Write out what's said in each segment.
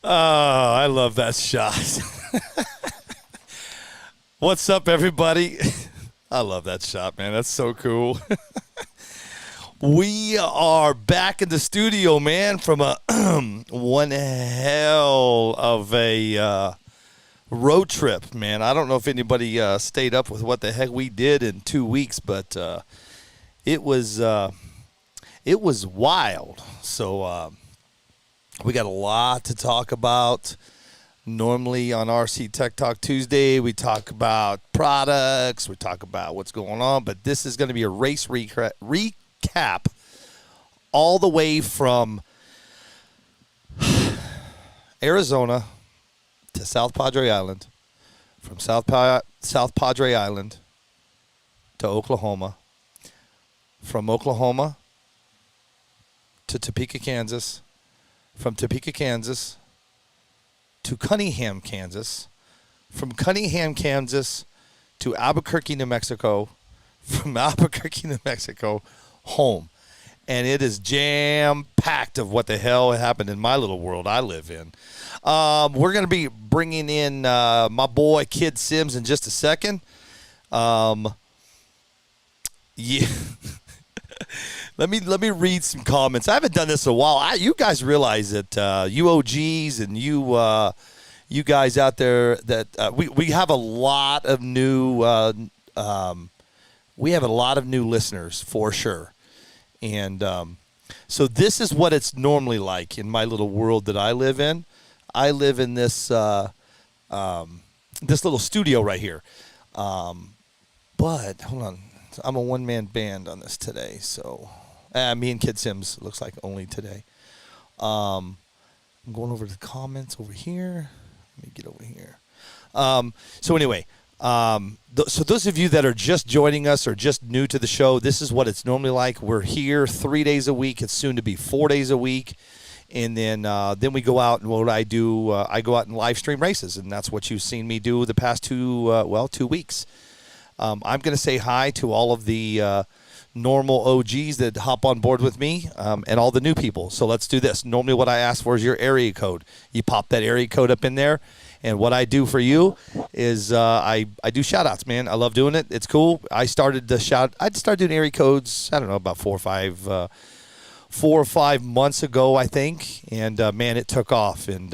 Oh, I love that shot. What's up, everybody? I love that shot, man. That's so cool. We are back in the studio, man, from a one hell of a road trip, man. I don't know if anybody stayed up with what the heck we did in 2 weeks, but it was wild. So we got a lot to talk about. Normally on RC Tech Talk Tuesday, we talk about products, we talk about what's going on, but this is going to be a race recap all the way from Arizona to South Padre Island, from South Padre Island to Oklahoma, from Oklahoma to Topeka, Kansas, from Topeka, Kansas to Cunningham, Kansas, from Cunningham, Kansas to Albuquerque, New Mexico, from Albuquerque, New Mexico, home. And it is jam-packed of what the hell happened in my little world I live in. We're going to be bringing in my boy Kid Sims in just a second. Yeah. Let me read some comments. I haven't done this in a while. You guys realize that you OGs and you guys out there that we have a lot of new listeners for sure, and so this is what it's normally like in my little world that I live in. I live in this this little studio right here, but hold on. I'm a one-man band on this today, so me and Kid Sims looks like only today. I'm going over to the comments over here. Let me get over here. So anyway, so those of you that are just joining us or just new to the show, this is what it's normally like. We're here 3 days a week. It's soon to be 4 days a week. And then we go out, and what I do, I go out and live stream races, and that's what you've seen me do the past 2 weeks. I'm going to say hi to all of the normal OGs that hop on board with me and all the new people. So let's do this. Normally what I ask for is your area code. You pop that area code up in there, and what I do for you is I do shout-outs, man. I love doing it. It's cool. I started doing area codes, I don't know, about 4 or 5 months ago, I think, and man, it took off. And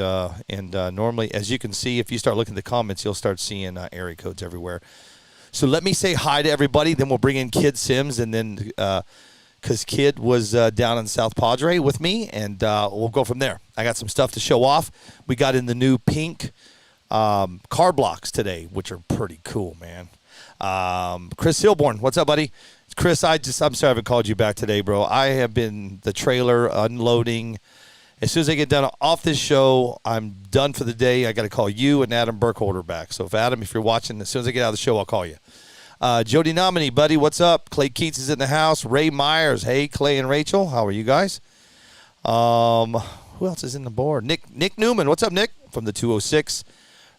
normally, as you can see, if you start looking at the comments, you'll start seeing area codes everywhere. So let me say hi to everybody, then we'll bring in Kid Sims, and then because Kid was down in South Padre with me, and we'll go from there. I got some stuff to show off. We got in the new pink car blocks today, which are pretty cool, man. Chris Hilborn, what's up, buddy? Chris, I'm sorry I haven't called you back today, bro. I have been the trailer unloading. As soon as I get done off this show, I'm done for the day. I got to call you and Adam Burkholder back. So, Adam, if you're watching, as soon as I get out of the show, I'll call you. Jody Nominee, buddy, what's up? Clay Keats is in the house. Ray Myers, hey, Clay and Rachel, how are you guys? Who else is in the board? Nick Newman, what's up, Nick? From the 206.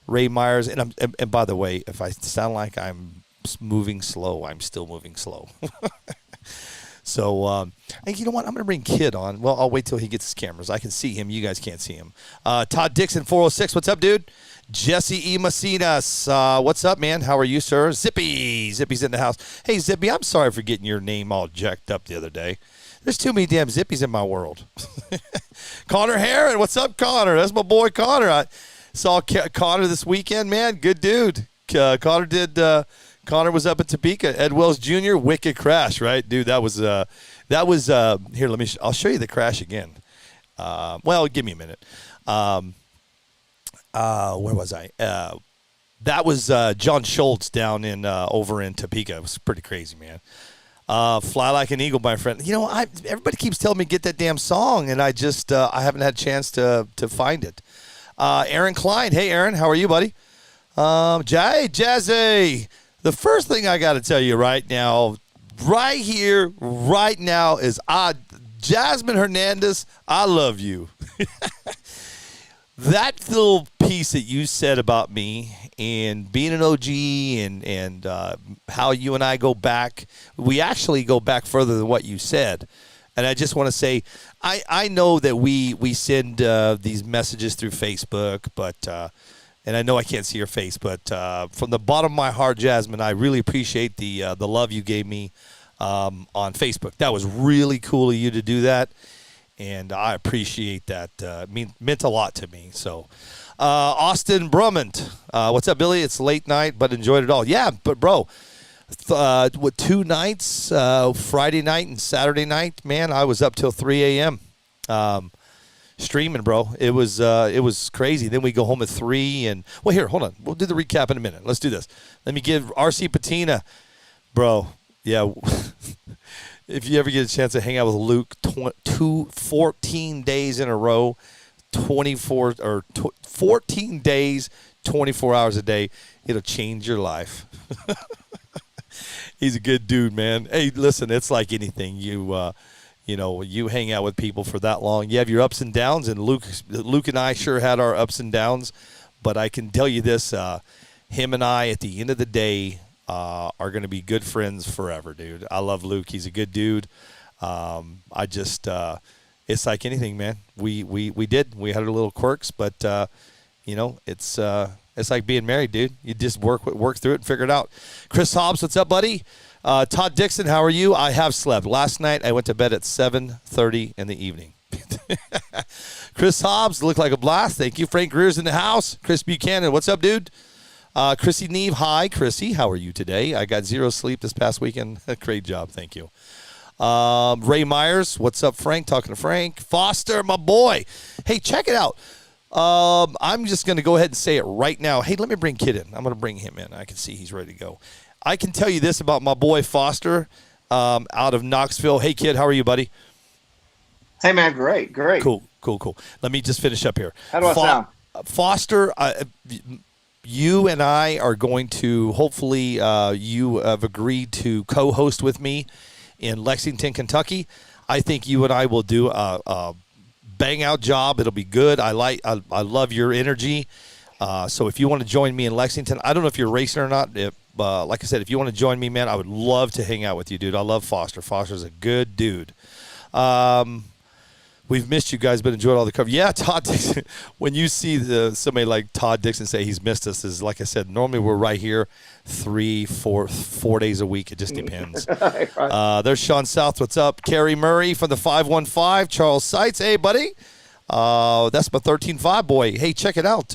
Ray Myers, and by the way, if I sound like I'm moving slow, I'm still moving slow. So, you know what? I'm going to bring Kid on. Well, I'll wait till he gets his cameras. I can see him. You guys can't see him. Todd Dixon, 406. What's up, dude? Jesse E. Macinas. What's up, man? How are you, sir? Zippy. Zippy's in the house. Hey, Zippy, I'm sorry for getting your name all jacked up the other day. There's too many damn Zippies in my world. Connor Heron. What's up, Connor? That's my boy, Connor. I saw Connor this weekend, man. Good dude. Connor was up at Topeka. Ed Wells Jr., wicked crash, right? Dude, that was here, I'll show you the crash again. Well, give me a minute. Where was I? That was John Schultz down in over in Topeka. It was pretty crazy, man. Fly Like an Eagle, my friend. You know, everybody keeps telling me get that damn song, and I just I haven't had a chance to find it. Aaron Klein. Hey, Aaron. How are you, buddy? Jazzy. The first thing I got to tell you right now, right here, right now, is Jasmine Hernandez, I love you. That little piece that you said about me and being an OG and how you and I go back, we actually go back further than what you said. And I just want to say, I know that we send these messages through Facebook, but and I know I can't see your face, but from the bottom of my heart, Jasmine, I really appreciate the love you gave me on Facebook. That was really cool of you to do that. And I appreciate that. Meant a lot to me. So, Austin Brummond, what's up, Billy? It's late night, but enjoyed it all. Yeah, but bro, 2 nights, Friday night and Saturday night, man, I was up till 3 a.m. Streaming, bro. It was crazy. Then we go home at 3, and well, here, hold on. We'll do the recap in a minute. Let's do this. Let me give RC Patina, bro. Yeah. If you ever get a chance to hang out with Luke, 14 days in a row, 14 days, 24 hours a day, it'll change your life. He's a good dude, man. Hey, listen, it's like anything. You hang out with people for that long. You have your ups and downs, and Luke and I sure had our ups and downs. But I can tell you this, him and I, at the end of the day, are going to be good friends forever, dude. I love Luke. He's a good dude. It's like anything, man. We had our little quirks, but it's like being married, dude. You just work through it and figure it out. Chris Hobbs, what's up, buddy? Todd Dixon, how are you? I have slept. Last night I went to bed at 7:30 in the evening. Chris Hobbs, looked like a blast. Thank you. Frank Greer's in the house. Chris Buchanan, what's up, dude? Chrissy Neve, hi, Chrissy. How are you today? I got 0 sleep this past weekend. Great job. Thank you. Ray Myers, what's up, Frank? Talking to Frank. Foster, my boy. Hey, check it out. I'm just going to go ahead and say it right now. Hey, let me bring Kid in. I'm going to bring him in. I can see he's ready to go. I can tell you this about my boy Foster out of Knoxville. Hey, Kid, how are you, buddy? Hey, man, great. Cool. Let me just finish up here. How do I sound? Foster, you and I are going to, hopefully, you have agreed to co-host with me in Lexington, Kentucky. I think you and I will do a bang-out job. It'll be good. I love your energy. So if you want to join me in Lexington, I don't know if you're racing or not. Like I said, if you want to join me, man, I would love to hang out with you, dude. I love Foster. Foster's a good dude. We've missed you guys, but enjoyed all the coverage. Yeah, Todd Dixon. When you see somebody like Todd Dixon say he's missed us, is like I said, normally we're right here 4 days a week. It just depends. There's Sean South. What's up? Kerry Murray from the 515. Charles Seitz. Hey, buddy. That's my 13.5 boy. Hey, check it out.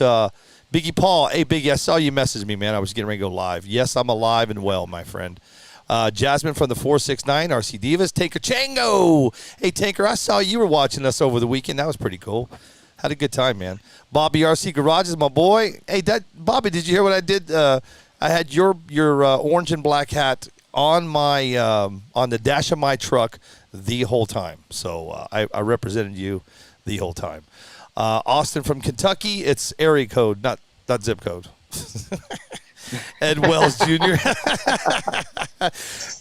Biggie Paul. Hey, Biggie, I saw you message me, man. I was getting ready to go live. Yes, I'm alive and well, my friend. Jasmine from the 469, RC Divas. Tanker Chango. Hey, Tanker, I saw you were watching us over the weekend. That was pretty cool. Had a good time, man. Bobby RC Garages, my boy. Hey, Bobby, did you hear what I did? I had your orange and black hat on my on the dash of my truck the whole time. So I represented you the whole time. Austin from Kentucky. It's area code, not zip code. Ed Wells Jr.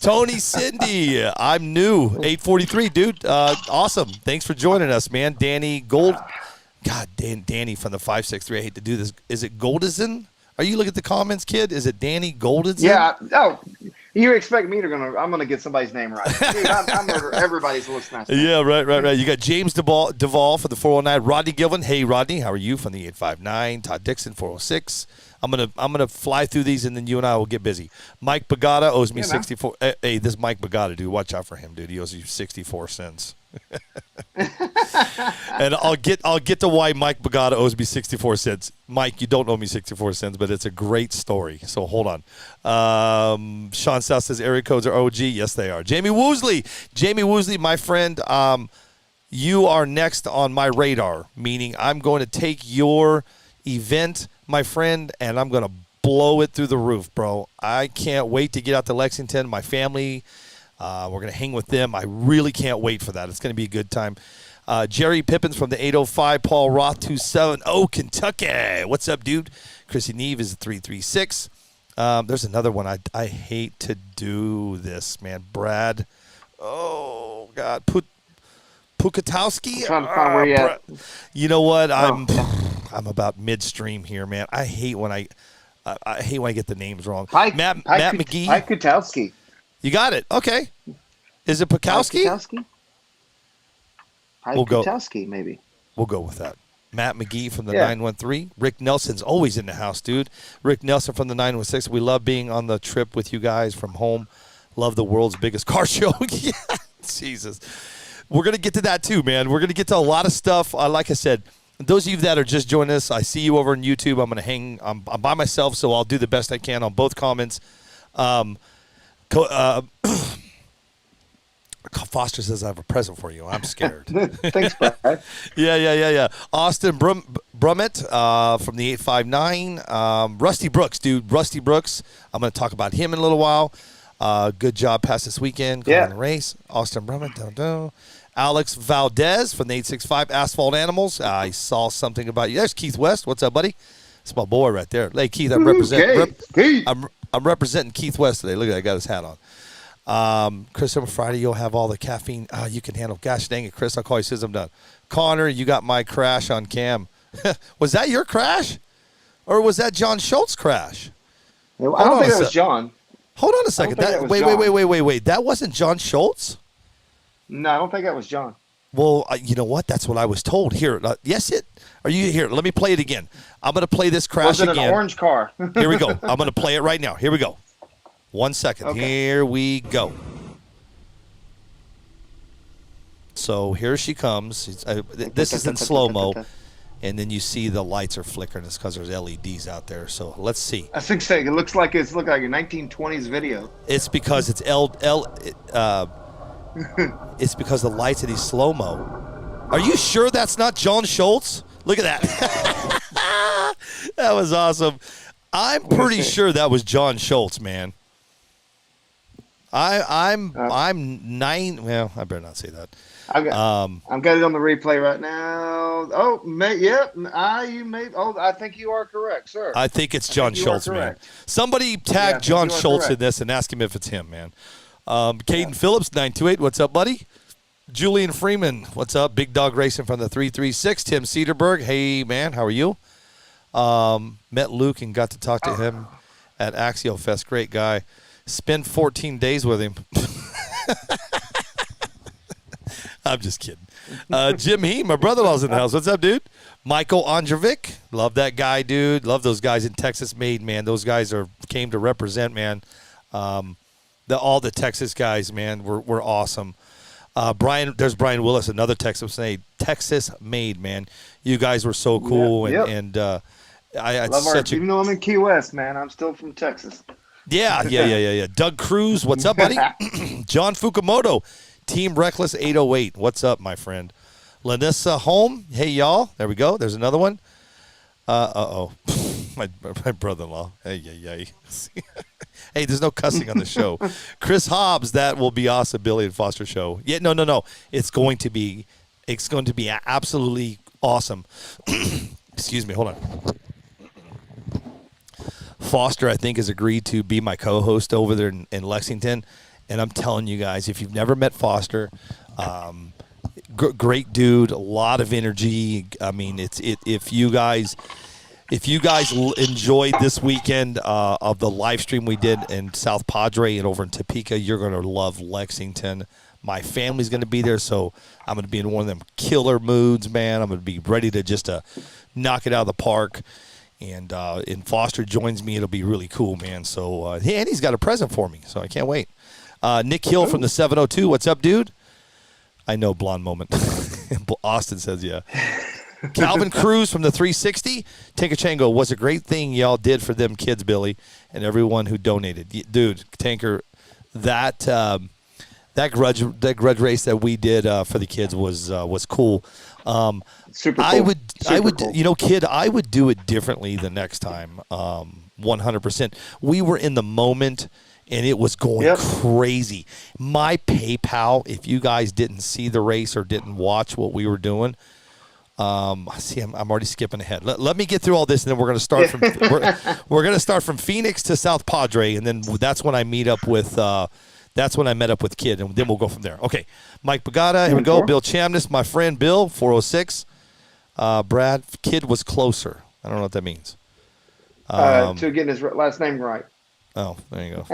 Tony Cindy, I'm new. 843, dude. Awesome. Thanks for joining us, man. Danny Gold. God, Danny from the 563. I hate to do this. Is it Goldison? Are you looking at the comments, kid? Is it Danny Goldison? Yeah. Oh, you expect me to I'm gonna get somebody's name right. Dude, I'm everybody's listening. Yeah, right. You got James Duvall for the 409. Rodney Gilvin. Hey, Rodney, how are you? From the 859. Todd Dixon, 406. I'm gonna fly through these, and then you and I will get busy. Mike Bagata owes me 64. Hey, this Mike Bagata, dude, watch out for him, dude. He owes you 64 cents. And I'll get to why Mike Bagata owes me 64 cents. Mike, you don't owe me 64 cents, but it's a great story. So hold on. Sean South says area codes are OG. Yes, they are. Jamie Woosley, my friend. You are next on my radar. Meaning, I'm going to take your event, my friend, and I'm going to blow it through the roof, bro. I can't wait to get out to Lexington. My family We're going to hang with them. I really can't wait for that. It's going to be a good time. Jerry Pippins from the 805, Paul Roth 270, Kentucky. What's up, dude? Chrissy Neve is 336. There's another one. I hate to do this, man. Brad. Oh, God. Pukatowski. I'm trying to find where you at. You know what? I'm about midstream here, man. I hate when I get the names wrong. Matt McGee. Kutowski. You got it. Okay. Is it Pukowski? Kutowski, maybe. We'll go with that. Matt McGee from the 913. Rick Nelson's always in the house, dude. Rick Nelson from the 916. We love being on the trip with you guys from home. Love the world's biggest car show. Yeah, Jesus. We're going to get to that too, man. We're going to get to a lot of stuff. Like I said, those of you that are just joining us, I see you over on YouTube. I'm going to hang. I'm by myself, so I'll do the best I can on both comments. Foster says I have a present for you. I'm scared. Thanks, Brad. Yeah. Austin Brummett from the 859. Rusty Brooks, dude. Rusty Brooks. I'm going to talk about him in a little while. Good job past this weekend. Going the race. Austin Brummett. Alex Valdez from the 865. Asphalt Animals. I saw something about you. There's Keith West. What's up, buddy? It's my boy right there. Hey, Keith, I'm representing. I'm representing Keith West today. Look at that. I got his hat on. Chris, on Friday, you'll have all the caffeine you can handle. Gosh dang it, Chris. I'll call you as soon as I'm done. Connor, you got my crash on cam. Was that your crash? Or was that John Schultz's crash? I don't think that was John. Hold on a second. Wait. That wasn't John Schultz? No, I don't think that was John. Well, you know what? That's what I was told. Here, are you here? Let me play it again. I'm going to play this crash again. Was it an orange car? Here we go. I'm going to play it right now. Here we go. 1 second. Okay. Here we go. So here she comes. This is in slow-mo, and then you see the lights are flickering. It's because there's LEDs out there. So let's see. I think it looks like a 1920s video. It's because it's it's because the lights of these slow-mo. Are you sure that's not John Schultz? Look at that. That was awesome. I'm pretty sure that was John Schultz, man. I'm 9. Well, I better not say that. I'm got it on the replay right now. Oh, I think you are correct, sir. I think it's John Schultz, man. Somebody tag John Schultz in this and ask him if it's him, man. Caden Phillips, 928. What's up, buddy? Julian Freeman, what's up? Big Dog Racing from the 336. Tim Cedarberg, hey, man, how are you? Met Luke and got to talk to him at Axial Fest. Great guy. Spent 14 days with him. I'm just kidding. Jim He, my brother-in-law's in the house. What's up, dude? Michael Androvic. Love that guy, dude. Love those guys in Texas Made, man. Those guys came to represent, man. All the Texas guys, man, were awesome. There's Brian Willis, another Texas Made, man. You guys were so cool, and I love even though I'm in Key West, man, I'm still from Texas. Yeah. Doug Cruz, what's up, buddy? John Fukumoto, Team Reckless 808. What's up, my friend? Lanissa Holm, hey y'all. There we go. There's another one. My brother-in-law. Hey. Hey, there's no cussing on the show. Chris Hobbs, that will be awesome. Billy and Foster show. Yeah, no. It's going to be absolutely awesome. Excuse me. Hold on. Foster, I think, has agreed to be my co-host over there in Lexington, and I'm telling you guys, if you've never met Foster, great dude, a lot of energy. I mean, if you guys enjoyed this weekend of the live stream we did in South Padre and over in Topeka, you're going to love Lexington. My family's going to be there, so I'm going to be in one of them killer moods, man. I'm going to be ready to just knock it out of the park. And Foster joins me. It'll be really cool, man. So, and he's got a present for me, so I can't wait. Nick Hill from the 702. What's up, dude? I know, blonde moment. Austin says, yeah. Calvin Cruz from the 360. Tinkerchango, was a great thing y'all did for them kids, Billy, and everyone who donated. Dude, Tanker, that grudge race that we did for the kids was cool. Super cool. I would, cool. Kid, I would do it differently the next time. 100%. We were in the moment, and it was going crazy. My PayPal, if you guys didn't see the race or didn't watch what we were doing, see, I'm already skipping ahead. Let me get through all this, and then we're going to start from we're going to start from Phoenix to South Padre, and then that's when I meet up with that's when I met up with Kid, and then we'll go from there. Okay, Mike Bagata, here we go. Bill Chamness, my friend Bill, 406. Brad, Kid was closer. I don't know what that means. To getting his last name right. Oh, there you go.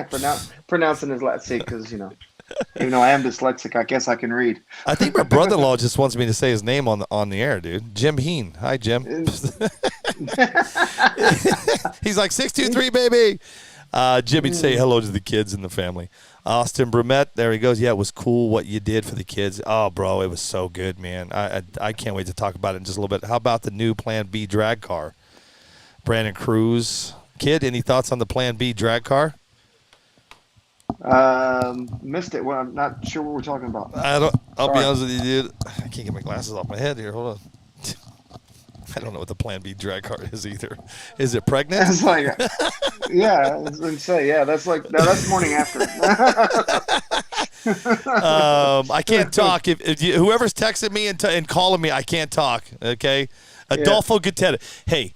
Pronouncing his last name, because even though I am dyslexic, I guess I can read. I think my brother-in-law just wants me to say his name on the air, dude. Jim Heen. Hi, Jim. He's like 623, baby. Jimmy'd say hello to the kids and the family. Austin Brumette, there he goes. Yeah, it was cool what you did for the kids. Oh, bro, it was so good, man. I can't wait to talk about it in just a little bit. How about the new Plan B drag car? Brandon Cruz. Kid, any thoughts on the Plan B drag car? Missed it. Well, I'm not sure what we're talking about. I'll be honest with you, dude. I can't get my glasses off my head here. Hold on. I don't know what the Plan B drag car is either. Is it pregnant? It's like, yeah, I was going to say, yeah, that's that's morning after. I can't talk. If whoever's texting me and calling me, I can't talk. Okay, Adolfo Gutierrez. Hey,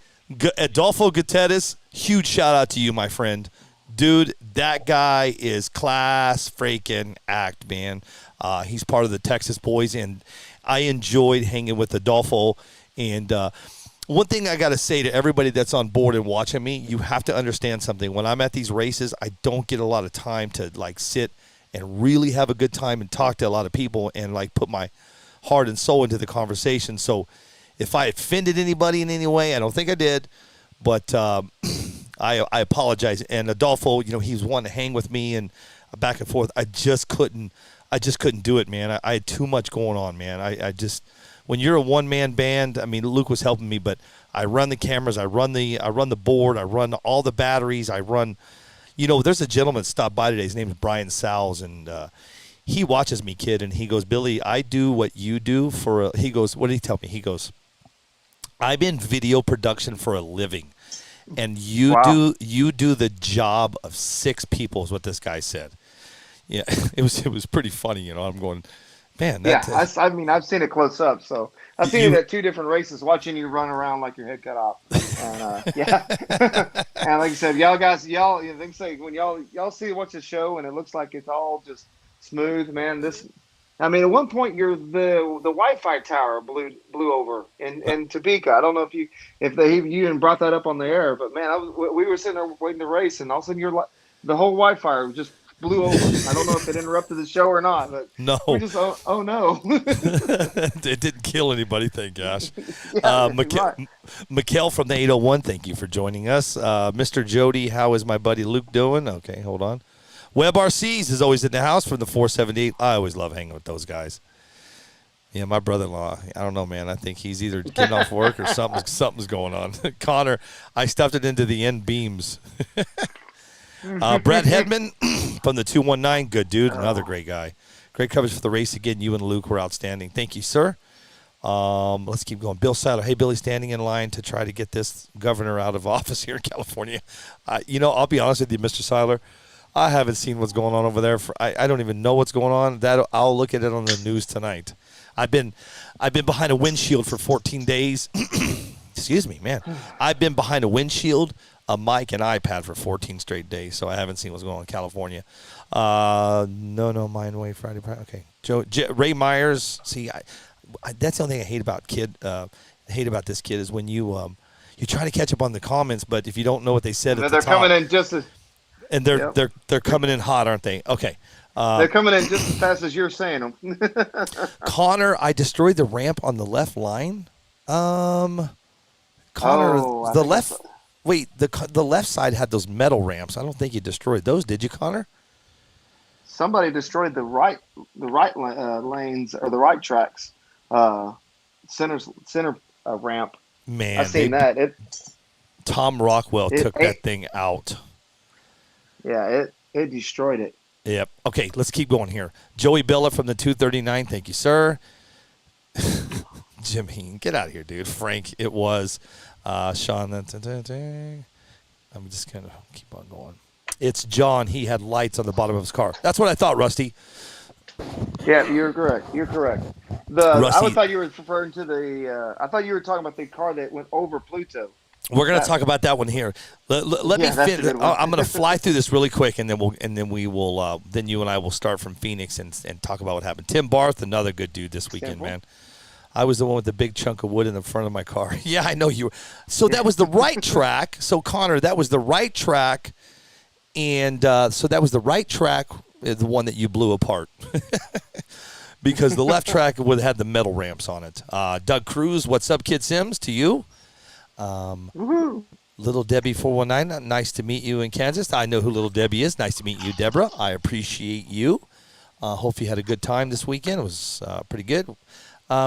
Adolfo Gutierrez, huge shout out to you, my friend. Dude, that guy is class freaking act, man. He's part of the Texas Boys, and I enjoyed hanging with Adolfo. And one thing I got to say to everybody that's on board and watching me, you have to understand something. When I'm at these races, I don't get a lot of time to, like, sit and really have a good time and talk to a lot of people and, like, put my heart and soul into the conversation. So if I offended anybody in any way, I don't think I did, but I apologize. And Adolfo, he's wanting to hang with me and back and forth. I just couldn't do it, man. I had too much going on, man. I just, when you're a one-man band, I mean, Luke was helping me, but I run the cameras, I run the board, I run all the batteries, I run, there's a gentleman that stopped by today. His name is Brian Sowles, and he watches me, Kid, and he goes, Billy, I do what you do he goes, what did he tell me? He goes, I'm in video production for a living, and you do the job of 6 people is what this guy said. Yeah, it was pretty funny, I'm going, man. I've seen it close up, so I've seen it at 2 different races, watching you run around like your head cut off. And and like you said, they say when y'all watch the show and it looks like it's all just smooth, man. At one point the Wi-Fi tower blew over in Topeka. I don't know if you even brought that up on the air, but man, we were sitting there waiting to race, and all of a sudden the whole Wi-Fi just blew over. I don't know if it interrupted the show or not, but no. We just oh no. It didn't kill anybody, thank gosh. Mikkel from the 801, thank you for joining us. Mr. Jody, how is my buddy Luke doing? Okay, hold on. Web RCs is always in the house from the 478. I always love hanging with those guys. Yeah, my brother-in-law, I don't know, man. I think he's either getting off work or something's going on. Connor, I stuffed it into the end beams. Brad Hedman from the 219, good dude, another great guy. Great coverage for the race again. You and Luke were outstanding. Thank you, sir. Let's keep going. Bill Saddle, hey, Billy, standing in line to try to get this governor out of office here in California. I'll be honest with you, Mr. Seiler, I haven't seen what's going on over there. I don't even know what's going on. I'll look at it on the news tonight. I've been behind a windshield for 14 days. Excuse me, man. I've been behind a windshield, a mic, and iPad for 14 straight days, so I haven't seen what's going on in California. No, Mine Way Friday. Okay, Ray Myers. See, that's the only thing I hate about this kid is when you try to catch up on the comments, but if you don't know what they said at the top, coming in just as. And they're coming in hot, aren't they? Okay. They're coming in just as fast as you're saying them. Connor, I destroyed the ramp on the left line. Connor, the left side had those metal ramps. I don't think you destroyed those, did you, Connor? Somebody destroyed the right lanes or the right tracks. Center ramp. Man, I've seen that. Tom Rockwell took that thing out. Yeah, it destroyed it. Yep. Okay, let's keep going here. Joey Bella from the 239. Thank you, sir. Jim Heen, get out of here, dude. Frank, it was. Sean, I'm just going to keep on going. It's John. He had lights on the bottom of his car. That's what I thought, Rusty. Yeah, you're correct. You're correct. Rusty, Thought you were referring to the. I thought you were talking about the car that went over Pluto. we're going to That talk about that one here. Let me Yeah, that's a finish. good one. I'm going to fly through this really quick, and then we will. Then you and I will start from Phoenix and talk about what happened. Tim Barth, another good dude this weekend, man. I was the one with the big chunk of wood in the front of my car. Yeah, I know you were. So that was the right track. So Connor, that was the right track, and so that was the right track, the one that you blew apart. Because the left track would have had the metal ramps on it. Doug Cruz, what's up, Kid Sims? To you. Woohoo! Little Debbie 419, nice to meet you in Kansas. I know who Little Debbie is. Nice to meet you, Deborah. I appreciate you. Hope you had a good time this weekend. It was pretty good.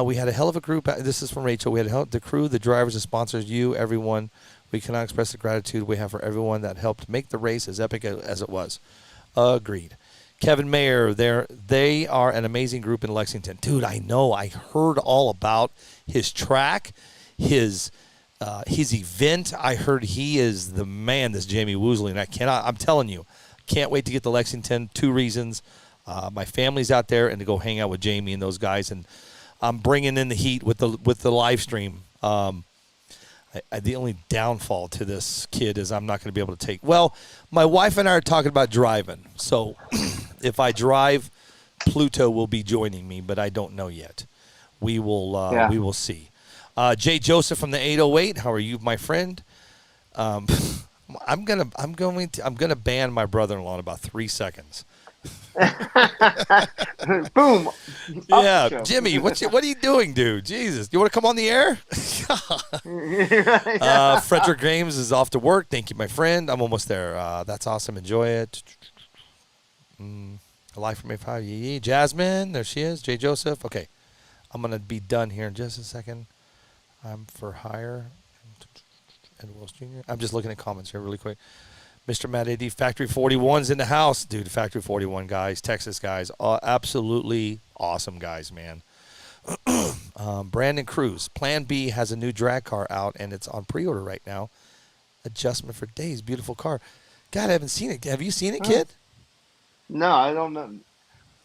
We had a hell of a group. This is from Rachel. We had the crew, the drivers, the sponsors, you, everyone. We cannot express the gratitude we have for everyone that helped make the race as epic as it was. Agreed. Kevin Mayer, they are an amazing group in Lexington. Dude, I know. I heard all about his track, his event. I heard he is the man, this Jamie Woosley, and I'm telling you, can't wait to get to Lexington. 2 reasons. My family's out there, and to go hang out with Jamie and those guys, and I'm bringing in the heat with the live stream. The only downfall to this kid is I'm not going to be able to take. Well, my wife and I are talking about driving. So if I drive, Pluto will be joining me, but I don't know yet. We will we will see. Jay Joseph from the 808. How are you, my friend? I'm gonna ban my brother-in-law in about 3 seconds. Boom. Yeah, Jimmy, what are you doing, dude? Jesus, you want to come on the air? Frederick James is off to work. Thank you, my friend. I'm almost there. That's awesome. Enjoy it. Live from A5. Yeah. Jasmine, there she is. Jay Joseph. Okay, I'm gonna be done here in just a second. I'm for hire. Ed Wells Jr. I'm just looking at comments here really quick. Mr. Matt AD, Factory 41's in the house. Dude, Factory 41 guys, Texas guys, absolutely awesome guys, man. Brandon Cruz, Plan B has a new drag car out, and it's on pre-order right now. Adjustment for days, beautiful car. God, I haven't seen it. Have you seen it, kid? No, I don't know.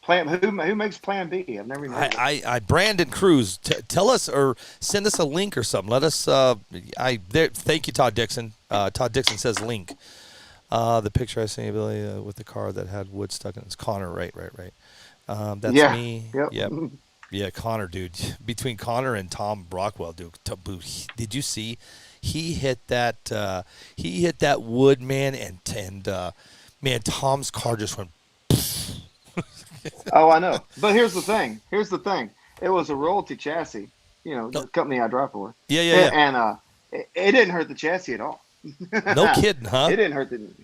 Who makes Plan B? I've never even heard of it. Brandon Cruz, tell us or send us a link or something. Let us. Thank you, Todd Dixon. Todd Dixon says link. The picture I sent you with the car that had wood stuck in it. It's Connor, right. That's me. Yep. Yeah, Connor, dude. Between Connor and Tom Brockwell, dude. Did you see? He hit that. He hit that wood, man, and man, Tom's car just went. Oh, I know. But here's the thing. It was a royalty chassis. The company I drive for. Yeah. And it didn't hurt the chassis at all. No kidding, huh? It didn't hurt you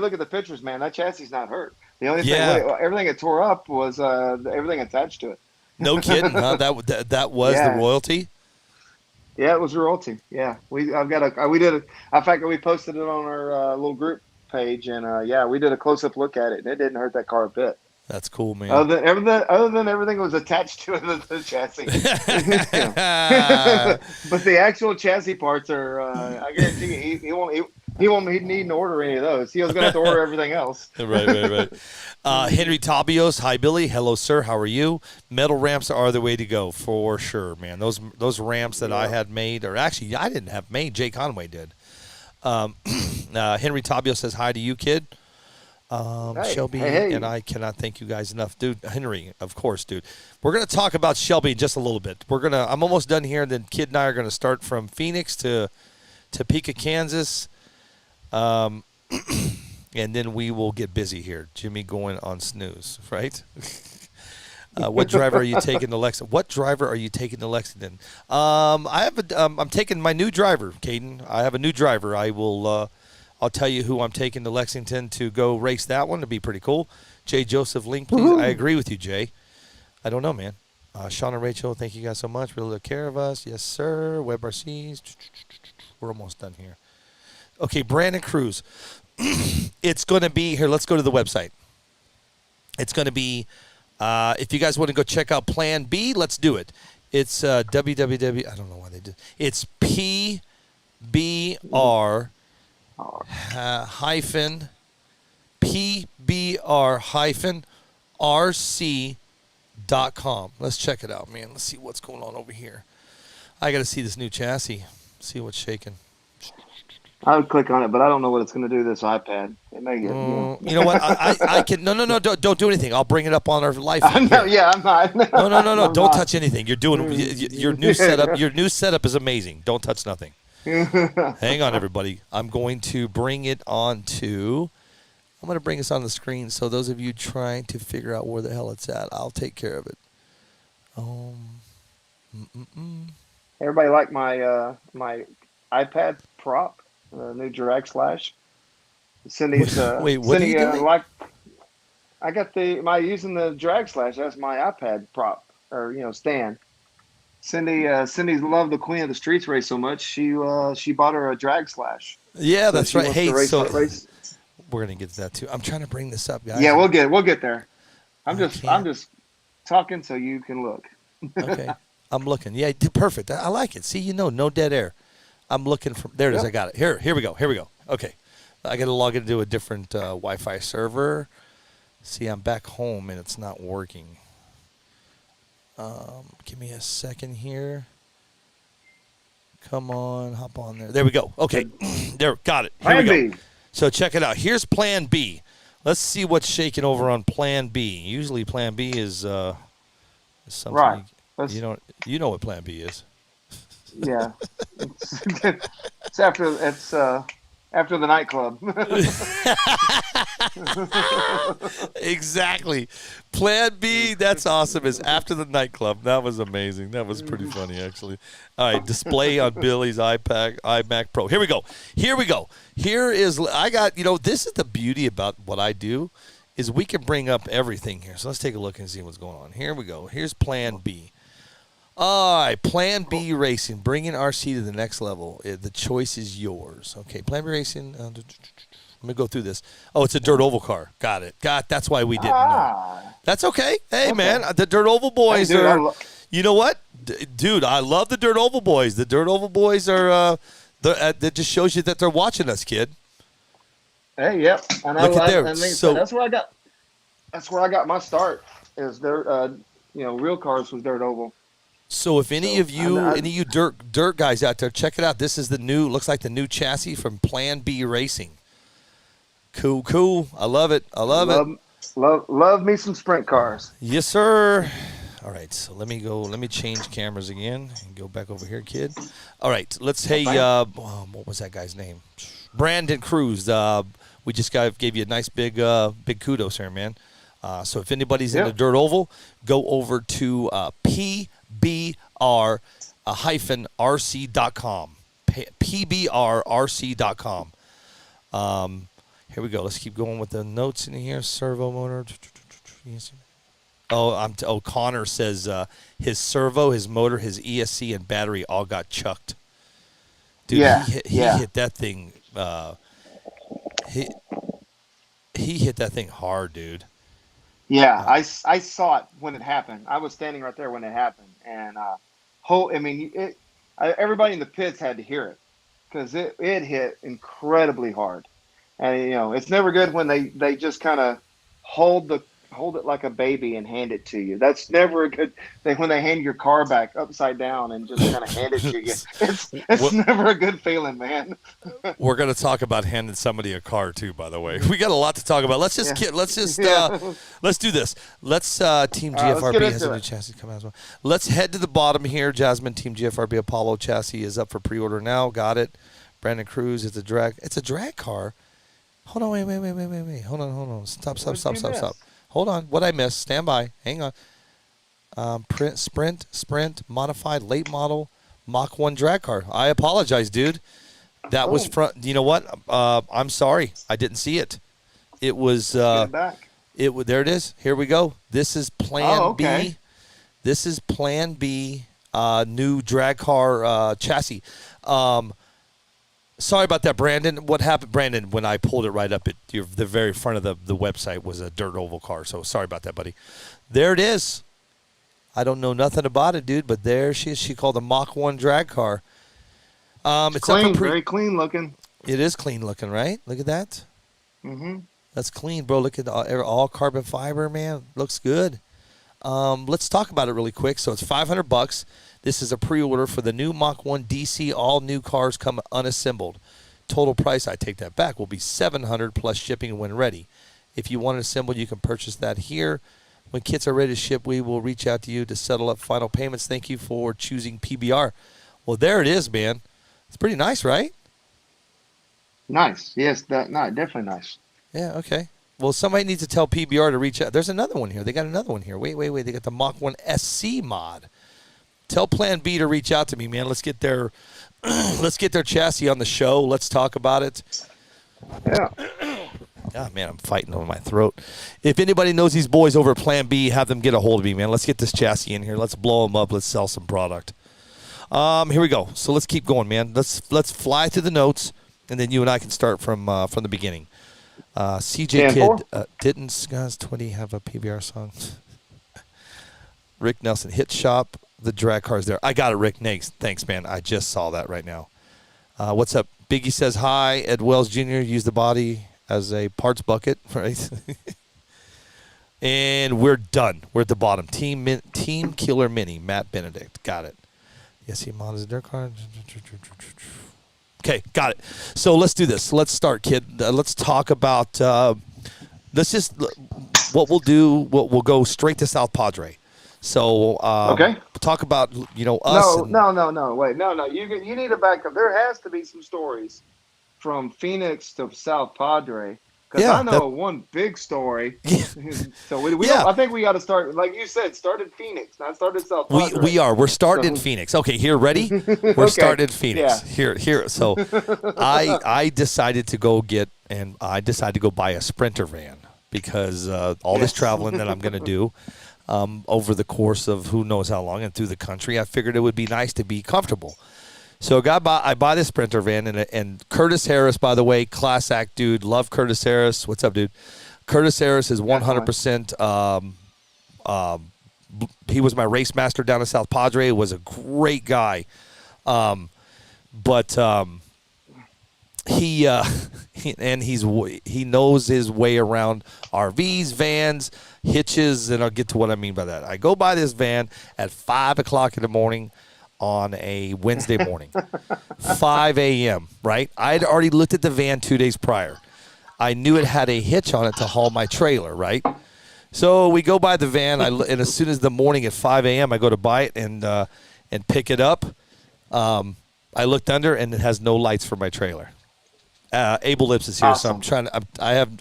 look at the pictures, man. That chassis is not hurt. The only thing, everything it tore up was everything attached to it. No kidding, huh? That was the royalty. Yeah, it was royalty. Yeah, we posted it on our little group page, and we did a close up look at it, and it didn't hurt that car a bit. That's cool, man. Other than everything was attached to the chassis. But the actual chassis parts are, I guarantee you, he won't need to order any of those. He was going to have to order everything else. Right. Henry Tabios, hi, Billy. Hello, sir. How are you? Metal ramps are the way to go, for sure, man. Those ramps that I had made, or actually I didn't have made, Jay Conway did. Henry Tabios says hi to you, kid. Shelby and I cannot thank you guys enough, dude. Henry, of course, dude. We're gonna talk about Shelby in just a little bit. I'm almost done here. Then Kid and I are gonna start from Phoenix to Topeka, Kansas, and then we will get busy here. Jimmy going on snooze, right? What driver are you taking to Lexington? I'm taking my new driver, Caden. I have a new driver. I'll tell you who I'm taking to Lexington to go race that one. It'd be pretty cool. Jay Joseph Link, please. I agree with you, Jay. I don't know, man. Sean and Rachel, thank you guys so much. Really took care of us. Yes, sir. Web RCs. We're almost done here. Okay, Brandon Cruz. It's going to be, here, let's go to the website. It's going to be, if you guys want to go check out Plan B, let's do it. It's www, I don't know why they did. It's PBR hyphen PBR hyphen RC.com. Let's check it out, man. Let's see what's going on over here. I got to see this new chassis. See what's shaking. I would click on it, but I don't know what it's going to do to this iPad. It may get, you know what? I can. No. Don't do anything. I'll bring it up on our live feed. Yeah, I'm not. No. Don't touch anything. You're doing your new setup. Your new setup is amazing. Don't touch nothing. Hang on, everybody. I'm going to bring it on to. I'm going to bring this on the screen. So those of you trying to figure out where the hell it's at, I'll take care of it. Everybody like my my iPad prop, the new Drag Slash. Cindy's wait, what Cindy, are you doing? I got using the Drag Slash. That's my iPad prop or stand. Cindy's loved the Queen of the Streets race so much she bought her a Drag Slash. Yeah, that's right. Hey, so race. We're gonna get to that too. I'm trying to bring this up, guys. Yeah, we'll get there. I'm just talking so you can look. Okay, I'm looking. Yeah, perfect. I like it. See, no dead air. I'm looking for. There it is. I got it. Here we go. Okay, I got to log into a different Wi-Fi server. See, I'm back home and it's not working. Give me a second here. Come on, hop on there. There we go. Okay, there, got it. Here we go. So check it out. Here's Plan B. Let's see what's shaking over on Plan B. Usually Plan B is something. Right. You know what Plan B is. Yeah. It's after the nightclub. Exactly. Plan B, that's awesome, is after the nightclub. That was amazing. That was pretty funny, actually. All right, display on Billy's iMac Pro. Here we go. Here is, this is the beauty about what I do, is we can bring up everything here. So let's take a look and see what's going on. Here we go. Here's Plan B. All right, Plan B Racing, bringing RC to the next level. The choice is yours. Okay, Plan B Racing. Let me go through this. Oh, it's a dirt oval car. Got it. That's why we didn't know. That's okay. Hey, man, the dirt oval boys are. You know what, dude? I love the dirt oval boys. The dirt oval boys are. That just shows you that they're watching us, kid. Hey, yep. And Look at there. So that's where I got. That's where I got my start. Is dirt. Real cars was dirt oval. So if any of you dirt guys out there, check it out. This is looks like the new chassis from Plan B Racing. Cool. I love it. Love me some sprint cars. Yes, sir. All right, so let me change cameras again and go back over here, kid. All right, what was that guy's name? Brandon Cruz. We just gave you a nice big kudos here, man. So if anybody's in the dirt oval, go over to PBR-RC.com. PBRRC.com. Here we go. Let's keep going with the notes in here. Servo motor. Connor says his servo, his motor, his ESC, and battery all got chucked. Dude, he hit that thing. He hit that thing hard, dude. Yeah, I saw it when it happened. I was standing right there when it happened, and everybody in the pits had to hear it because it hit incredibly hard. And it's never good when they just kind of hold it like a baby and hand it to you. That's never a good thing when they hand your car back upside down and just kind of hand it to you. It's never a good feeling, man. We're going to talk about handing somebody a car too, by the way. We got a lot to talk about. Let's do this. Let's Team GFRB has a new chassis coming out as well. Let's head to the bottom here. Jasmine, Team GFRB Apollo chassis is up for pre-order now. Got it. Brandon Cruz, it's a drag car. Hold on, wait. Hold on. Stop. Hold on. What I missed? Stand by. Hang on. Sprint, modified, late model, Mach 1 drag car. I apologize, dude. That was front. You know what? I'm sorry. I didn't see it. It was. There it is. Here we go. This is Plan B. This is Plan B. New drag car chassis. Sorry about that, Brandon. What happened, Brandon, when I pulled it right up at the very front of the website was a dirt oval car. So sorry about that, buddy. There it is. I don't know nothing about it, dude, but there she is. She called a Mach 1 drag car. It's clean, very clean looking. It is clean looking, right? Look at that. Mm-hmm. That's clean, bro. Look at all carbon fiber, man. Looks good. Let's talk about it really quick. So it's $500. This is a pre-order for the new Mach 1 DC. All new cars come unassembled. Total price, I take that back, will be $700 plus shipping when ready. If you want it assembled, you can purchase that here. When kits are ready to ship, we will reach out to you to settle up final payments. Thank you for choosing PBR. Well, there it is, man. It's pretty nice, right? Nice. Yes, definitely nice. Yeah, okay. Well, somebody needs to tell PBR to reach out. There's another one here. They got another one here. Wait. They got the Mach 1 SC mod. Tell Plan B to reach out to me, man. Let's get their chassis on the show. Let's talk about it. Yeah. Oh, man, I'm fighting over my throat. If anybody knows these boys over at Plan B, have them get a hold of me, man. Let's get this chassis in here. Let's blow them up. Let's sell some product. Here we go. So let's keep going, man. Let's fly through the notes, and then you and I can start from the beginning. CJ Kid, didn't Scuzz 20 have a PBR song? Rick Nelson, Hit Shop, the drag car's there. I got it, Rick. Thanks, man. I just saw that right now. What's up? Biggie says hi. Ed Wells Jr. used the body as a parts bucket, right? And we're done. We're at the bottom. Team Killer Mini, Matt Benedict. Got it. Yes, he mods their car. Okay, got it. So let's do this. Let's start, kid. Let's talk about. What we'll do. We'll go straight to South Padre. So okay. Talk about us. No. Wait, no. You need to back up. There has to be some stories from Phoenix to South Padre. Because I know one big story. Yeah. So we don't, I think we got to start, like you said, start in Phoenix, not start in South Padre. We are. We're starting in Phoenix. Okay, here, ready? We're starting in Phoenix. Yeah. Here. So I decided to go buy a Sprinter van because all this traveling that I'm going to do over the course of who knows how long and through the country, I figured it would be nice to be comfortable. So I buy this Sprinter van, and Curtis Harris, by the way, class act dude. Love Curtis Harris. What's up, dude? Curtis Harris is 100%. He was my race master down in South Padre. Was a great guy, but he knows his way around RVs, vans, hitches, and I'll get to what I mean by that. I go buy this van at 5 o'clock in the morning. On a Wednesday morning, 5 a.m., right? I had already looked at the van 2 days prior. I knew it had a hitch on it to haul my trailer, right? So we go by the van, and as soon as the morning at 5 a.m., I go to buy it and pick it up. I looked under, and it has no lights for my trailer. Abel Lips is here, awesome. So I'm trying to.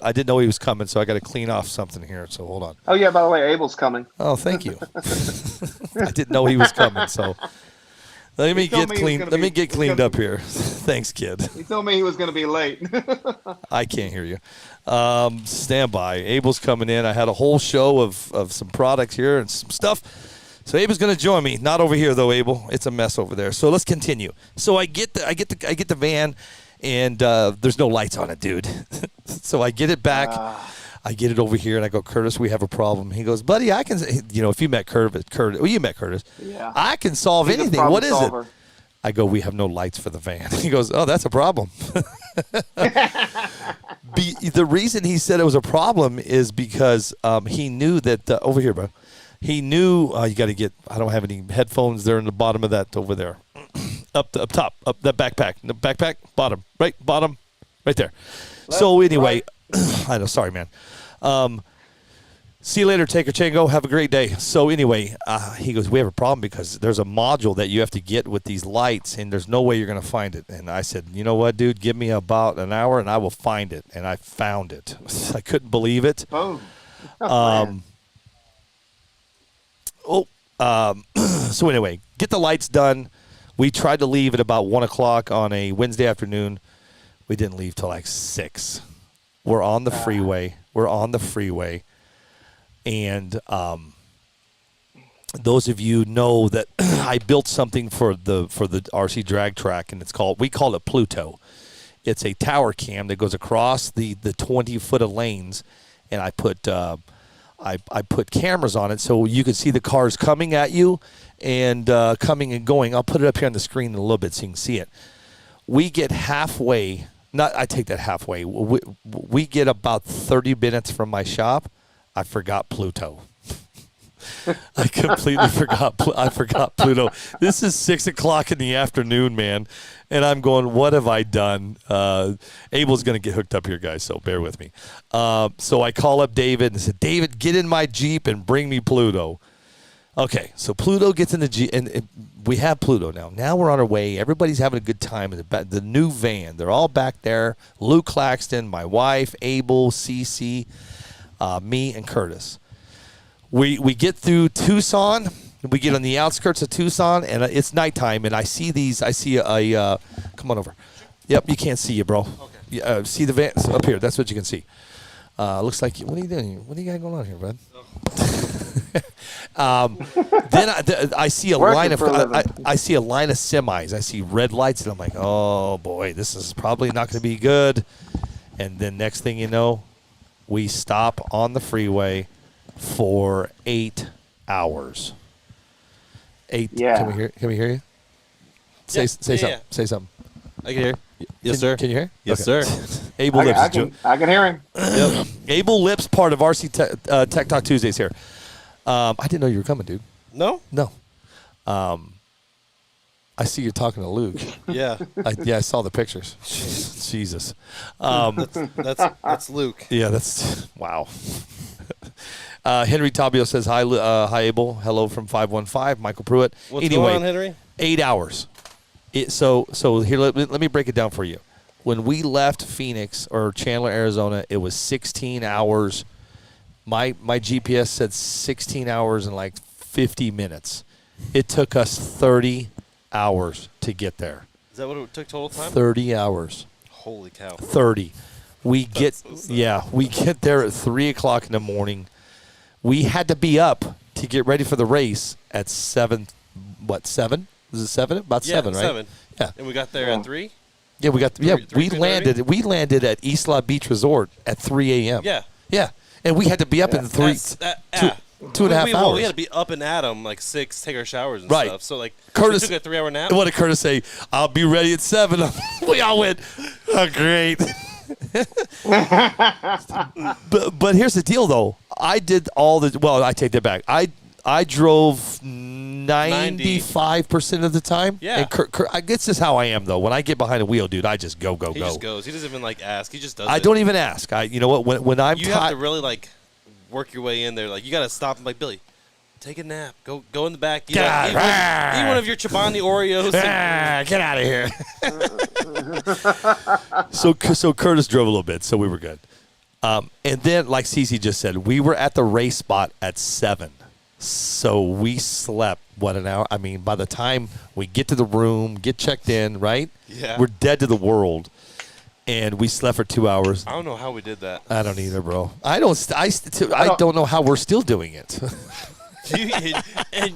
I didn't know he was coming, so I got to clean off something here. So hold on. Oh yeah, by the way, Abel's coming. Oh, thank you. I didn't know he was coming, so. Let me get cleaned up here. Thanks, kid. He told me he was going to be late. I can't hear you. Stand by. Abel's coming in. I had a whole show of some products here and some stuff. So Abel's going to join me. Not over here though, Abel. It's a mess over there. So let's continue. So I get the van, and there's no lights on it, dude. So I get it back. I get it over here, and I go, Curtis, we have a problem. He goes, buddy, I can, if you met Curtis, well, you met Curtis. Yeah. I can solve anything. What is it? I go, we have no lights for the van. He goes, oh, that's a problem. The reason he said it was a problem is because he knew that, over here, bro. He knew, you got to get, I don't have any headphones there in the bottom of that over there. up top, up that backpack. The backpack, bottom, right there. Left, so anyway, right. I know, sorry, man. See you later, Taker Chango. Have a great day. So anyway, he goes, we have a problem because there's a module that you have to get with these lights, and there's no way you're going to find it. And I said, you know what, dude? Give me about an hour, and I will find it. And I found it. I couldn't believe it. Oh. So anyway, get the lights done. We tried to leave at about 1 o'clock on a Wednesday afternoon. We didn't leave till like 6. We're on the freeway. And those of you know that I built something for the RC drag track, and we call it Pluto. It's a tower cam that goes across the 20 foot of lanes, and I put cameras on it so you can see the cars coming at you and coming and going. I'll put it up here on the screen in a little bit so you can see it. We get halfway Not, I take that halfway. We get about 30 minutes from my shop. I forgot Pluto. I completely forgot. I forgot Pluto. This is 6:00 in the afternoon, man, and I'm going, what have I done? Abel's going to get hooked up here, guys, so bear with me. So I call up David and said, David, get in my Jeep and bring me Pluto. Okay, so Pluto gets in the Jeep, and we have Pluto now. Now we're on our way. Everybody's having a good time in the new van. They're all back there. Luke Claxton, my wife, Abel, Cece, me, and Curtis. We get through Tucson. We get on the outskirts of Tucson, and it's nighttime. And I see a come on over. Yep, you can't see you, bro. Okay. See the van up here. That's what you can see. Looks like what are you doing? What do you got going on here, bud? Then I see a line of I see a line of semis. I see red lights, and I'm like, oh boy, this is probably not going to be good. And then next thing you know, we stop on the freeway for 8 hours. 8. Yeah. Can we hear you? Say something. Yeah. Say something. I can hear. Yes, sir. Can you hear? Yes, Okay. sir. Abel Lips. I can hear him. Yep. Abel Lips, part of RC Tech Talk Tuesdays here. I didn't know you were coming, dude. No? No. I see you're talking to Luke. Yeah. I saw the pictures. Jesus. That's Luke. Yeah, that's wow. Henry Tabio says hi. Hi, Abel. Hello from 515. Michael Pruitt. What's Anyway, going on, Henry? 8 hours. So here, let me break it down for you. When we left Phoenix or Chandler, Arizona, it was 16 hours. My GPS said 16 hours and like 50 minutes. It took us 30 hours to get there. Is that what it took total time? 30 hours. Holy cow. 30. We get there at 3:00 in the morning. We had to be up to get ready for the race at 7. What, 7? Was it 7? About 7, right? 7. Yeah. And we got there at 3? Yeah, we got we 3:30? landed at Isla Beach Resort at 3 a.m. Yeah. Yeah. And we had to be up in 2.5 hours. Well, we had to be up and at 'em like 6, take our showers and stuff. So like Curtis we took a 3-hour nap. What did Curtis say? I'll be ready at 7. We all went, oh, great. but here's the deal, though. I did all the – well, I take that back. I drove 95% of the time. Yeah. And I guess this is how I am, though. When I get behind the wheel, dude, I just go. He just goes. He doesn't even like ask. He just does it. I don't even ask. You know what? When I'm you have to really like work your way in there. Like you got to stop and like, Billy, take a nap. Go in the back. Eat one of your Chobani Oreos. Get out of here. So Curtis drove a little bit, so we were good. And then, like Cece just said, we were at the race spot at 7. So we slept, what, an hour? I mean, by the time we get to the room, get checked in, right? Yeah. We're dead to the world. And we slept for 2 hours. I don't know how we did that. I don't either, bro. I don't know how we're still doing it.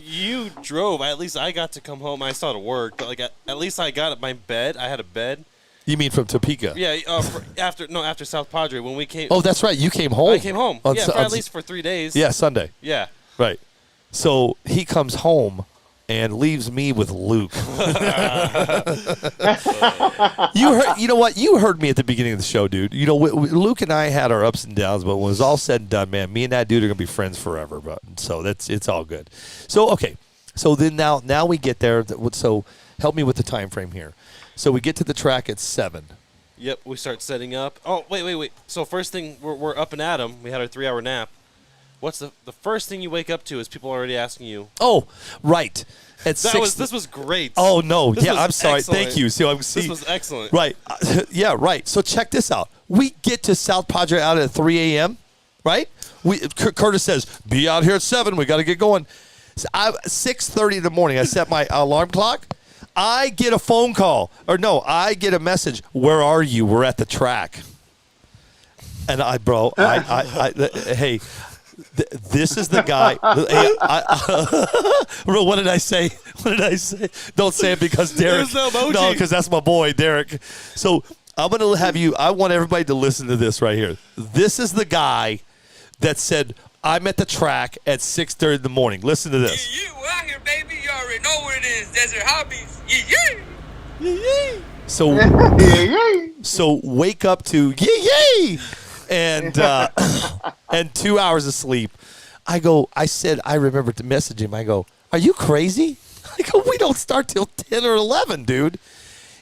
You drove. At least I got to come home. I still had to work, but like at least I got my bed. I had a bed. You mean from Topeka? Yeah. After South Padre when we came. Oh, that's right. You came home. I came home. At least for 3 days. Yeah, Sunday. Yeah. Right. So he comes home and leaves me with Luke. You know what? You heard me at the beginning of the show, dude. You know, Luke and I had our ups and downs, but when it was all said and done, man, me and that dude are gonna be friends forever. But so it's all good. So okay, so then now we get there. So help me with the time frame here. So we get to the track at 7. Yep. We start setting up. Oh wait. So first thing we're up and at 'em. We had our 3-hour nap. What's the first thing you wake up to is people already asking you? Oh, right. This was great. Oh no, yeah, I'm sorry. Excellent. Thank you. This was excellent. Right. Yeah, right. So check this out. We get to South Padre out at 3 a.m., right? Curtis says, be out here at 7. We got to get going. 6:30 in the morning, I set my alarm clock. I get a phone call. I get a message. Where are you? We're at the track. And hey, this is the guy. What did I say? Don't say it because Derek. There's no emoji. No, because that's my boy, Derek. So I'm going to have you. I want everybody to listen to this right here. This is the guy that said, I'm at the track at 6:30 in the morning. Listen to this. We're out here, baby. You already know what it is. Desert Hobbies. Yeah. So Yay! so wake up to yay, and 2 hours of sleep. I remember to message him. I go, are you crazy? I go, we don't start till 10 or 11, dude.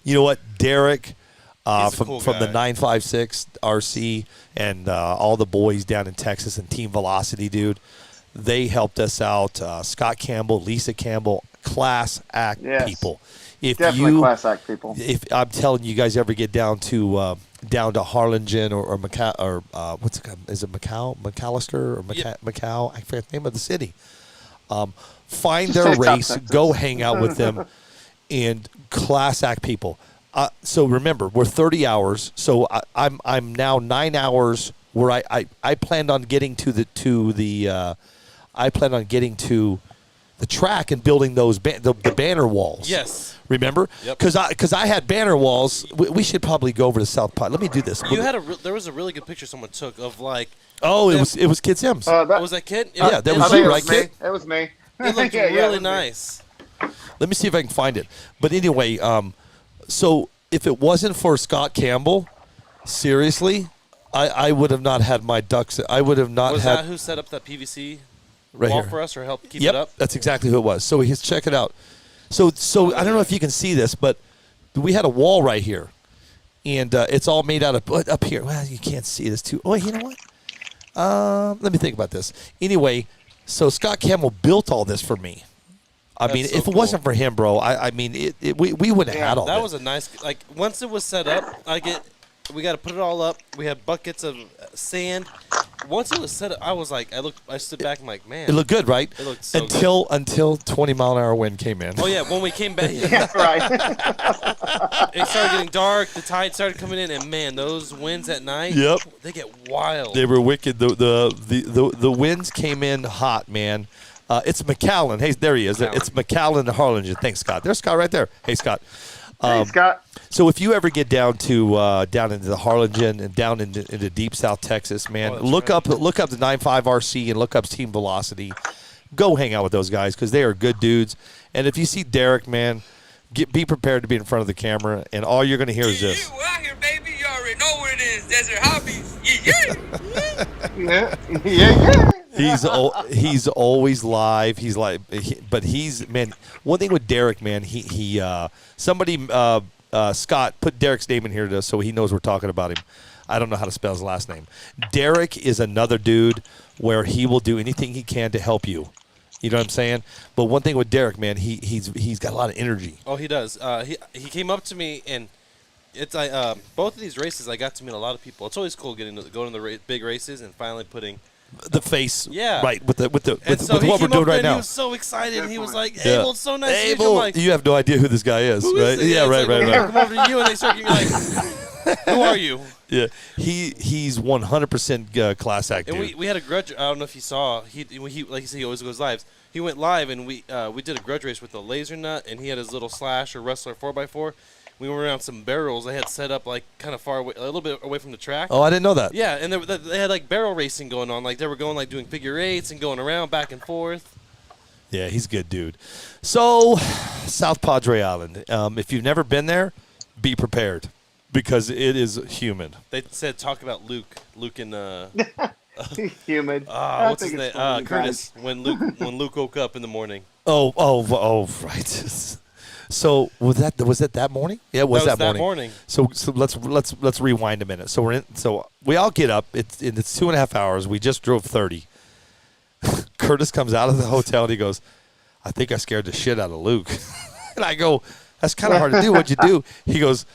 You know what, Derek He's a cool from the guy. 956 RC and all the boys down in Texas and Team Velocity, dude. They helped us out. Scott Campbell, Lisa Campbell, class act Yes. people. If Definitely you, class act people. if I'm telling you guys ever get down to Harlingen or Macau or what's it called? Is it McAllister or Macau? I forget the name of the city. Find Just their say Top race, Texas. go hang out with them, and class act people. So remember, we're 30 hours. So I'm now 9 hours where I planned on getting to the track and building those the banner walls. Yes. Remember? Yep. Because I had banner walls. We should probably go over to South Pod. Let me do this. There was a really good picture someone took of like. Oh, it was Kid Sims. Was that kid? Yeah, that was I you, think right, me. kid? It was me. It looked Yeah, it really was me. nice. Let me see if I can find it. But anyway, so if it wasn't for Scott Campbell, seriously, I would have not had my ducks. I would have not Was had that who set up that PVC right wall here. for us or helped keep Yep, it up? that's exactly who it was. So he's check it out. So I don't know if you can see this, but we had a wall right here, and it's all made out of up here. Well, you can't see this too. Oh, you know what? Let me think about this. Anyway, so Scott Campbell built all this for me. I That's mean, so if it cool. wasn't for him, bro, we wouldn't have Yeah, had all That that. was a nice. Like once it was set up, we got to put it all up. We had buckets of sand. Once it was set up, I stood back and like, man. It looked good, right? It looked so until 20 mile-an-hour wind came in. Oh yeah, when we came back, Yeah, right. it started getting dark. The tide started coming in, and man, those winds at night. Yep. They get wild. They were wicked. The winds came in hot, man. It's McAllen. Hey, there he is. McAllen. It's McAllen to Harlingen. Thanks, Scott. There's Scott right there. Hey, Scott. Hey, Scott. So if you ever get down into the Harlingen and down into deep South Texas, man, that's look right. up the 95 RC and look up Team Velocity. Go hang out with those guys because they are good dudes. And if you see Derek, man, be prepared to be in front of the camera, and all you're going to hear is this. We're out here, baby. You already know what it is. Desert Hobbies. Yeah. Yeah, yeah. He's always live. He's like, but he's man. One thing with Derek, man, somebody Scott put Derek's name in here so he knows we're talking about him. I don't know how to spell his last name. Derek is another dude where he will do anything he can to help you. You know what I'm saying? But one thing with Derek, man, he's got a lot of energy. Oh, he does. He came up to me and it's both of these races I got to meet a lot of people. It's always cool going to the big races and finally putting. The face, Yeah. right, with And so what he we're came doing up right and now. He was so excited. And he was like, Yeah. "Abel, it's so nice to meet you." Abel, I'm like, you have no idea who this guy is, "Who right? is it?" Yeah, It's right, like, right. Come over to you, and they start. You're like, "Who are you?" Yeah, he's 100% class act, And dude. we had a grudge. I don't know if you saw. He like you said, he always goes live. He went live, and we did a grudge race with a laser nut, and he had his little slash or wrestler 4x4. We went around some barrels they had set up like kind of far away, a little bit away from the track. Oh, I didn't know that. Yeah, and they had like barrel racing going on. Like they were going like doing figure eights and going around back and forth. Yeah, he's a good dude. So, South Padre Island. If you've never been there, be prepared because it is humid. They said talk about Luke and Humid. I what's his think name? it's funny, Curtis. When Luke woke up in the morning. Oh, right. So was that morning? Yeah, it was That was that that morning. morning. So let's rewind a minute. So we all get up. It's 2.5 hours. We just drove 30. Curtis comes out of the hotel and he goes, "I think I scared the shit out of Luke." And I go, "That's kind of hard to do. What'd you do?" He goes,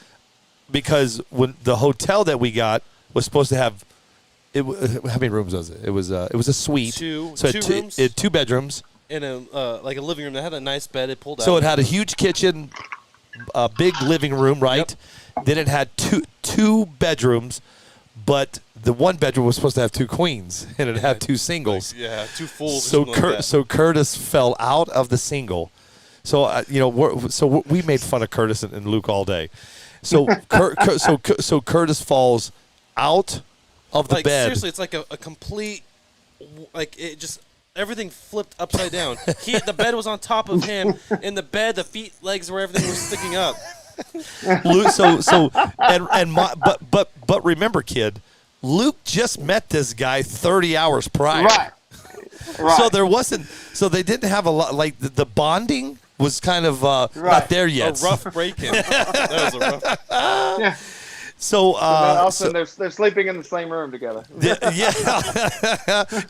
"Because when the hotel that we got was supposed to have how many rooms was it? It was a suite. Two so rooms? It had 2 bedrooms. In a like a living room that had a nice bed. It pulled out. So it had a huge kitchen, a big living room, right? Then it had two bedrooms, but the one bedroom was supposed to have 2 queens, and it had 2 singles. Yeah, 2 fulls. or So something like that. so Curtis fell out of the single. So we made fun of Curtis and Luke all day. So so Curtis falls out of the like bed. seriously, it's like a complete like it just. Everything flipped upside down. The bed was on top of him. In the bed, the feet, legs, where everything was sticking up. Luke, but remember, kid, Luke just met this guy 30 hours prior. Right. Right. So there wasn't. So they didn't have a lot. Like the bonding was kind of not there yet. A rough break-in. That was a rough. Yeah. So And then also they're sleeping in the same room together. yeah,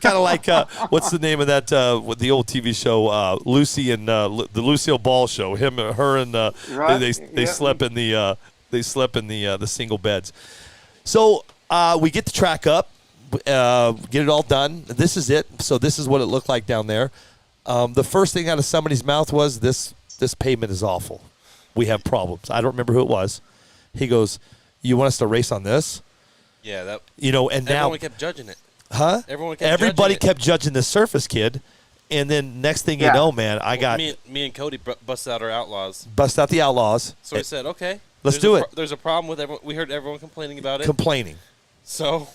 kind of like what's the name of that with the old TV show Lucy and the Lucille Ball show? Her, and Right. they slept in the the single beds. So we get the track up, get it all done. This is it. So this is what it looked like down there. The first thing out of somebody's mouth was this pavement is awful. We have problems. I don't remember who it was. He goes, "You want us to race on this?" Yeah, that. And now Everyone kept judging it. huh? Everybody kept judging the surface, kid. And then next thing you know, man, I got me and Cody busted out our Outlaws. bust out the Outlaws. So we said, okay, Let's do it. There's a problem with everyone. We heard everyone complaining about it. Complaining. So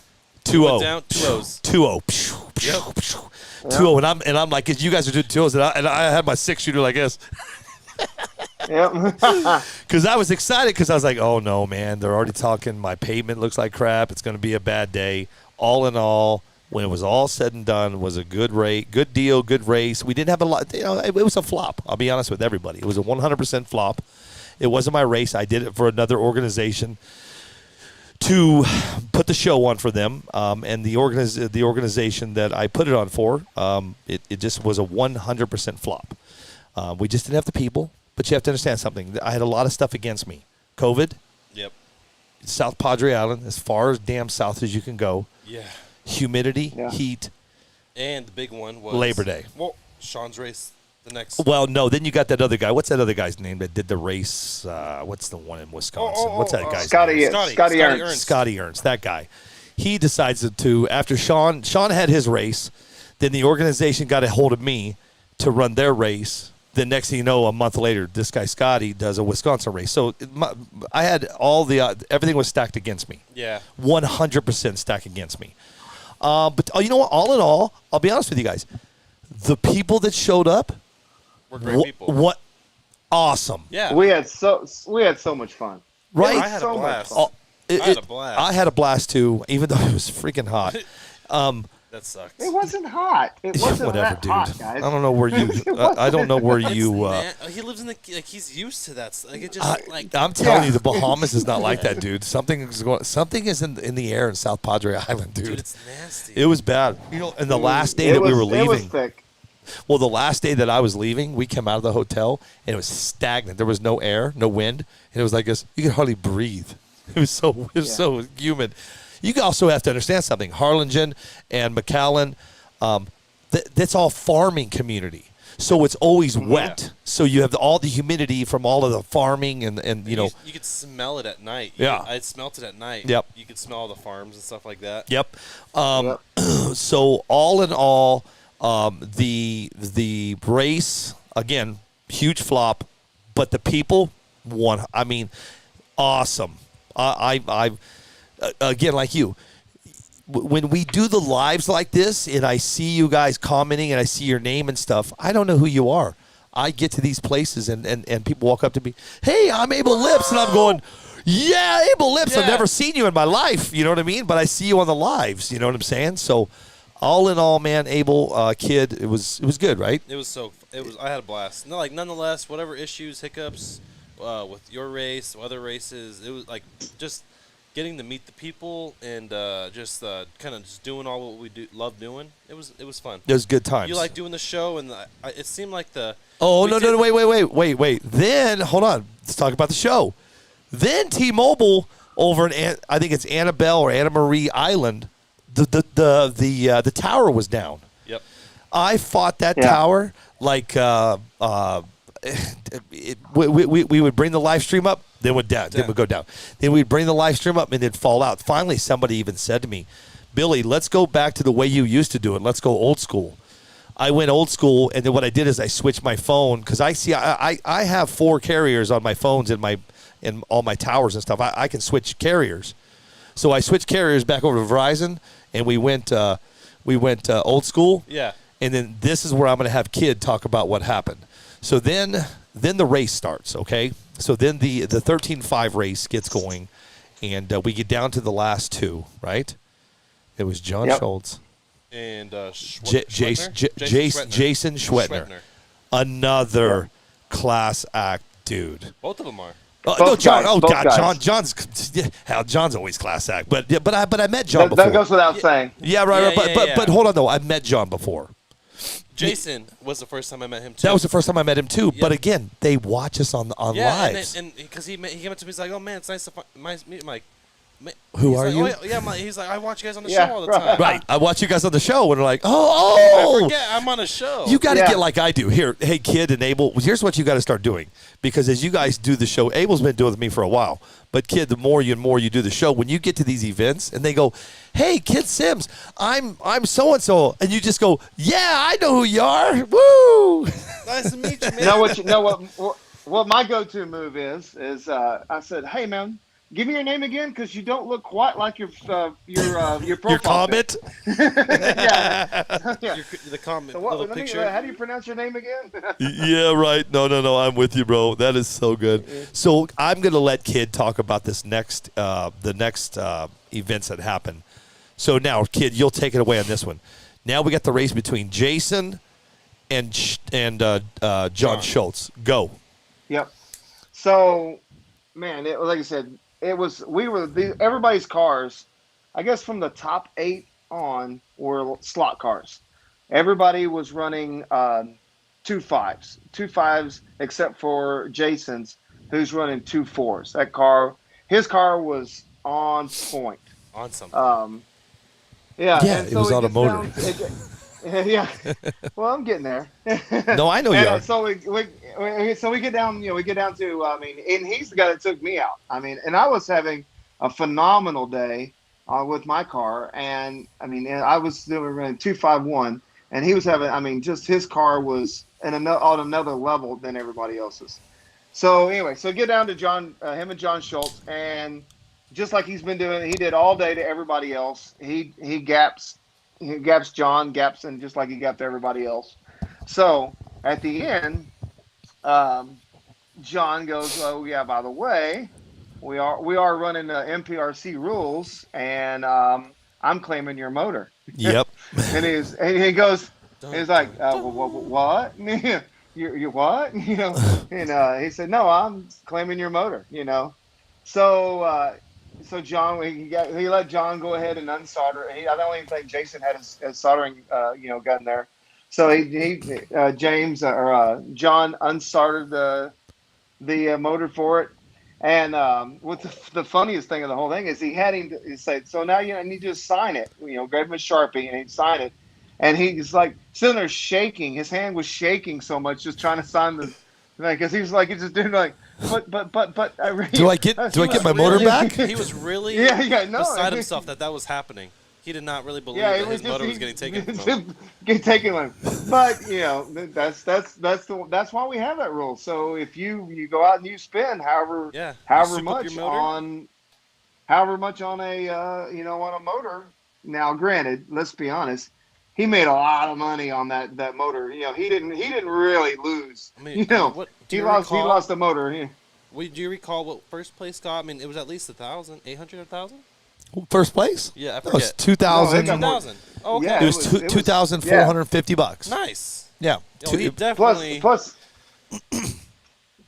2-0. down 2-0s. 2-0. 2-0. And I'm like, you guys are doing 2-0s, and I had my 6-shooter like this. Yep. Because I was excited because I was like, oh, no, man. They're already talking. My pavement looks like crap. It's going to be a bad day. All in all, when it was all said and done, was a good rate, good deal, good race. We didn't have a lot. It was a flop. I'll be honest with everybody. It was a 100% flop. It wasn't my race. I did it for another organization to put the show on for them. And the organization that I put it on for, it just was a 100% flop. We just didn't have the people. But you have to understand something. I had a lot of stuff against me. COVID. Yep. South Padre Island, as far as damn south as you can go. Yeah. Humidity, Yeah. heat. And the big one was Labor Day. Well, Sean's race the next. Well, no. Then you got that other guy. What's that other guy's name that did the race? What's the one in Wisconsin? What's that guy's name? Scotty Ernst. Scotty Ernst, that guy. He decides to, after Sean had his race, then the organization got a hold of me to run their race. The next thing you know, a month later, this guy Scotty does a Wisconsin race. So I had everything was stacked against me. Yeah. 100% stacked against me. But you know what? All in all, I'll be honest with you guys. The people that showed up, We're great people. what awesome. Yeah. We had so much fun. Right? I had a blast. Oh, I had a blast. I had a blast too, even though it was freaking hot. That sucks. It wasn't hot. It wasn't Whatever, that dude. hot, guys. I don't know where you. I don't know where you. Man, he lives in the he's used to that. Like it just I'm telling you, the Bahamas is not like that, dude. Something is in the air in South Padre Island, dude. dude, it's nasty. It was bad. And the last day that we were It was leaving. thick. Well, the last day that I was leaving, we came out of the hotel and it was stagnant. There was no air, no wind, and it was like this. You could hardly breathe. It was so humid. You also have to understand something. Harlingen and McAllen, that's all farming community. So it's always wet. So you have all the humidity from all of the farming and you know. You could smell it at night. I smelt it at night. Yep. You could smell the farms and stuff like that. Yep. So all in all, the race, again, huge flop, but the people won. I mean, awesome. I again, like you, when we do the lives like this and I see you guys commenting and I see your name and stuff, I don't know who you are. I get to these places and people walk up to me, hey, I'm Abel Lips. And I'm going, yeah, Abel Lips. Yeah. I've never seen you in my life. You know what I mean? But I see you on the lives. You know what I'm saying? So all in all, man, Abel, kid, it was good, right? I had a blast. No, nonetheless, whatever issues, hiccups with your race, other races, it was like just getting to meet the people and just kind of just doing all what we love doing. It was fun. It was good times. You like doing the show, and it seemed like the. Oh no, wait. Then hold on. Let's talk about the show. Then T-Mobile over in I think it's Annabelle or Anna Marie Island. The tower was down. Yep. I fought that tower like we would bring the live stream up, then would down, then would go down. Then we'd bring the live stream up and then fall out. Finally, somebody even said to me, Billy, let's go back to the way you used to do it. Let's go old school. I went old school, and then what I did is I switched my phone because I have 4 carriers on my phones in all my towers and stuff. I can switch carriers, so I switched carriers back over to Verizon, and we went old school. Yeah. And then this is where I'm going to have Kid talk about what happened. So then the race starts. Okay, So then the 13.5 race gets going, and we get down to the last two, right? It was John Yep. Schultz, And Jason Schwetner. Another class act dude. Both of them are. No, John. guys, Oh both God, guys. John's always class act. But I met John before. That goes without saying. Yeah, right. Yeah, But hold on though, I've met John before. Jason was the first time I met him too. That was the first time I met him too. Yep. But again, they watch us on lives. and because he came up to me, he's like, "Oh man, it's nice to meet." I'm like, Who he's are like, you? Oh, yeah, he's like, I watch you guys on the Yeah, show all the right. time. Right. I watch you guys on the show, and they're like, I oh. forget I'm on a show. You got to Yeah. get like I do. Here, hey, kid and Abel, here's what you got to start doing. Because as you guys do the show, Abel's been doing it with me for a while. But, kid, the more you do the show, when you get to these events and they go, hey, Kid Sims, I'm so-and-so. And you just go, yeah, I know who you are. Woo. Nice to meet you, man. What my go-to move is I said, hey, man, give me your name again because you don't look quite like your profile. Your pic." comment? yeah. Yeah. The comment, So little picture. how do you pronounce your name again? Yeah, right. No, I'm with you, bro. That is so good. So I'm going to let Kid talk about this next, the next events that happen. So now, Kid, you'll take it away on this one. Now we got the race between Jason and John Schultz. Go. Yep. So, man, like I said, everybody's cars, I guess from the top 8 on were slot cars. Everybody was running 2.5s except for Jason's, who's running 2.4s. His car was on point. On something. Yeah, Yeah, and it was so on a gets motor. yeah. Well, I'm getting there. No, I know you And, are. so we get down, we get down to, and he's the guy that took me out. And I was having a phenomenal day with my car, and I was doing running 2.51, and he was having, just his car was on another level than everybody else's. So anyway, get down to him and John Schultz, and just like he's been doing, he did all day to everybody else. He gaps John, and just like he gapped everybody else. So at the end, John goes, "Oh yeah, by the way, we are running MPRC rules, and I'm claiming your motor." Yep. and he goes, he's like, "What? you what?" And he said, "No, I'm claiming your motor." So John, he let John go ahead and unsolder. I don't even think Jason had his soldering, gun there. So John unsoldered the motor for it. And what the funniest thing of the whole thing is he had him say, "So now I need you to sign it." Grab him a Sharpie and he'd sign it. And he's like sitting there shaking. His hand was shaking so much just trying to sign the thing because he was like, he's just doing like, but. Do I get my motor back? He was really beside himself that was happening. He did not really believe that his motor was getting taken from him. Get taken from him. But that's why we have that rule. So if you go out and you spend however much on a on a motor. Now, granted, let's be honest, he made a lot of money on that motor. He didn't really lose. He lost the motor. Yeah. Do you recall what first place got? It was at least 1,000, 800, 1,000. First place? Yeah, I That was forget. 2,000. No, 2,000. Oh, okay. Yeah, It was $2,450. Nice. Yeah. Oh, he definitely. Plus,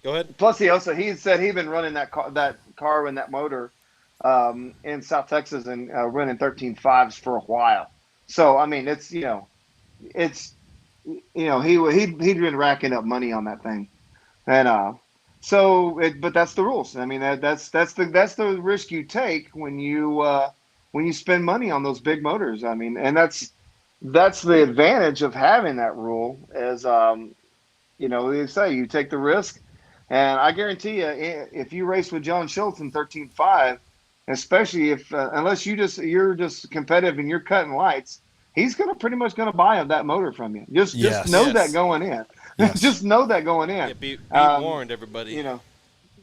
Go ahead. Plus, he said he'd been running that car and that motor in South Texas and running 13.5s for a while. So it's he'd been racking up money on that thing, and but that's the rules. That's the risk you take when you spend money on those big motors. And that's the advantage of having that rule is they say you take the risk. And I guarantee you, if you race with John Schultz in 13.5, especially unless you're just competitive and you're cutting lights, he's pretty much gonna buy that motor from you. Just know that going in. Yes. Just know that going in. Yeah, be warned, everybody.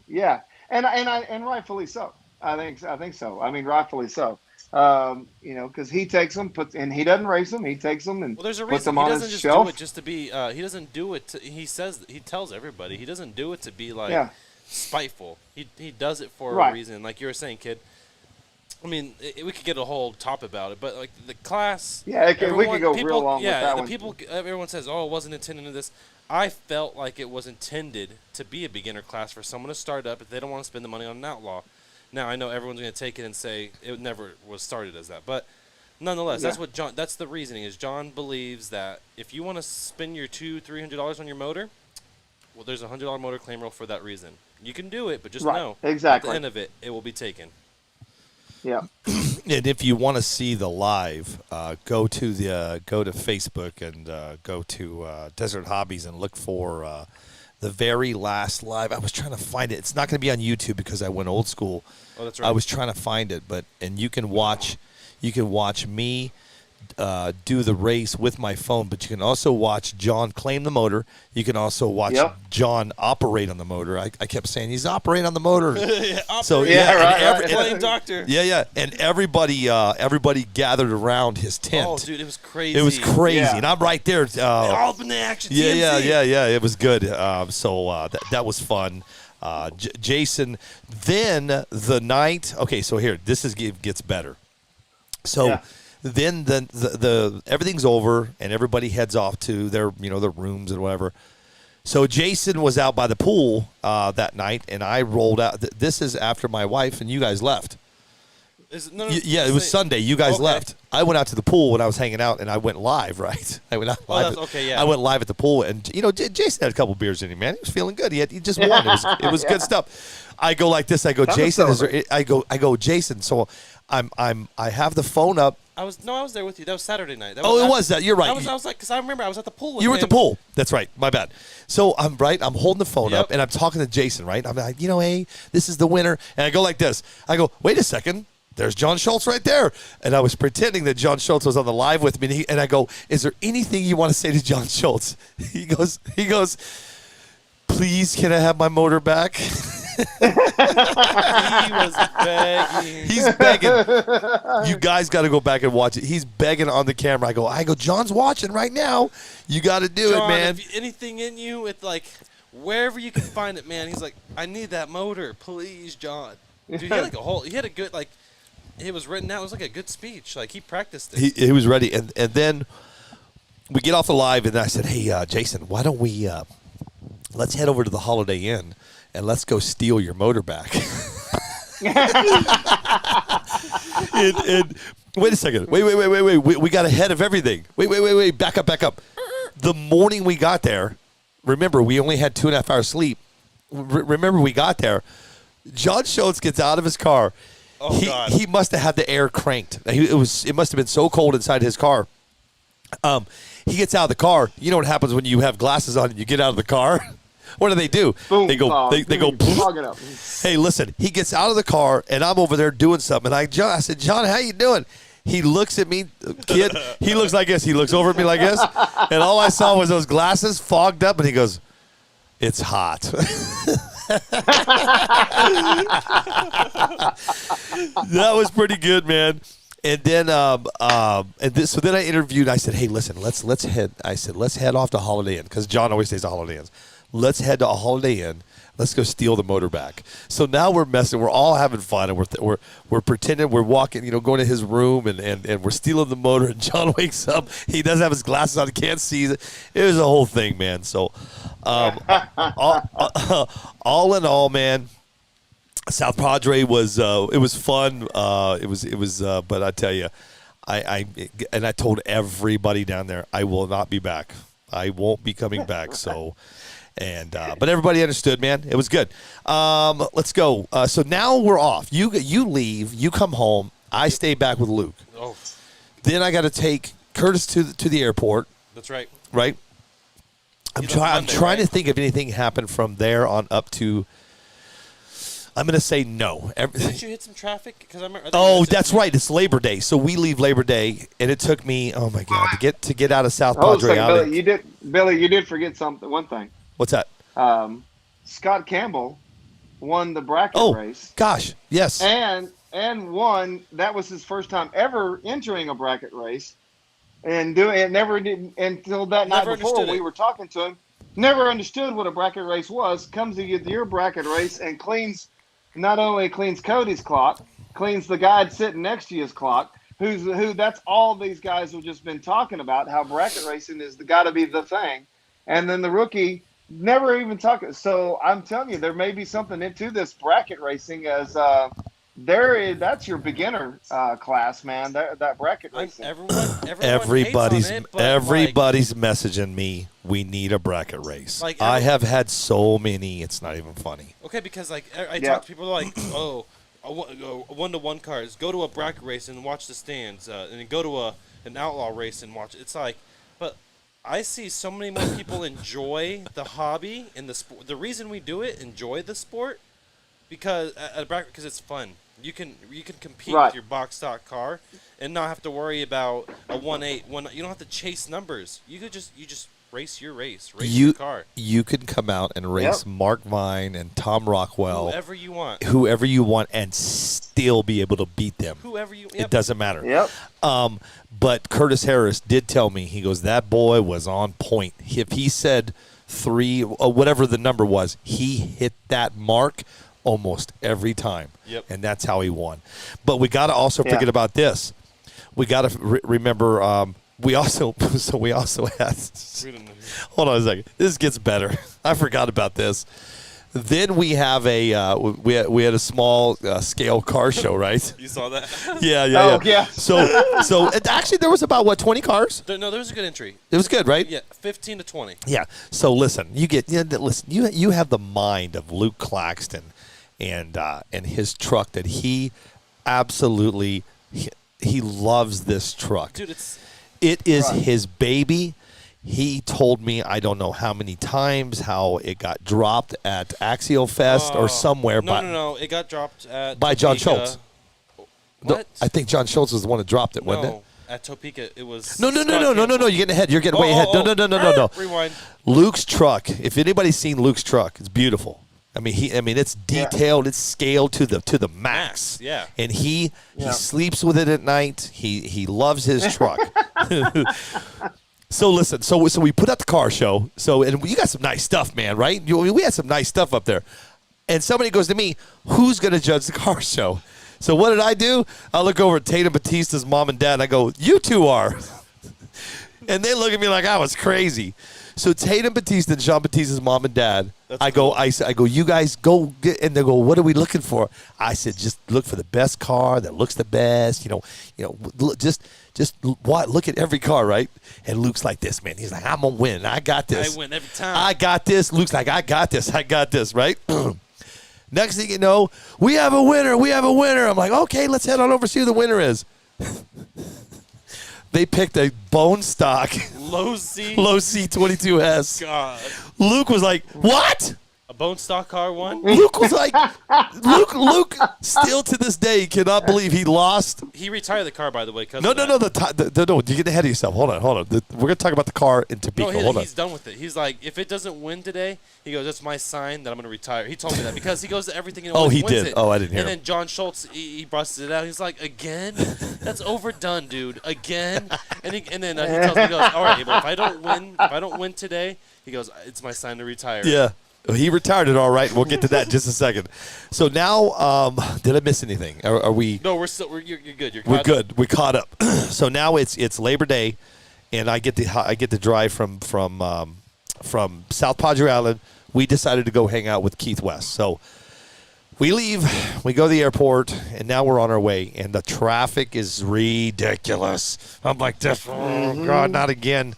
Yeah, and rightfully so. I think so. Rightfully so. Because he takes them, and he doesn't race them. He takes them and there's a puts reason them he on doesn't his just shelf. do it just to be. He doesn't do it. He tells everybody he doesn't do it to be like. Yeah. spiteful. He does it for a Right. reason. Like you were saying, kid. I mean, we could get a whole talk about it, but like the class. Yeah, we could go people, real long yeah, with that the one. people. Everyone says, "Oh, it wasn't intended to this." I felt like it was intended to be a beginner class for someone to start up if they don't want to spend the money on an outlaw. Now I know everyone's going to take it and say it never was started as that, but nonetheless, that's Yeah. what John. That's the reasoning. Is John believes that if you want to spend your $200-300 on your motor, well, there's a $100 motor claim rule for that reason. You can do it, but just Right, know exactly. at the end of it, it will be taken. Yeah. And if you want to see the live, go to Facebook and go to Desert Hobbies and look for the very last live. I was trying to find it. It's not going to be on YouTube because I went old school. Oh, that's right. I was trying to find it, and you can watch me do the race with my phone, but you can also watch John claim the motor. You can also watch Yep. John operate on the motor. I kept saying he's operating on the motor. So Yeah, and right. Flame doctor. yeah, and everybody gathered around his tent. Oh, dude, it was crazy. It was crazy, Yeah. and I'm right there. All up in the action. Yeah, TMZ. it was good. So that was fun. Jason, then the night. Okay, so here gets better. So. Yeah. Then the everything's over and everybody heads off to their their rooms and whatever. So Jason was out by the pool that night, and I rolled out. This is after my wife and you guys left. Yeah, it was Sunday. You guys Okay. left. I went out to the pool when I was hanging out, and I went live. Right, I went out live. that's okay, yeah. I went live at the pool, and Jason had a couple beers in him. Man, he was feeling good. He just won. It was good stuff. I go like this. I go, Time to Jason. Is there, celebrate. I go, Jason. So I have the phone up. I was there with you. That was Saturday night. It was that. You're right. I was like, because I remember I was at the pool with You were at the him. pool. That's right. My bad. So I'm holding the phone Yep. up, and I'm talking to Jason, right? I'm like, hey, this is the winner. And I go like this. I go, wait a second. There's John Schultz right there. And I was pretending that John Schultz was on the live with me. And I go, is there anything you want to say to John Schultz? He goes, please, can I have my motor back? He was begging. He's begging. You guys got to go back and watch it. He's begging on the camera. I go, John's watching right now. You got to do John, it, man. if anything in you, it's like wherever you can find it, man. He's like, I need that motor, please, John. Dude, he had a good it was written out. It was like a good speech. Like he practiced it. He was ready, and then we get off the live, and I said, "Hey, Jason, why don't we let's head over to the Holiday Inn and let's go steal your motor back." and wait a second, wait, we got ahead of everything. Wait, back up. The morning we got there, remember we only had 2.5 hours sleep. Remember we got there. John Schultz gets out of his car. Oh, God. He must have had the air cranked. It must have been so cold inside his car. He gets out of the car. You know what happens when you have glasses on and you get out of the car? What do? Boom. They go. They go. Fog it up. Hey, listen. He gets out of the car and I'm over there doing something. And I said, John, how you doing? He looks at me, kid. He looks like this. He looks over at me like this, and all I saw was those glasses fogged up. And he goes, "It's hot." That was pretty good, man. And then, so then I interviewed. I said, "Hey, listen, let's head." I said, "Let's head off to Holiday Inn," because John always stays at Holiday Inns. Let's head to a Holiday Inn. Let's go steal the motor back. So now we're messing. We're all having fun, and we're pretending we're walking, going to his room, and we're stealing the motor. And John wakes up. He doesn't have his glasses on. He can't see it. It was a whole thing, man. So, all in all, man. South Padre was it was fun. It was but I tell you, I told everybody down there I will not be back. I won't be coming back. So, but everybody understood, man. It was good. Let's go. So now we're off. You leave. You come home. I stay back with Luke. Oh, Then I got to take Curtis to the airport. that's right. Right. I'm You left Monday, trying to right? think if anything happened from there on up to. I'm going to say no. Didn't you hit some traffic? Because I remember. I think Oh, you said- that's right. It's Labor Day, so we leave Labor Day, and it took me, oh my God, to get out of South Oh, Padre. Billy, you did forget something. One thing. What's that? Scott Campbell won the bracket Oh, race, gosh, yes. and won. That was his first time ever entering a bracket race, and doing it never did until that night Never before. understood We it. were talking to him. never understood what a bracket race was. Comes to your bracket race and cleans, not only cleans Cody's clock, cleans the guy sitting next to his clock. Who? That's all these guys have just been talking about. How bracket racing is got to be the thing, and then the rookie never even talking. So I'm telling you, there may be something into this bracket racing as that's your beginner class, man. That bracket racing. Everybody's messaging me. We need a bracket race. Like I have had so many. It's not even funny. Okay, because like I talk to people like, oh, a 1-to-1 cards. Go to a bracket race and watch the stands, and then go to an outlaw race and watch. It's like, but I see so many more people enjoy the hobby and the sport. The reason we do it, enjoy the sport, because at a bracket, because it's fun. You can compete with your box stock car and not have to worry about a 1-8. You don't have to chase numbers. You just race your race. Race your car. You can come out and race Mark Vine and Tom Rockwell. Whoever you want. And still be able to beat them. It doesn't matter. Yep. But Curtis Harris did tell me, he goes, that boy was on point. If he said 3, or whatever the number was, he hit that mark almost every time. Yep. And that's how he won. But we got to also forget about this. We got to remember we also had hold on a second. This gets better. I forgot about this. Then we have we had a small scale car show, right? You saw that? Yeah. So actually there was about 20 cars? No, there was a good entry. It was good, right? Yeah, 15 to 20. Yeah. So listen, you have the mind of Luke Claxton and his truck that he absolutely he loves this truck. Dude, it is his baby. He told me, I don't know how many times, how it got dropped at Axial Fest or somewhere. No. It got dropped by John Topeka. Schultz. What? No, I think John Schultz was the one that dropped it, wasn't it? At Topeka, it was. No. You're getting ahead. You're getting way ahead. No. Rewind. Luke's truck. If anybody's seen Luke's truck, it's beautiful. I mean, it's detailed. It's scaled to the max. Yeah. And he sleeps with it at night. He loves his truck. So listen, so we put out the car show. And you got some nice stuff, man, right? We had some nice stuff up there. And somebody goes to me, who's going to judge the car show? So what did I do? I look over at Tatum Batista's mom and dad, and I go, you two are. And they look at me like I was crazy. So Tatum Batista and Sean Batista's mom and dad, I go, you guys go get, and they go, what are we looking for? I said, just look for the best car that looks the best. Just look at every car, right? And Luke's like this, man. He's like, I'm gonna win. I got this. I win every time. I got this. Luke's like, I got this, right? Next thing you know, we have a winner. I'm like, okay, let's head on over see who the winner is. They picked a bone stock low C 22S. God. Luke was like, what? A bone stock car won? Luke was like, Luke still to this day cannot believe he lost. He retired the car, by the way. No, you're getting ahead of yourself. Hold on. We're going to talk about the car in Topeka. No, Hold on. He's done with it. He's like, if it doesn't win today, he goes, that's my sign that I'm going to retire. He told me that because he goes to everything and always he wins did. it. Oh, I didn't hear And him. then John Schultz, he busted it out. He's like, again? That's overdone, dude. Again? And then he tells me, he goes, all right, Abel, if I don't win today, he goes, it's my sign to retire. Yeah. He retired it all right. We'll get to that in just a second. So now, did I miss anything? Are we? No, you're good. We're good. We caught up. So now it's Labor Day, and I get to drive from South Padre Island. We decided to go hang out with Keith West. So we leave. We go to the airport, and now we're on our way. And the traffic is ridiculous. I'm like, oh God, not again.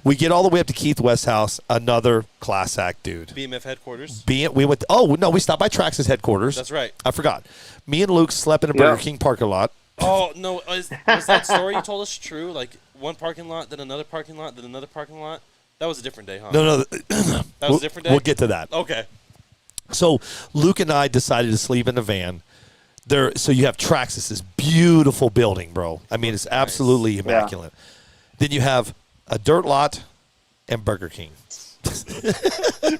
We get all the way up to Keith West's house, another class act dude. BMF headquarters. We stopped by Traxxas headquarters. That's right. I forgot. Me and Luke slept in a Burger King parking lot. Oh, no. Was that story you told us true? Like one parking lot, then another parking lot, then another parking lot? That was a different day, huh? No. That was a different day? We'll get to that. Okay. So Luke and I decided to sleep in the van. So you have Traxxas, this beautiful building, bro. I mean, it's absolutely immaculate. Then you have a dirt lot and Burger King.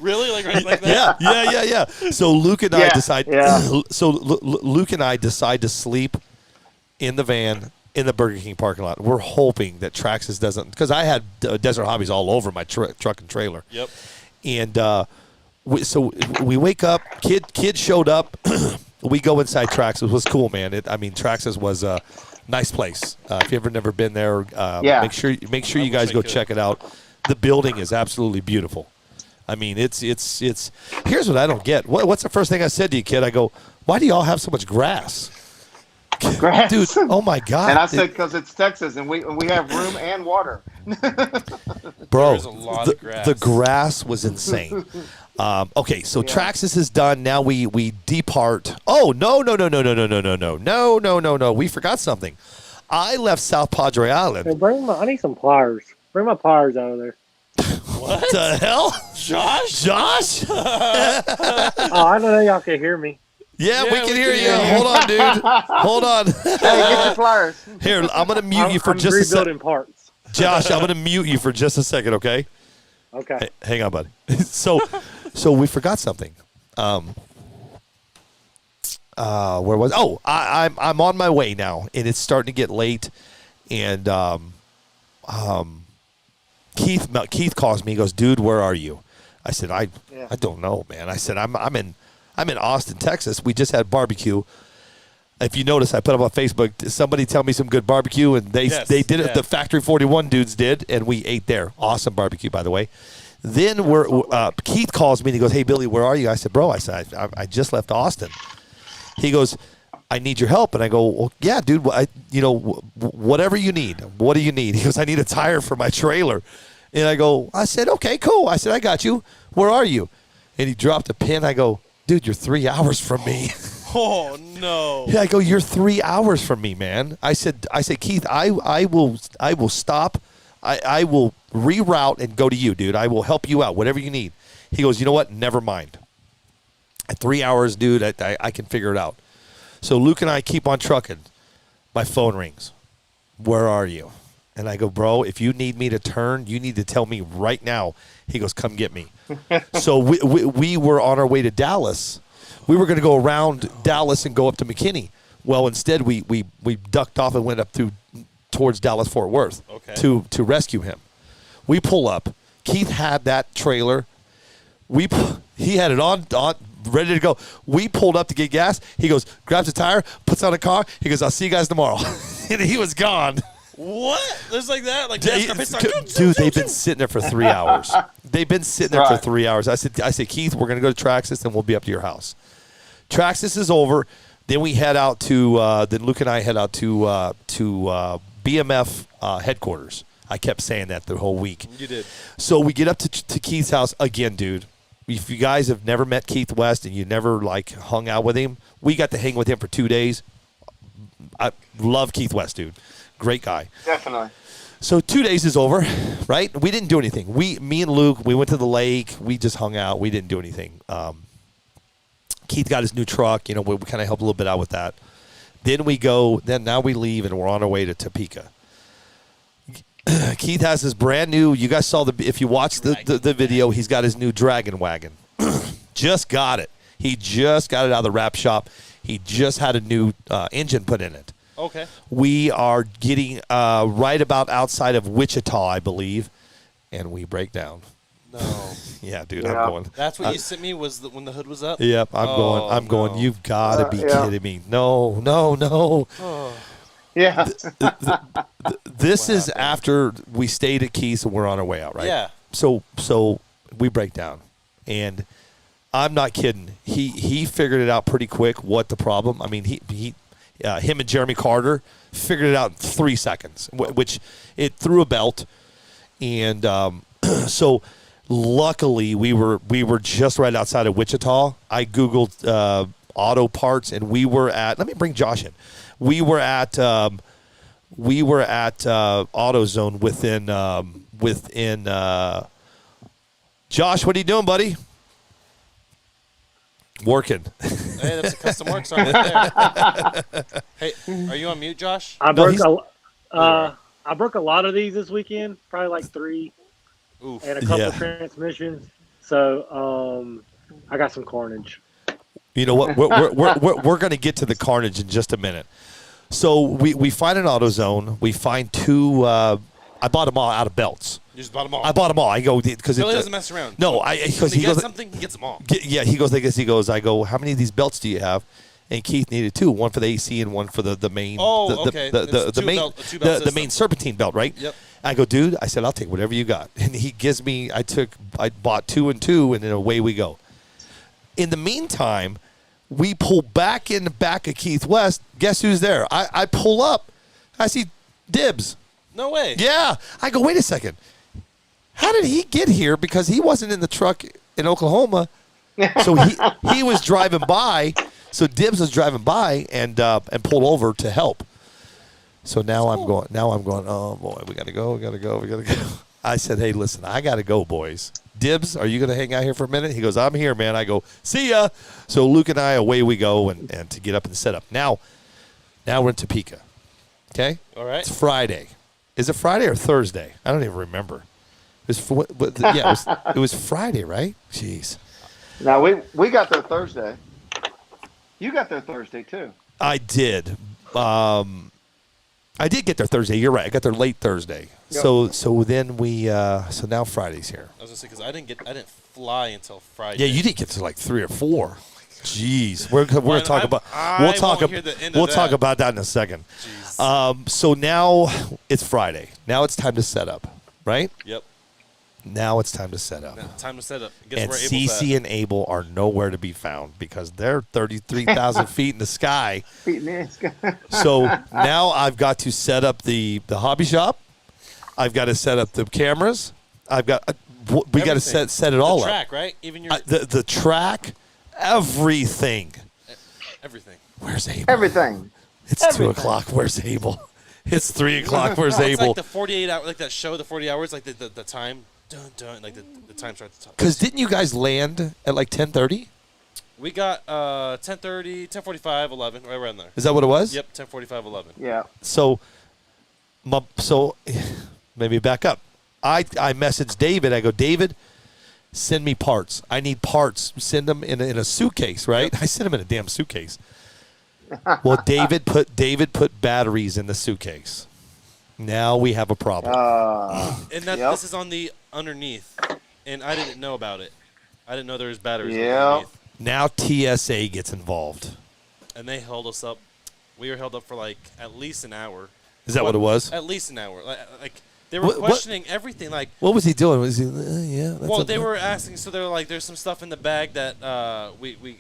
Really? Like that? Yeah. So Luke and I decide. So Luke and I decide to sleep in the van in the Burger King parking lot. We're hoping that Traxxas doesn't, because I had Desert Hobbies all over my truck and trailer. Yep. And so we wake up. Kid showed up. We go inside Traxxas. It was cool, man. Traxxas was a nice place. If you've never been there, make sure you guys go check it out. The building is absolutely beautiful. I mean, it's. Here's what I don't get. What's the first thing I said to you, kid? I go, why do y'all have so much grass? Grass. Dude, oh my God. And I said, because it's Texas and we have room and water. Bro, There's a lot of grass. The grass was insane. Okay, so Traxxas is done. Now we depart. Oh, no. We forgot something. I left South Padre Island. Hey, I need some pliers. Bring my pliers out of there. What the hell? Josh? Oh, I don't know y'all can hear me. Yeah, we can hear you. Hold on, dude. Hold on. Hey, get your flyers. Here, I'm going to mute you for just a second. rebuilding parts. Josh, I'm going to mute you for just a second, okay? Okay. Hey, hang on, buddy. So we forgot something. Where was? Oh, I'm on my way now, and it's starting to get late. And Keith calls me. He goes, "Dude, where are you?" I said, "I don't know, man." I said, "I'm in Austin, Texas. We just had barbecue." If you notice, I put up on Facebook, somebody tell me some good barbecue, and they did it. The Factory 41 dudes did, and we ate there. Awesome barbecue, by the way. Then Keith calls me and he goes, "Hey Billy, where are you?" I said, "Bro," I I just left Austin. He goes, "I need your help," and I go, "Well, yeah, dude. Whatever you need. What do you need?" He goes, "I need a tire for my trailer," and I said, "Okay, cool." I said, "I got you. Where are you?" And he dropped a pin. I go, "Dude, you're 3 hours from me." Oh no. Yeah, I go, "You're 3 hours from me, man." I said, "Keith, I will stop. I will reroute and go to you, dude. I will help you out, whatever you need." He goes, "You know what? Never mind. At 3 hours, dude, I can figure it out." So Luke and I keep on trucking. My phone rings. "Where are you?" And I go, "Bro, if you need me to turn, you need to tell me right now." He goes, "Come get me." So we were on our way to Dallas. We were going to go around Dallas and go up to McKinney. Well, instead we ducked off and went up towards Dallas-Fort Worth to rescue him. We pull up. Keith had that trailer. He had it on ready to go. We pulled up to get gas. He goes, grabs a tire, puts on a car. He goes, "I'll see you guys tomorrow." And he was gone. What? There's like that? Like Dude, they've been sitting there for 3 hours. They've been sitting there for 3 hours. I said, "Keith, we're going to go to Traxxas and we'll be up to your house." Traxxas is over. Then we head out to. Then Luke and I head out to BMF headquarters. I kept saying that the whole week. You did. So we get up to Keith's house again, dude. If you guys have never met Keith West and you never hung out with him, we got to hang with him for 2 days. I love Keith West, dude. Great guy. Definitely. So 2 days is over, right? We didn't do anything. Me and Luke, we went to the lake. We just hung out. We didn't do anything. Keith got his new truck. We kind of helped a little bit out with that. Then we go. Now we leave and we're on our way to Topeka. Keith has his brand new. You guys saw if you watched the video, he's got his new Dragon Wagon. Just got it. He just got it out of the wrap shop. He just had a new engine put in it. Okay. We are getting right about outside of Wichita, I believe, and we break down. No. Yeah, dude, Yeah. I'm going. That's what you sent me when the hood was up? Yep, I'm going. No. You've got to be Yeah. kidding me. No. Oh. Yeah. This is after we stayed at Keith's and we're on our way out, right? Yeah. So we break down, and I'm not kidding. He figured it out pretty quick what the problem. I mean, him and Jeremy Carter figured it out in 3 seconds, which it threw a belt, and so luckily we were just right outside of Wichita. I googled auto parts, and we were at. Let me bring Josh in. We were at AutoZone within. Josh, what are you doing, buddy? Working. Hey, that's a custom work song right there. Hey, are you on mute, Josh? I No, broke a lot of these this weekend, probably like 3, Oof. and a couple Yeah. transmissions. So I got some carnage. You know what? We're going to get to the carnage in just a minute. So we find an AutoZone. We find two. I bought them all out of belts. You just bought them all. I bought them all. I go because Billy doesn't mess around. No, because he gets something, he gets them all. Yeah, he goes like this. He goes, I go, how many of these belts do you have? And Keith needed two, one for the AC and one for the main. Oh, okay. The main serpentine belt, right? Yep. I go, dude. I said, I'll take whatever you got. And he gives me. I bought 2 and 2, and then away we go. In the meantime, we pull back in the back of Keith West. Guess who's there? I pull up. I see Dibs. No way. Yeah. I go, wait a second. How did he get here? Because he wasn't in the truck in Oklahoma. So he was driving by. So Dibs was driving by and pulled over to help. So now I'm going. Oh boy, we gotta go. I said, hey, listen, I gotta go, boys. Dibs, are you gonna hang out here for a minute? He goes, I'm here, man. I go, see ya. So Luke and I, away we go, and to get up and set up. Now we're in Topeka. Okay. All right. It's Friday. Is it Friday or Thursday? I don't even remember. It was Friday, right? Jeez. Now we got there Thursday. You got there Thursday too. I did. I did get there Thursday. You're right. I got there late Thursday. Yep. So then so now Friday's here. I was gonna say because I didn't fly until Friday. Yeah, you didn't get to like 3 or 4. Jeez, we're gonna talk about. We'll talk about that in a second. So now it's Friday. Now it's time to set up, right? Yep. Now it's time to set up. Time to set up. And Cece and Abel are nowhere to be found because they're 33,000 feet in the sky. So now I've got to set up the hobby shop. I've got to set up the cameras. We got to set it all up. The track, up. right? Even your the track, everything. Everything. Where's Abel? Everything. It's 2 o'clock. Where's Abel? It's 3 o'clock. Where's Abel? It's like the 48 hour, like that show, the 40 hours, like the time. Dun, dun, like the time starts to talk. Because didn't you guys land at like 10:30? We got 10:30, 10:45, 11, right around there. Is that what it was? Yep, 10:45, 11. Yeah. So maybe back up. I messaged David. I go, David, send me parts. I need parts. Send them in a suitcase, right? Yep. I sent them in a damn suitcase. Well, David put batteries in the suitcase. Now we have a problem. And this is on the underneath, and I didn't know about it. I didn't know there was batteries underneath. Now TSA gets involved. And they held us up. We were held up for like at least an hour. Is that what it was? At least an hour. Like they were questioning everything. Like what was he doing? Was he well, they were asking. So they were like, "There's some stuff in the bag that we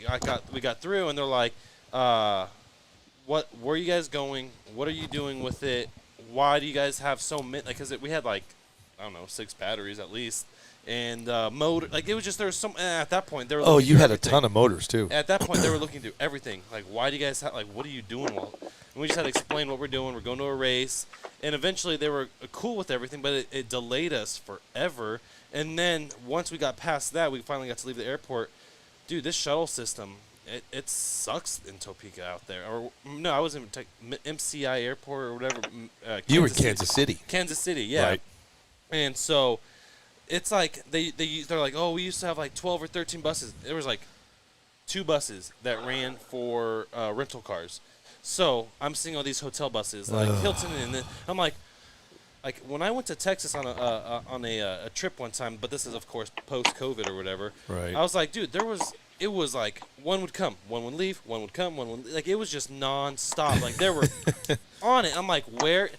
got through," and they're like, "Where are you guys going? What are you doing with it? Why do you guys have so many?" Like, because we had like, I don't know, 6 batteries at least, and motor. Like, it was just there was some. At that point, they were. Oh, you had everything. A ton of motors too. At that point, they were looking through everything. Like, why do you guys have? Like, what are you doing? Well, and we just had to explain what we're doing. We're going to a race, and eventually they were cool with everything, but it delayed us forever. And then once we got past that, we finally got to leave the airport. Dude, this shuttle system. It sucks in Topeka out there. Or no, I was in MCI Airport or whatever. You were in Kansas City. Kansas City, yeah. Right. And so it's like they're like, oh, we used to have like 12 or 13 buses. There was like 2 buses that ran for rental cars. So I'm seeing all these hotel buses like Hilton, and then I'm like when I went to Texas on a trip one time, but this is of course post COVID or whatever. Right. I was like, dude, it was like one would come, one would leave, one would come, one would like it was just nonstop. Like they were on it. I'm like, where?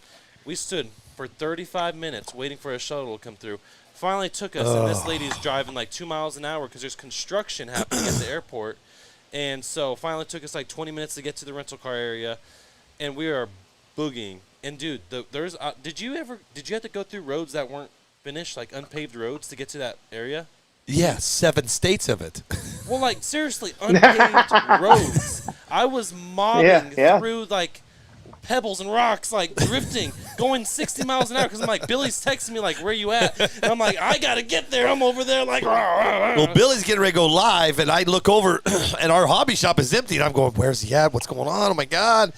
We stood for 35 minutes waiting for a shuttle to come through. Finally took us, and this lady's driving like 2 miles an hour because there's construction happening at the airport. And so finally took us like 20 minutes to get to the rental car area, and we are boogieing. And dude, there's did you have to go through roads that weren't finished, like unpaved roads, to get to that area? Yeah, 7 states of it. Well, like seriously, unpaved roads. I was mobbing through like pebbles and rocks, like drifting, going 60 miles an hour because I'm like, Billy's texting me like, where you at? And I'm like, I gotta get there. I'm over there like. Well, Billy's getting ready to go live, and I look over, and our hobby shop is empty, and I'm going, where's he at? What's going on? Oh my God!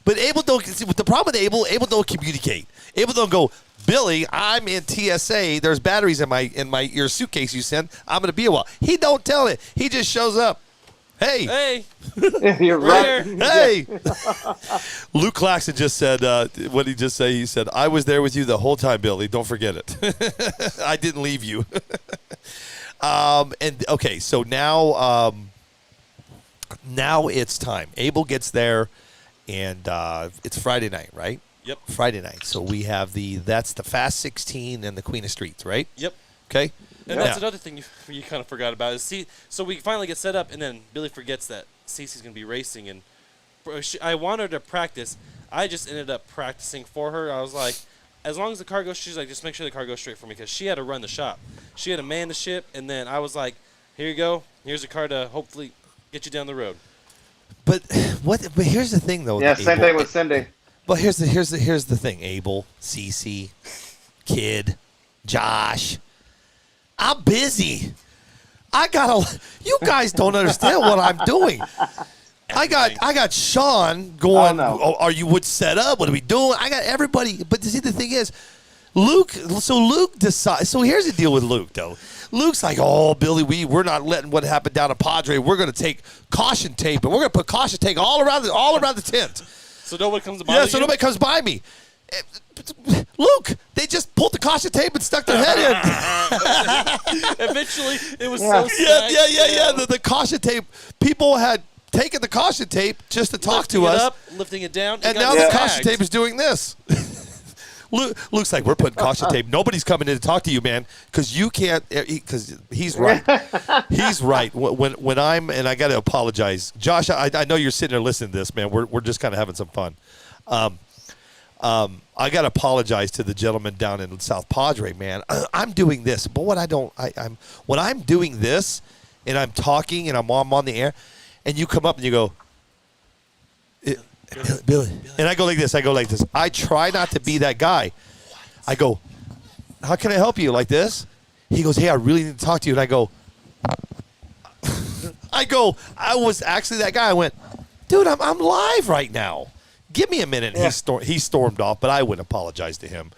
But Abel don't. See, the problem with Abel don't communicate. Abel don't go, Billy, I'm in TSA. There's batteries in your suitcase you sent. I'm gonna be a while. He don't tell it. He just shows up. Hey, Hey, You're right right. here. hey. Luke Claxton just said, what did he just say? He said, I was there with you the whole time, Billy. Don't forget it. I didn't leave you. And okay, so now it's time. Abel gets there, and it's Friday night, right? Yep. Friday night. So we have that's the Fast 16 and the Queen of Streets, right? Yep. Okay. And Yeah. that's another thing you kind of forgot about. So we finally get set up, and then Billy forgets that Cece's going to be racing. And I want her to practice. I just ended up practicing for her. I was like, as long as the car goes, she's like, just make sure the car goes straight for me, because she had to run the shop. She had to man the ship, and then I was like, here you go. Here's a car to hopefully get you down the road. But But here's the thing, though. Yeah, same thing with Cindy. But here's the thing. Abel, Cece, Kid, Josh. I'm busy. You guys don't understand what I'm doing. I got Sean going. Oh, no. Oh, are you would set up? What are we doing? I got everybody. But see, the thing is, Luke. So Luke decides. So here's the deal with Luke, though. Luke's like, oh, Billy, we're not letting what happened down at Padre. We're going to take caution tape, and we're going to put caution tape all around the tent. So nobody comes by. Yeah, so nobody comes by me. Luke, they just pulled the caution tape and stuck their head in. Eventually, it was Yeah. so sad. Yeah. The caution tape. People had taken the caution tape just to talk to us, Lifting it down, and it now got the caution snagged. tape is doing this. Luke's like, we're putting caution tape. Nobody's coming in to talk to you, man, because you can't. Because he's right. He's right. When I'm, and I got to apologize, Josh. I know you're sitting there listening to this, man. We're just kind of having some fun. I got to apologize to the gentleman down in South Padre, man. I'm doing this, but when I'm doing this, and I'm talking, and I'm on the air, and you come up and you go, Billy. And I go like this. I try not to be that guy. I go, how can I help you? Like this? He goes, hey, I really need to talk to you. And I go, I was actually that guy. I went, dude, I'm live right now. Give me a minute. Yeah. He stormed off, but I wouldn't apologize to him.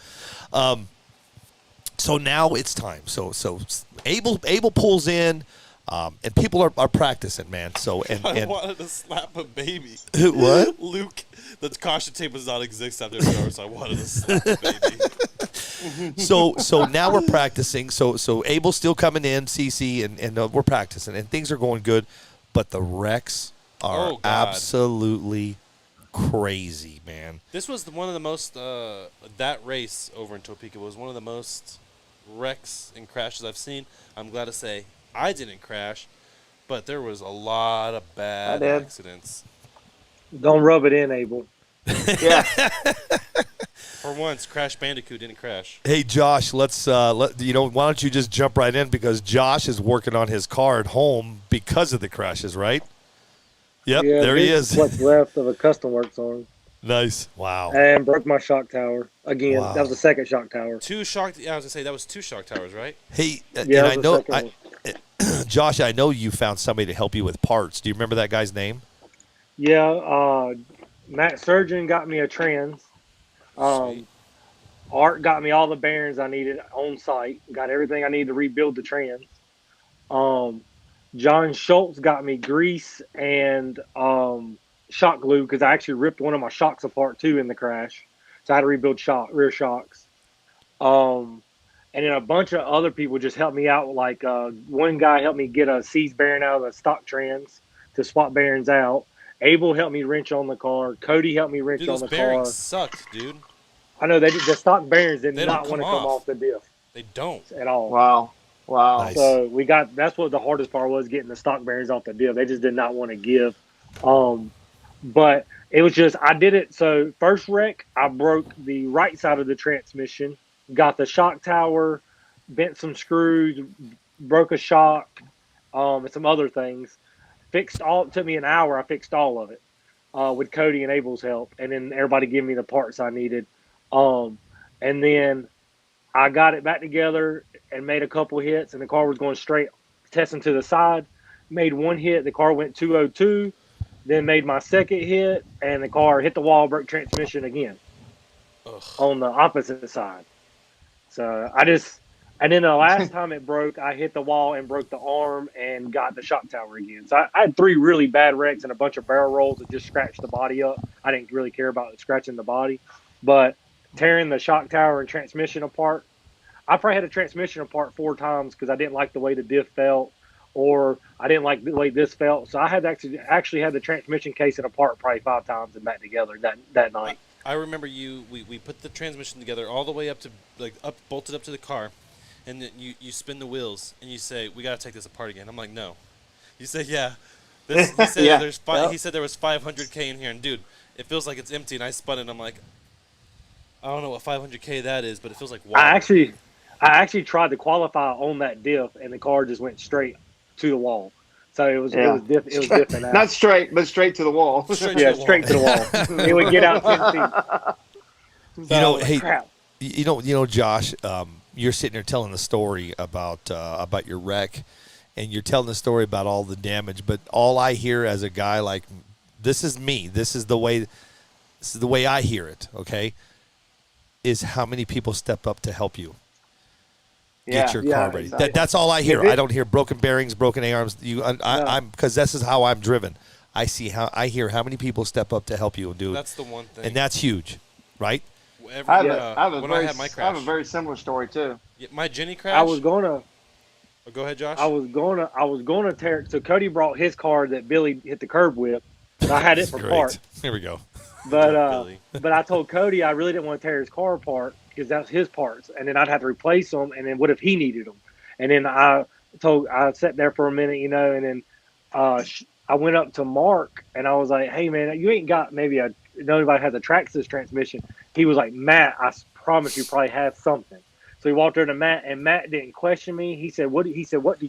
So now it's time. So Abel pulls in. And people are practicing, man. So I wanted to slap a baby. What? Luke, the caution tape does not exist out there, so I wanted to slap a baby. So now we're practicing. So Abel's still coming in, CC, and we're practicing, and things are going good. But the wrecks are Oh, God. absolutely crazy, man. This was one of the most, that race over in Topeka was one of the most wrecks and crashes I've seen. I'm glad to say I didn't crash, but there was a lot of bad I did. accidents. Don't rub it in, Abel. Yeah. For once, Crash Bandicoot didn't crash. Hey, Josh, why don't you just jump right in, because Josh is working on his car at home because of the crashes, right? Yep, Yeah, there he this is. What's left of a custom works arm. Nice. Wow. And broke my shock tower again. Wow. That was the second shock tower. I was gonna say that was 2 shock towers, right? Hey, Yeah, and that I was the know, second one. Josh, I know you found somebody to help you with parts. Do you remember that guy's name? Yeah, Matt Surgeon got me a trans. Sweet. Art got me all the bearings I needed on site. Got everything I needed to rebuild the trans. John Schultz got me grease and shock glue, because I actually ripped one of my shocks apart too in the crash. So I had to rebuild rear shocks. And then a bunch of other people just helped me out. Like one guy helped me get a C's bearing out of the stock trans to swap bearings out. Abel helped me wrench on the car. Cody helped me wrench Dude, on those the bearings car. sucked, dude. I know the stock bearings did They not don't want to come come off. off the diff They don't. at all. Wow. Nice. So that's what the hardest part was, getting the stock bearings off the diff. They just did not want to give. But it was just, I did it. So first wreck, I broke the right side of the transmission, got the shock tower, bent some screws, broke a shock, and some other things. It took me an hour. I fixed all of it with Cody and Abel's help. And then everybody gave me the parts I needed. And then I got it back together and made a couple hits, and the car was going straight, testing to the side. Made one hit, the car went 202. Then made my second hit, and the car hit the wall, broke transmission again Ugh. on the opposite side. So And then the last time it broke, I hit the wall and broke the arm and got the shock tower again. So I had 3 really bad wrecks and a bunch of barrel rolls that just scratched the body up. I didn't really care about scratching the body, but tearing the shock tower and transmission apart, I probably had the transmission apart 4 times because I didn't like the way the diff felt, or I didn't like the way this felt. So I had actually had the transmission casing apart probably 5 times and back together that night. I remember we put the transmission together all the way up to bolted up to the car, and then you spin the wheels and you say, we gotta take this apart again. I'm like, no. You say, yeah. He said Yeah. He said there was 500K in here, and dude, it feels like it's empty. And I spun it, and I'm like, I don't know what 500K that is, but it feels like water. I actually tried to qualify on that diff, and the car just went straight to the wall. So it was different. Out. Not straight, but straight to the wall. Straight to the wall. It would get out 10 feet. So, hey, crap. Josh, you're sitting there telling the story about your wreck, and you're telling the story about all the damage. But all I hear as a guy, like, this is me. This is the way I hear it. Okay, is how many people step up to help you get your car ready. Exactly. That's all I hear. I don't hear broken bearings, broken A-arms. I'm because this is how I'm driven. I hear how many people step up to help you, dude. That's the one thing, and that's huge, right? I have a very similar story too. Yeah, my Jenny crash. I was gonna. Oh, go ahead, Josh. I was gonna tear. So Cody brought his car that Billy hit the curb with. So I had it for parts. Here we go. But I told Cody I really didn't want to tear his car apart because that's his parts, and then I'd have to replace them. And then what if he needed them? And then I sat there for a minute, and then I went up to Mark and I was like, "Hey man, you ain't got nobody has a Traxxas transmission." He was like, "Matt, I promise you probably have something." So he walked over to Matt, and Matt didn't question me. He said, "What do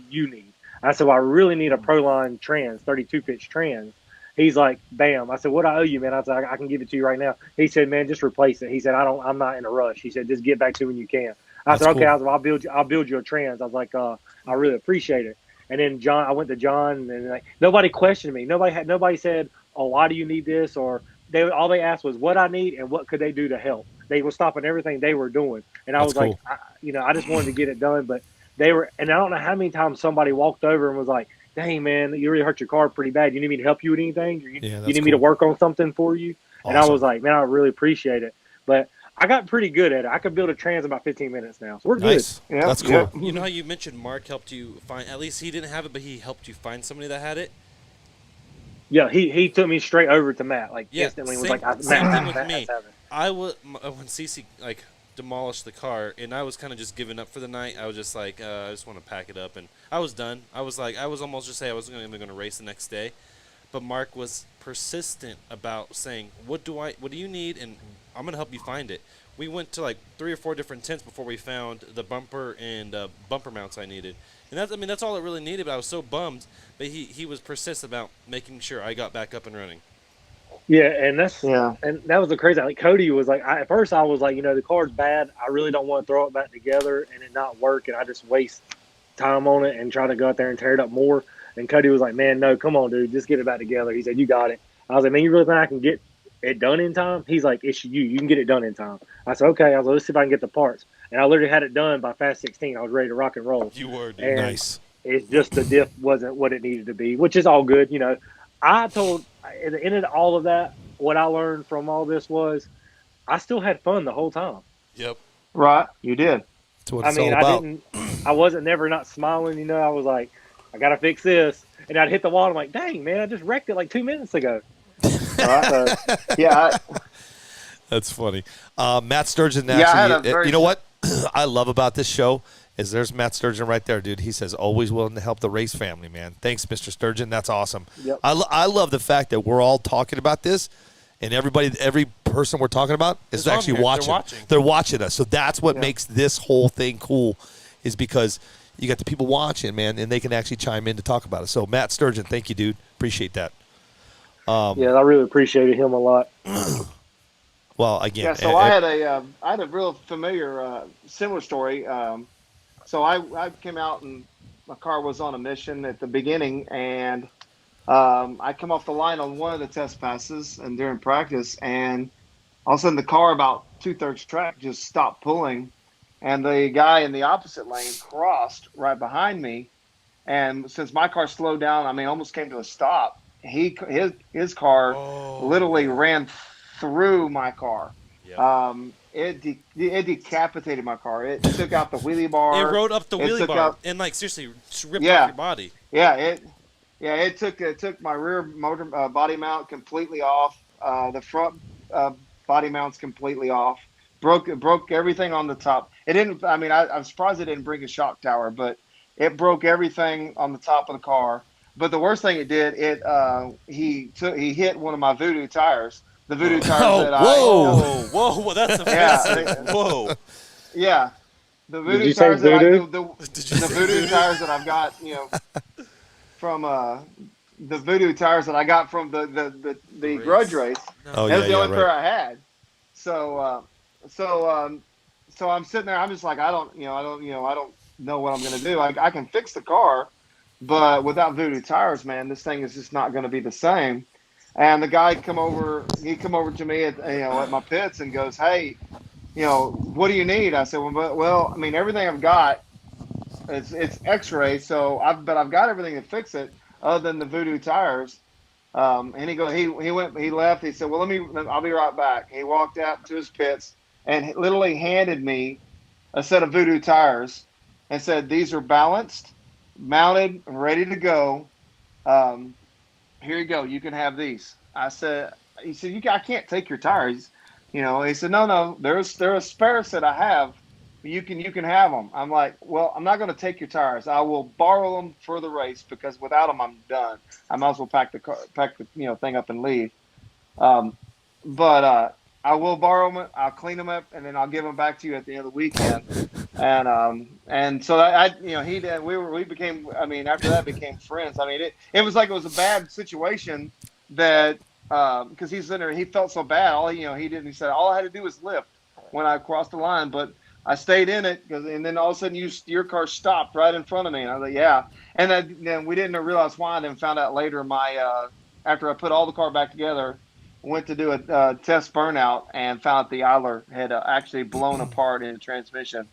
you need?" I said, "Well, I really need a Proline trans, 32-pitch trans." He's like, "Bam." I said, "What I owe you, man?" I said, "I can give it to you right now." He said, "Man, just replace it." He said, "I'm not in a rush." He said, "Just get back to me when you can." I said, "Okay." Cool. I said, I'll build you a trans." I was like, "I really appreciate it." And then I went to John, and like nobody questioned me. Nobody said, "Oh, why do you need this?" Or all they asked was what I need and what could they do to help. They were stopping everything they were doing, and I was cool. Like, I just wanted to get it done, but they were, and I don't know how many times somebody walked over and was like, "Dang man, you really hurt your car pretty bad. You need me to help you with anything? Or you need me to work on something for you?" Awesome. And I was like, "Man, I really appreciate it." But I got pretty good at it. I could build a trans in about 15 minutes now, so we're nice. good. Yeah, that's cool. You know how you mentioned Mark helped you find? At least he didn't have it, but he helped you find somebody that had it. Yeah, he took me straight over to Matt, like instantly. Same, was like, same thing with me. I would when Cece like demolished the car, and I was kind of just giving up for the night. I was just like, I just want to pack it up, and I was done. I was almost just say I wasn't even going to race the next day, but Mark was persistent about saying, "What do you need?" And I'm going to help you find it. We went to like 3 or 4 different tents before we found the bumper and bumper mounts I needed. And that's all it really needed, but I was so bummed. But he was persistent about making sure I got back up and running. Yeah, and that was the crazy. Like Cody was like, at first I was like, the car's bad. I really don't want to throw it back together and it not work, and I just waste time on it and try to go out there and tear it up more. And Cody was like, "Man, no, come on, dude, just get it back together." He said, "You got it." I was like, "Man, you really think I can get it done in time?" He's like, "It's you. You can get it done in time." I said, "Okay." I was like, "Let's see if I can get the parts." And I literally had it done by Fast 16. I was ready to rock and roll. You were, dude. And nice. It's just the diff wasn't what it needed to be, which is all good. I told at the end of all of that, what I learned from all this was I still had fun the whole time. Yep. Right. You did. That's what it's all about. I wasn't never not smiling. I was like, I got to fix this. And I'd hit the wall. And I'm like, dang, man, I just wrecked it like 2 minutes ago. Right. Yeah. That's funny. Matt Sturgeon, actually, you know what I love about this show is there's Matt Sturgeon right there, dude. He says, always willing to help the race family, man. Thanks, Mr. Sturgeon. That's awesome. Yep. I love the fact that we're all talking about this, and every person we're talking about is actually watching. They're watching us. So that's what makes this whole thing cool, is because you got the people watching, man, and they can actually chime in to talk about it. So, Matt Sturgeon, thank you, dude. Appreciate that. I really appreciated him a lot. Well, again. Yeah, so I had a real familiar, similar story. So I came out and my car was on a mission at the beginning, and I come off the line on one of the test passes and during practice, and all of a sudden the car about 2/3 track just stopped pulling, and the guy in the opposite lane crossed right behind me. And since my car slowed down, I mean, almost came to a stop. His car literally ran through my car. Yeah. It decapitated my car. It took out the wheelie bar. It rode up the wheelie took bar out- and like seriously ripped Yeah. off your body. It took my rear motor body mount completely off. The front body mount's completely off. Broke everything on the top. It didn't. I mean, I'm surprised it didn't bring a shock tower, but it broke everything on the top of the car. But the worst thing it did, he hit one of my Voodoo tires. The Voodoo tires that Whoa, that's offensive. Whoa. Yeah, the Did Voodoo you say tires that Voodoo? the Voodoo tires that I've got, from the Voodoo tires that I got from the grudge race. Oh, That was the only right. pair I had. So I'm sitting there. I'm just like, I don't know what I'm gonna do. I can fix the car, but without Voodoo tires, man, this thing is just not going to be the same. And the guy come over to me at my pits and goes, "Hey, what do you need?" I said, "Well, I mean, everything I've got, it's X-ray, so I've got everything to fix it, other than the Voodoo tires." And he left. He said, "Well, I'll be right back." He walked out to his pits and literally handed me a set of Voodoo tires and said, "These are balanced, mounted, ready to go. Here you go. You can have these." He said, I can't take your tires. He said, no, they're a spare set I have. You can have them. I'm like, well, I'm not going to take your tires. I will borrow them for the race, because without them, I'm done. I might as well pack the thing up and leave. But I will borrow them. I'll clean them up, and then I'll give them back to you at the end of the weekend. And so he did. We became. I mean, after that, became friends. I mean, it was like it was a bad situation that because he's in there. He felt so bad. He said all I had to do was lift when I crossed the line, but I stayed in it, and then all of a sudden your car stopped right in front of me. And I was like, yeah. And then we didn't realize why. And then found out later after I put all the car back together, went to do a test burnout and found out the idler had actually blown apart in the transmission.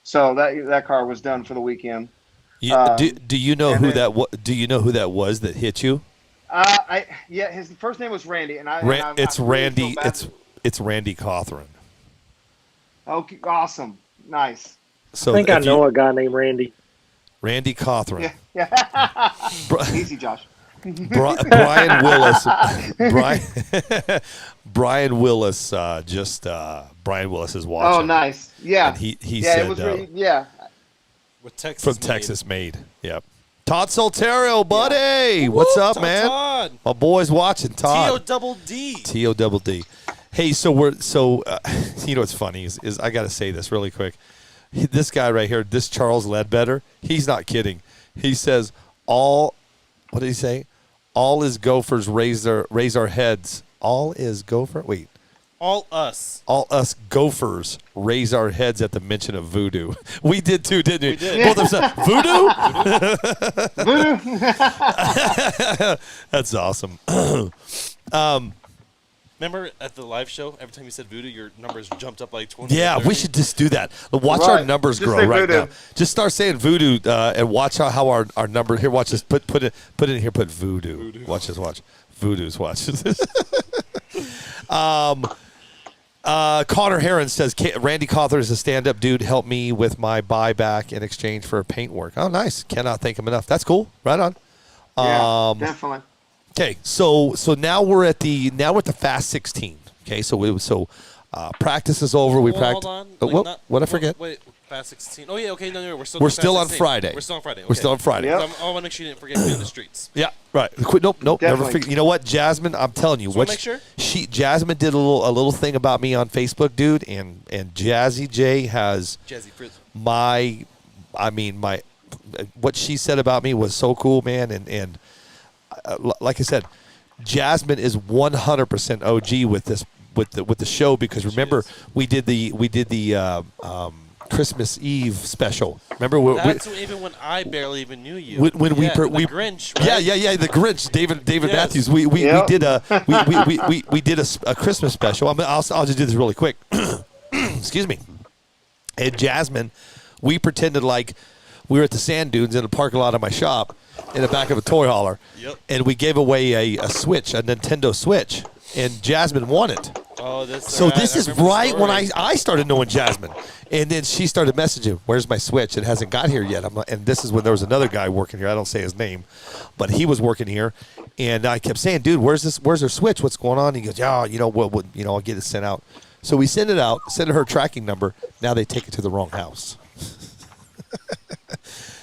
So that car was done for the weekend. Do you know who that was that hit you? His first name was Randy, It's Randy. It's Randy Cawthron. Okay, awesome, nice. So I think I know a guy named Randy. Randy Cawthron. Yeah. Easy, Josh. Brian Willis. Brian Willis. Brian Willis is watching. Oh, nice. Yeah. And he said, it was With Texas from Texas made. Yep. Todd Solterio, buddy. What's up, man? Todd. My boy's watching. Todd. T-O-double-D. T-O-double-D. Hey, so what's funny is I got to say this really quick. This guy right here, this Charles Ledbetter, he's not kidding. He says what did he say? All is Gophers raise our heads. All is Gopher. Wait. All us Gophers raise our heads at the mention of voodoo. We did too, didn't we? We did. Both of us. Voodoo? That's awesome. Remember at the live show, every time you said voodoo, your numbers jumped up like 20. Yeah, we should just do that. Watch our numbers Just grow say right voodoo. now. Just start saying voodoo and watch how our number here. Watch this. Put it in here. Put voodoo. Watch this. Watch voodoo's. Watch this. Connor Heron says Randy Cawthron is a stand-up dude. Help me with my buyback in exchange for paint work. Oh, nice. Cannot thank him enough. That's cool. Right on. Yeah, definitely. Okay, so now we're at the Fast 16. Okay, so practice is over. We practice. Hold on. What I forget? Wait, Fast 16. Oh yeah, okay. No, we're still. We're Fast still on 16. Friday. We're still on Friday. Okay. We're still on Friday. Yep. I want to make sure you didn't forget to be on the streets. Yeah, right. Nope. Never Definitely. forget. You know what, Jasmine? I'm telling you, So make sure? Jasmine did a little thing about me on Facebook, dude, and Jazzy J has Jazzy Frizz. what she said about me was so cool, man, and like I said, Jasmine is 100% OG with this with the show, because remember we did the Christmas Eve special. Remember That's even when I barely even knew you. we the Grinch. Right? Yeah, the Grinch, David Yes. Matthews. We Yep. did a Christmas special. I'll just do this really quick. Excuse me. And Jasmine, we pretended like we were at the sand dunes in the parking lot of my shop in the back of a toy hauler. Yep. And we gave away a Switch, a Nintendo Switch. And Jasmine won it. Oh, this. So this is remember the right when story. I started knowing Jasmine. And then she started messaging, where's my Switch? It hasn't got here yet. And this is when there was another guy working here. I don't say his name, but he was working here. And I kept saying, dude, where's her Switch? What's going on? He goes, yeah, I'll get it sent out. So we send it out, send her tracking number. Now they take it to the wrong house.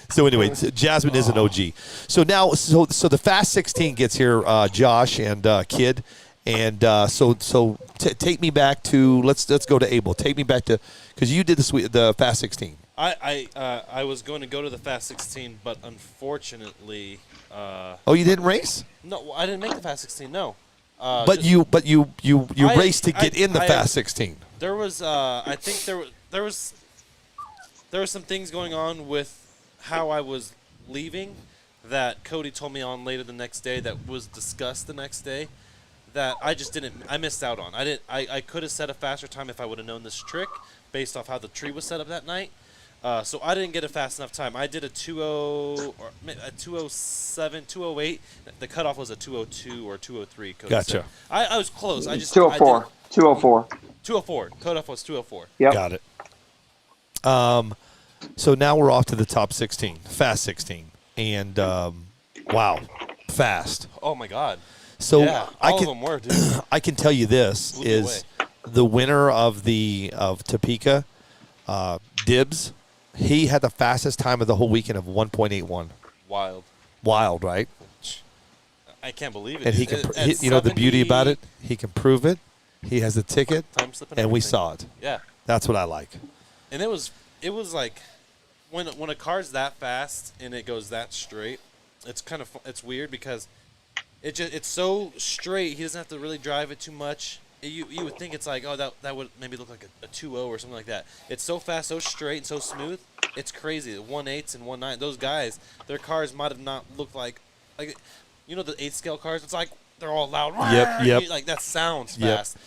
So anyway, Jasmine is an OG. So now, so the Fast 16 gets here, Josh and Kid. And so take me back to let's go to Abel. Take me back to because you did the Fast 16. I was going to go to the Fast 16, but unfortunately, Oh, you didn't race? no, I didn't make the Fast 16. No, But you raced to get in the Fast 16. There was I think there was some things going on with how I was leaving that Cody told me on later the next day that was discussed the next day. That I missed out on. I could have set a faster time if I would have known this trick based off how the tree was set up that night. So I didn't get a fast enough time. I did a 2:0 or a 2:07, 2:08. The cutoff was a 2:02 or 2:03. Gotcha. Said. I was close. I just 204. 204. 2:04. Cutoff was 2:04. Yep. Got it. So now we're off to the top 16, Fast 16, and wow, fast. Oh my God. So Yeah, all of them were, dude. I can tell you this Blew me is the winner of Topeka, Dibs. He had the fastest time of the whole weekend of 1.81. Wild. Wild, right? I can't believe it. And he dude. can, At the beauty about 70 it, he can prove it. He has a ticket, time slip and we everything. saw it. Yeah. That's what I like. And it was like when a car's that fast and it goes that straight, it's kind of it's weird because it's so straight. He doesn't have to really drive it too much. You would think it's like, oh, that would maybe look like a 2.0 or something like that. It's so fast, so straight, and so smooth. It's crazy. The 1.8s and 1.9, those guys, their cars might have not looked like the 8 scale cars. It's like they're all loud. Yep. Like that sounds Yep. fast.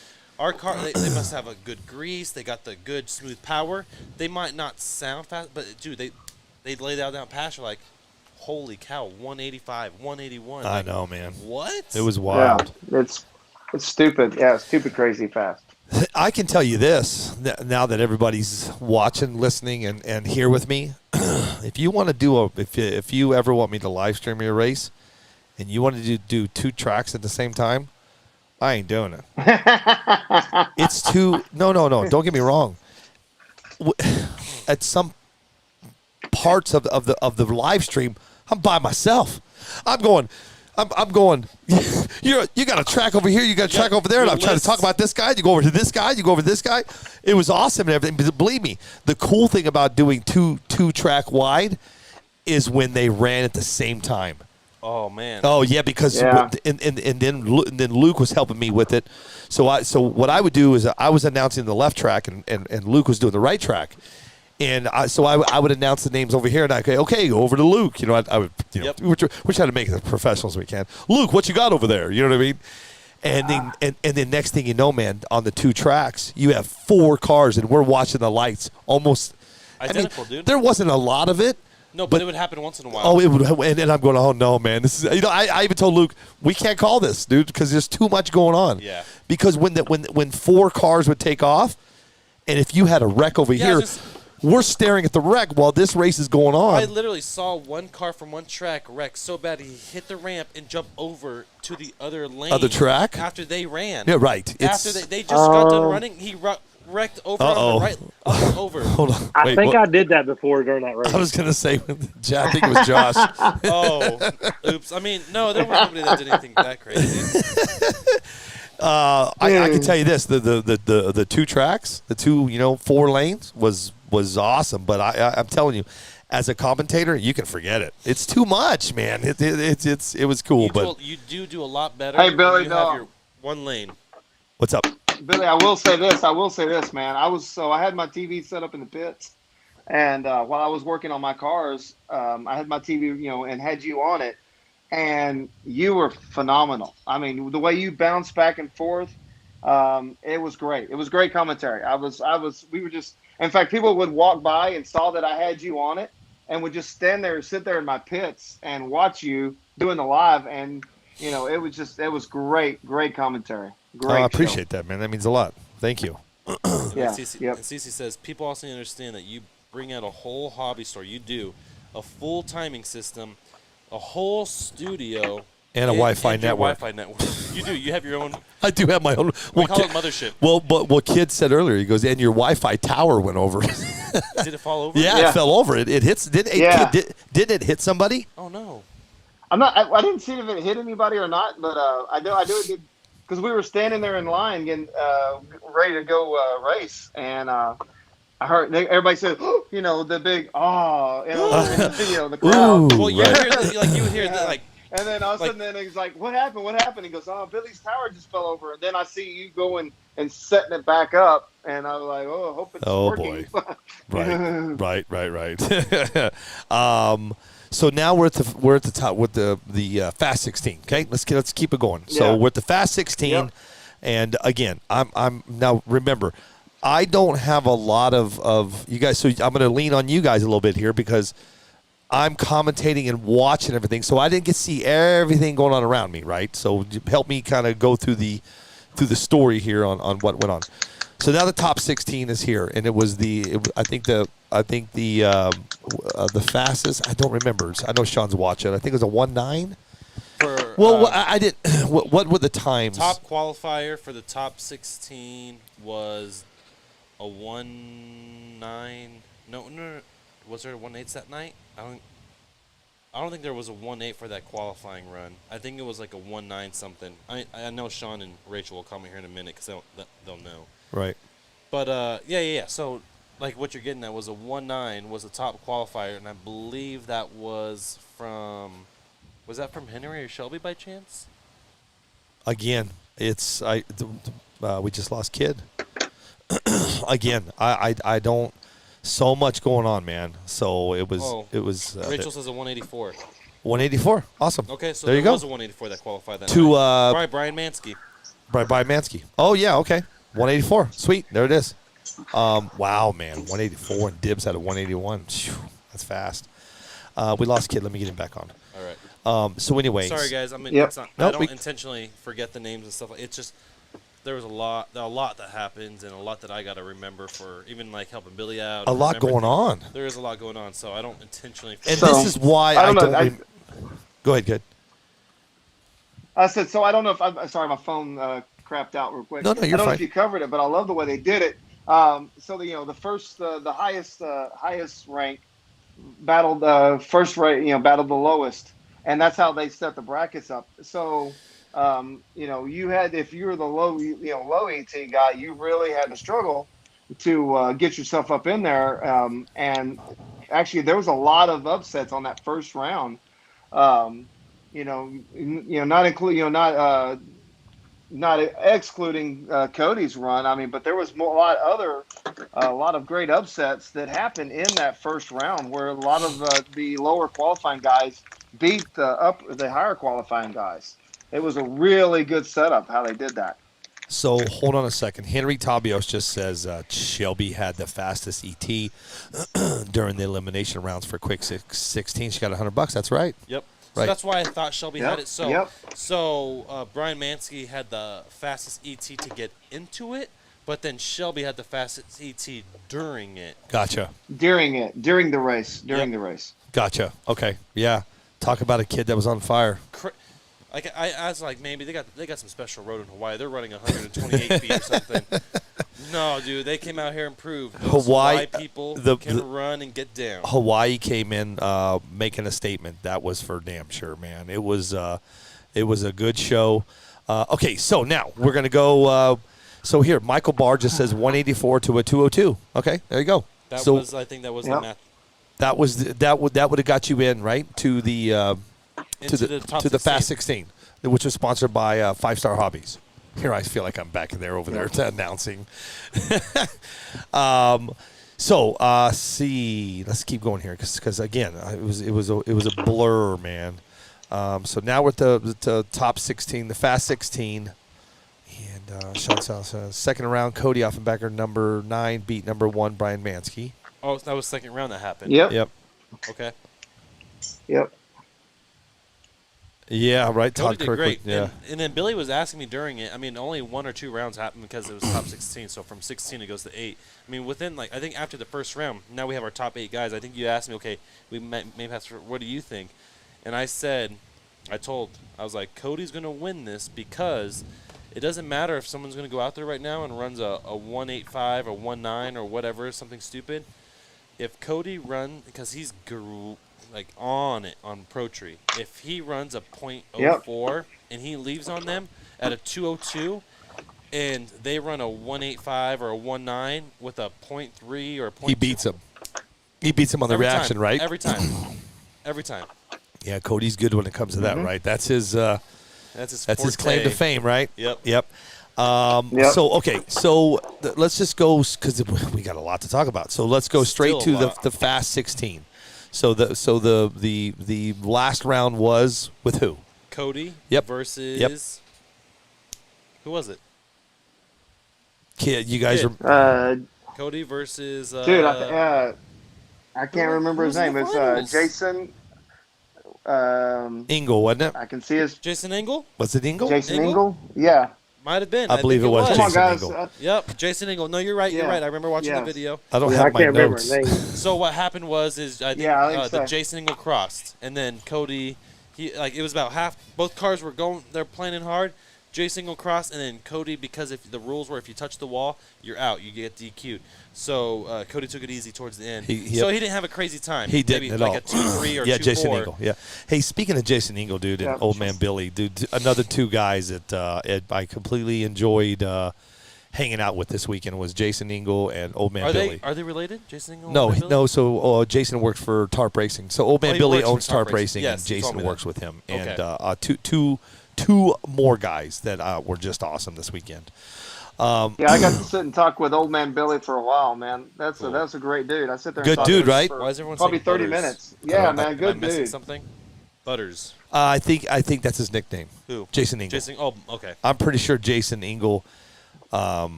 Our car, they must have a good grease. They got the good smooth power. They might not sound fast, but dude, they lay down past. You're like, holy cow, 185, 181. I know, man. What? It was wild. Yeah, it's stupid. Yeah, it's stupid, crazy fast. I can tell you this now that everybody's watching, listening, and here with me. If you want to if you ever want me to live stream your race, and you want to do 2 tracks at the same time, I ain't doing it. It's too no. Don't get me wrong. At some parts of the live stream, I'm by myself. I'm going. You got a track over here. You got a track over there, and I'm trying to talk about this guy. You go over to this guy. You go over to this guy. It was awesome and everything. But believe me, the cool thing about doing two track wide is when they ran at the same time. Oh man. Oh yeah, because and then Luke was helping me with it. So what I would do is I was announcing the left track and Luke was doing the right track. And I would announce the names over here, and I'd say, okay, go over to Luke. You know, I would, Yep. we're trying to make it as professional as we can. Luke, what you got over there? You know what I mean? And then next thing you know, man, on the 2 tracks, you have 4 cars, and we're watching the lights almost Identical, dude. There wasn't a lot of it. No, but it would happen once in a while. Oh, it would, and I'm going, oh no, man, this is. I even told Luke, we can't call this, dude, because there's too much going on. Yeah. Because when 4 cars would take off, and if you had a wreck over here, we're staring at the wreck while this race is going on. I literally saw one car from one track wreck so bad he hit the ramp and jumped over to the other lane. Other track? After they ran. Yeah, right. After they just got done running, he wrecked over on the right. Over. Hold on. I think I did that before during that race. I was going to say, I think it was Josh. Oh, oops. I mean, no, there was nobody that did anything that crazy. I can tell you this: the 2 tracks, the 2 4 lanes was awesome. But I'm telling you, as a commentator, you can forget it. It's too much, man. It was cool, You do a lot better. Hey, Billy, when you have your one lane. What's up? Billy, I will say this, man. I had my TV set up in the pits, and while I was working on my cars, I had my TV, and had you on it, and you were phenomenal. I mean, the way you bounced back and forth, It was great. It was great commentary. We were just, in fact, people would walk by and saw that I had you on it and would just sit there in my pits and watch you doing the live. And, it was great commentary. Great. I appreciate that, man. That means a lot. Thank you. Yeah. Cece, Yep. and Cece says people also understand that you bring out a whole hobby store. You do a full timing system, a whole studio, And a Wi-Fi and your network. Wi-Fi network. You do. You have your own. I do have my own. We call it mothership. Well, but what Kid said earlier, he goes, and your Wi-Fi tower went over. Did it fall over? Yeah, it fell over. It hits. Didn't it hit somebody? Oh no. I didn't see if it hit anybody or not, but I do it because we were standing there in line getting ready to go race, and I heard everybody said, the big the crowd. Ooh, Well, you right. hear you would hear that, like. And then all of a sudden, then he's like, "What happened? What happened?" He goes, "Oh, Billy's tower just fell over." And then I see you going and setting it back up, and I was like, "Oh, I hope it's working." Boy. Right. So now we're at the top with the Fast 16. Okay, let's keep it going. So Yeah. we're at the Fast 16, Yep. and again, I'm now remember, I don't have a lot of you guys, so I'm going to lean on you guys a little bit here because I'm commentating and watching everything, so I didn't get to see everything going on around me, right? So help me kind of go through the story here on what went on. So now the top 16 is here, and I think the fastest. I don't remember. I know Sean's watching. I think it was a 1:09. Well, I didn't. What were the times? Top qualifier for the top 16 was a 1:09. No. Was there a 1:08 that night? I don't think there was a 1:08 for that qualifying run. I think it was like a 1:09 something. I know Sean and Rachel will call me here in a minute because they'll know. Right. But yeah. So like what you're getting at was a 1:09 was the top qualifier, and I believe that was from. Was that from Henry or Shelby by chance? Again, we just lost Kid. Again, I don't. So much going on, man. So it was. Rachel says a 184. 184. Awesome. Okay, so there you go. was a 184 that qualified that To night. Brian Mansky. Brian Mansky. Oh yeah. Okay. 184. Sweet. There it is. Wow, man. 184 and Dibs had a 181. Phew, that's fast. We lost Kid. Let me get him back on. All right. So anyways. Sorry guys. I mean, Yep. it's not, Nope, I don't intentionally forget the names and stuff. It's just there was a lot that happens and a lot that I got to remember for even like helping Billy out. A lot going on. There is a lot going on, so I don't intentionally. And So, this is why I don't know, Go ahead, good. I said, so I don't know if I'm sorry, my phone crapped out real quick. No, you're I don't know fine. if you covered it, but I love the way they did it. So the first, the highest rank battled first rate, battled the lowest, and that's how they set the brackets up. So, you had, if you were the low ET guy, you really had to struggle to get yourself up in there. And actually, there was a lot of upsets on that first round. Not including, not excluding Cody's run. I mean, but there was a lot of great upsets that happened in that first round, where a lot of the lower qualifying guys beat the higher qualifying guys. It was a really good setup how they did that. So hold on a second. Henry Tabios just says Shelby had the fastest ET during the elimination rounds for Quick 16. She got $100. That's right. Yep. Right. So that's why I thought Shelby had it. So, Yep. so Brian Mansky had the fastest ET to get into it, but then Shelby had the fastest ET during it. Gotcha. During the race. Gotcha. Okay. Yeah. Talk about a kid that was on fire. Like I was like, maybe they got some special road in Hawaii. They're running 128 feet or something. No, dude, they came out here and proved those Hawaii people can run and get down. Hawaii came in making a statement. That was for damn sure, man. It was a good show. Okay, so now we're gonna go. So here, Michael Barr just says 184 to a 202. Okay, there you go. I think that was Yep. the math. That would have got you in, right, to the to the Fast 16, which was sponsored by 5 Star Hobbies. Here I feel like I'm back in there over there announcing. See, let's keep going here because again, it was a blur, man. So now we're at the top 16, the Fast 16, and And shouts out second round, Cody Offenbacher, number 9, beat number 1, Brian Mansky. Oh, that was second round that happened. Yep. Okay. Yep. Yeah, right. Cody Todd did Kirkwood. great. Yeah. And then Billy was asking me during it. I mean, only 1 or 2 rounds happened because it was top 16. So from 16 it goes to 8. I mean, within I think after the first round, now we have our top 8 guys. I think you asked me, okay, we may pass. What do you think? And I said, I was like, Cody's gonna win this because it doesn't matter if someone's gonna go out there right now and runs a 1.85 or 1.9 or whatever, something stupid. If Cody because he's on it on Pro Tree. If he runs a .04 and he leaves on them at a 202 and they run a 1.85 or a 1.9 with a .3 or a .2. He beats him. He beats him on the Every reaction, time. right? Every time. Every time. Yeah, Cody's good when it comes to that, right? That's his claim to fame, right? Yep. Yep. Yep. So, okay, let's just go because we got a lot to talk about. So let's go straight Still to a lot. the Fast 16. So the last round was with who? Cody Yep. versus who was it? Kid, you guys Kid. are Cody versus Dude, I can't remember his who's in name. the It's finals? Jason. Ingle, wasn't it? I can see his Jason Engel? Was it Ingle? Jason Engel? Ingle. Yeah. Might have been. I believe think it was Come on, Jason guys. Ingle. Yep, Jason Engel. No, you're right. You're Yeah. right. I remember watching the Yes. video. I don't I have my can't remember notes. his name. So what happened was I think, Yeah, I think the so. Jason Engel crossed, and then Cody, it was about half. Both cars were they're planning hard. Jason Engel crossed, and then Cody, because if the rules were if you touch the wall, you're out. You get DQ'd. So Cody took it easy towards the end. So he didn't have a crazy time. He didn't Maybe at like all. a 2-3 or 2-4. Jason Ingle. Yeah. Hey, speaking of Jason Ingle, dude, and Yeah. Old Man Billy, dude, another 2 guys that I completely enjoyed hanging out with this weekend was Jason Ingle and Old Man Billy. Are they related? Jason Engel? No, and Billy? no. So Jason works for Tarp Racing. So Old Man he Billy works for owns Tarp Tarp Racing. Racing, Yes, and you told Jason me works that. with him. Okay. And two more guys that were just awesome this weekend. Yeah, I got to sit and talk with Old Man Billy for a while, man. That's a great dude. I sit there. Good and talk dude, to him right? for Why is everyone probably saying 30 Butters? minutes. Yeah, man, Am I good missing dude. something? Butters. I think that's his nickname. Who? Jason Ingle. Jason. Oh, okay. I'm pretty sure Jason Ingle.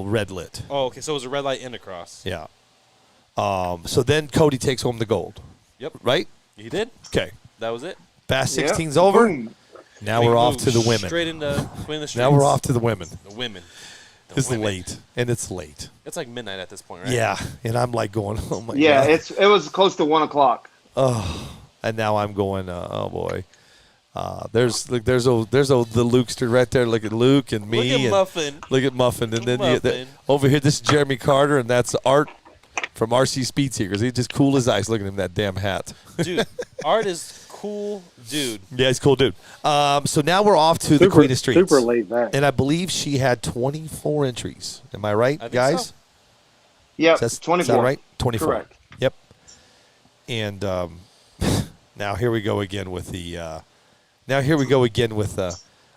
Red lit. Oh, okay. So it was a red light and a cross. Yeah. So then Cody takes home the gold. Yep. Right? He did. Okay. That was it. Fast Yep. 16's over. Boom. Now we're off to the women. Straight into between the streets. Now we're off to the women. the women. The It's women. late, and it's late. It's like midnight at this point, right? Yeah, and I'm like going, oh my Yeah, god. it was close to 1 o'clock. And now I'm going, oh boy. There's the Lukester right there. Look at Luke and me. Look at and Muffin. Look at Muffin, and then Muffin. over here, this is Jeremy Carter, and that's Art from RC Speed Seekers. He's just cool as ice. Look at him, that damn hat. Dude, Art is cool, dude. Yeah, he's a cool dude. So now we're off to the Queen of Streets. Super laid back. And I believe she had 24 entries. Am I right, I think guys? so. Yep, Is 24. that right? 24. Correct. Yep. And now here we go again with the.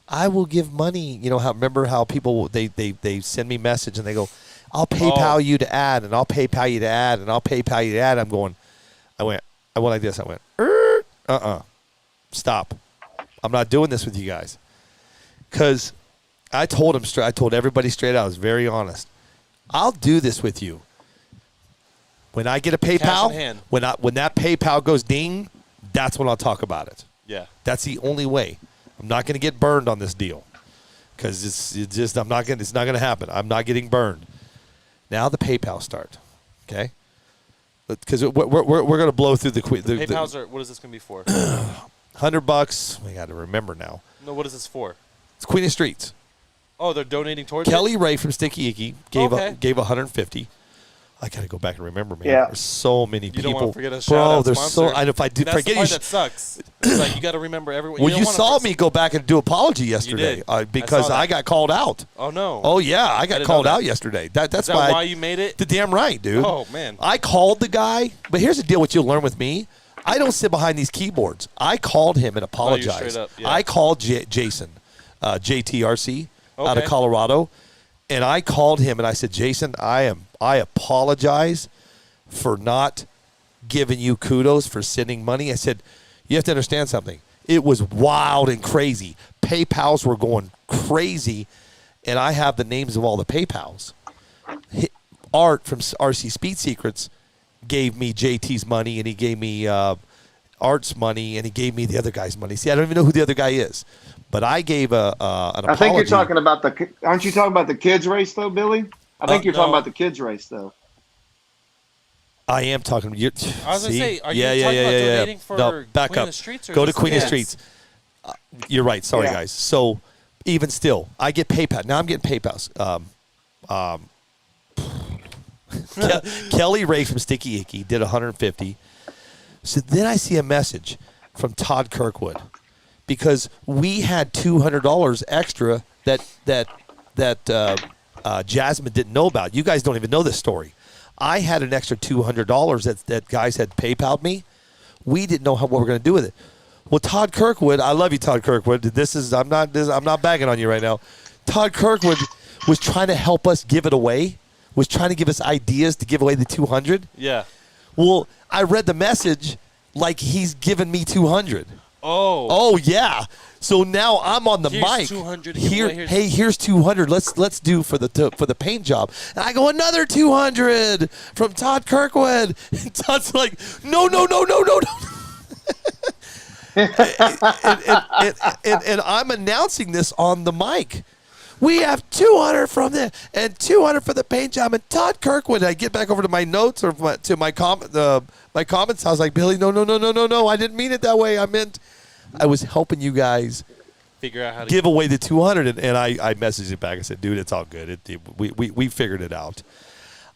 I will give money. You know how? Remember how people they send me message and they go, "I'll PayPal you to add, and I'll PayPal you to add, and I'll PayPal you to add." I went like this. I went, stop. I'm not doing this with you guys. Because I told him straight. I told everybody straight out. I was very honest. I'll do this with you. When I get a Cash PayPal, in hand. when that PayPal goes ding, that's when I'll talk about it. Yeah. That's the only way. I'm not going to get burned on this deal because it's not going to happen. I'm not getting burned. Now the PayPal start, okay? Because we're going to blow through the PayPal's are. What is this gonna be for? $100. We got to remember now. No, what is this for? It's Queen of Streets. Oh, they're donating towards Kelly it? Ray from Sticky Icky gave Okay. gave 150. I got to go back and remember, man. Yeah. There's so many You people. don't want to forget a Bro, shout-out there's sponsor. so. And if I did That's forget the you, part that sucks. It's like you got to remember everyone. well, don't you wanna saw forget- me go back and do apology yesterday did. because I saw I that. got called out. Oh no. Oh yeah, I got didn't called know that. out yesterday. That's Is that why. why you made it? The damn right, dude. Oh man. I called the guy, but here's the deal: what you'll learn with me. I don't sit behind these keyboards. I called him and apologized. straight up, yeah. I called Jason, JTRC, out of Okay. Colorado, and I called him and I said, Jason, I apologize for not giving you kudos for sending money. I said, you have to understand something. It was wild and crazy. PayPals were going crazy, and I have the names of all the PayPals. Art from RC Speed Secrets gave me JT's money, and he gave me Art's money, and he gave me the other guy's money. See, I don't even know who the other guy is, but I gave an apology. I think you're talking about aren't you talking about the kids race though, Billy? I think you're talking no. about the kids race though. I am talking. I was going to say, are you yeah, talking about yeah. donating for No, back Queen up. of the Streets? Or Go to just- Queen of Yes. Streets. You're right. Sorry, Yeah. guys. So even still, I get PayPal. Now I'm getting PayPals. Kelly Ray from Sticky Icky did 150. So then I see a message from Todd Kirkwood because we had $200 extra that Jasmine didn't know about. You guys don't even know this story. I had an extra $200 that guys had PayPal'd me. We didn't know what we're going to do with it. Well, Todd Kirkwood, I love you, Todd Kirkwood. I'm not bagging on you right now. Todd Kirkwood was trying to help us give it away. Was trying to give us ideas to give away the 200. Yeah. Well, I read the message like he's giving me 200. Oh. Oh yeah. So now I'm on the Here's mic. 200 to give away. Here's- Hey, here's 200. Let's do for the paint job. And I go another 200 from Todd Kirkwood. And Todd's like, no. and I'm announcing this on the mic. We have 200 from there and 200 for the paint job. And Todd Kirkwood, I get back over to my notes or to my comments. I was like, Billy, no. I didn't mean it that way. I was helping you guys Figure out how to give away the 200. And I messaged it back. I said, dude, it's all good. We figured it out.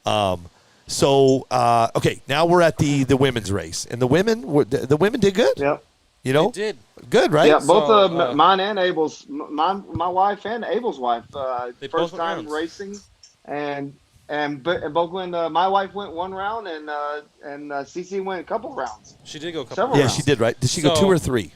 Okay, now we're at the women's race. And the women did good. Yep. You know? They did. Good, right? Yeah, both So, mine and Abel's, my wife and Abel's wife, They both first went time rounds. racing, and both went. My wife went one round, and CC went a couple rounds. She did go a couple. Several Yeah, rounds. she did, right? Did she go So- 2 or 3?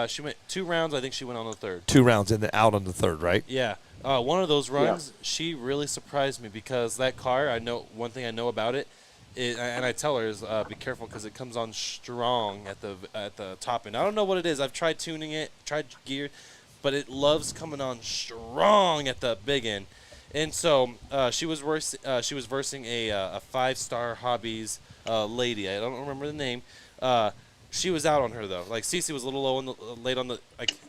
She went 2 rounds. I think she went on the 3rd. 2 rounds and then out on the 3rd, right? Yeah. One of those runs, she really surprised me because that car, one thing I know about it, and I tell her is be careful because it comes on strong at the top end. I don't know what it is. I've tried tuning it, tried gear, but it loves coming on strong at the big end. And so she was versing a 5-star Hobbies lady. I don't remember the name. She was out on her though. Like Cece was a little late on the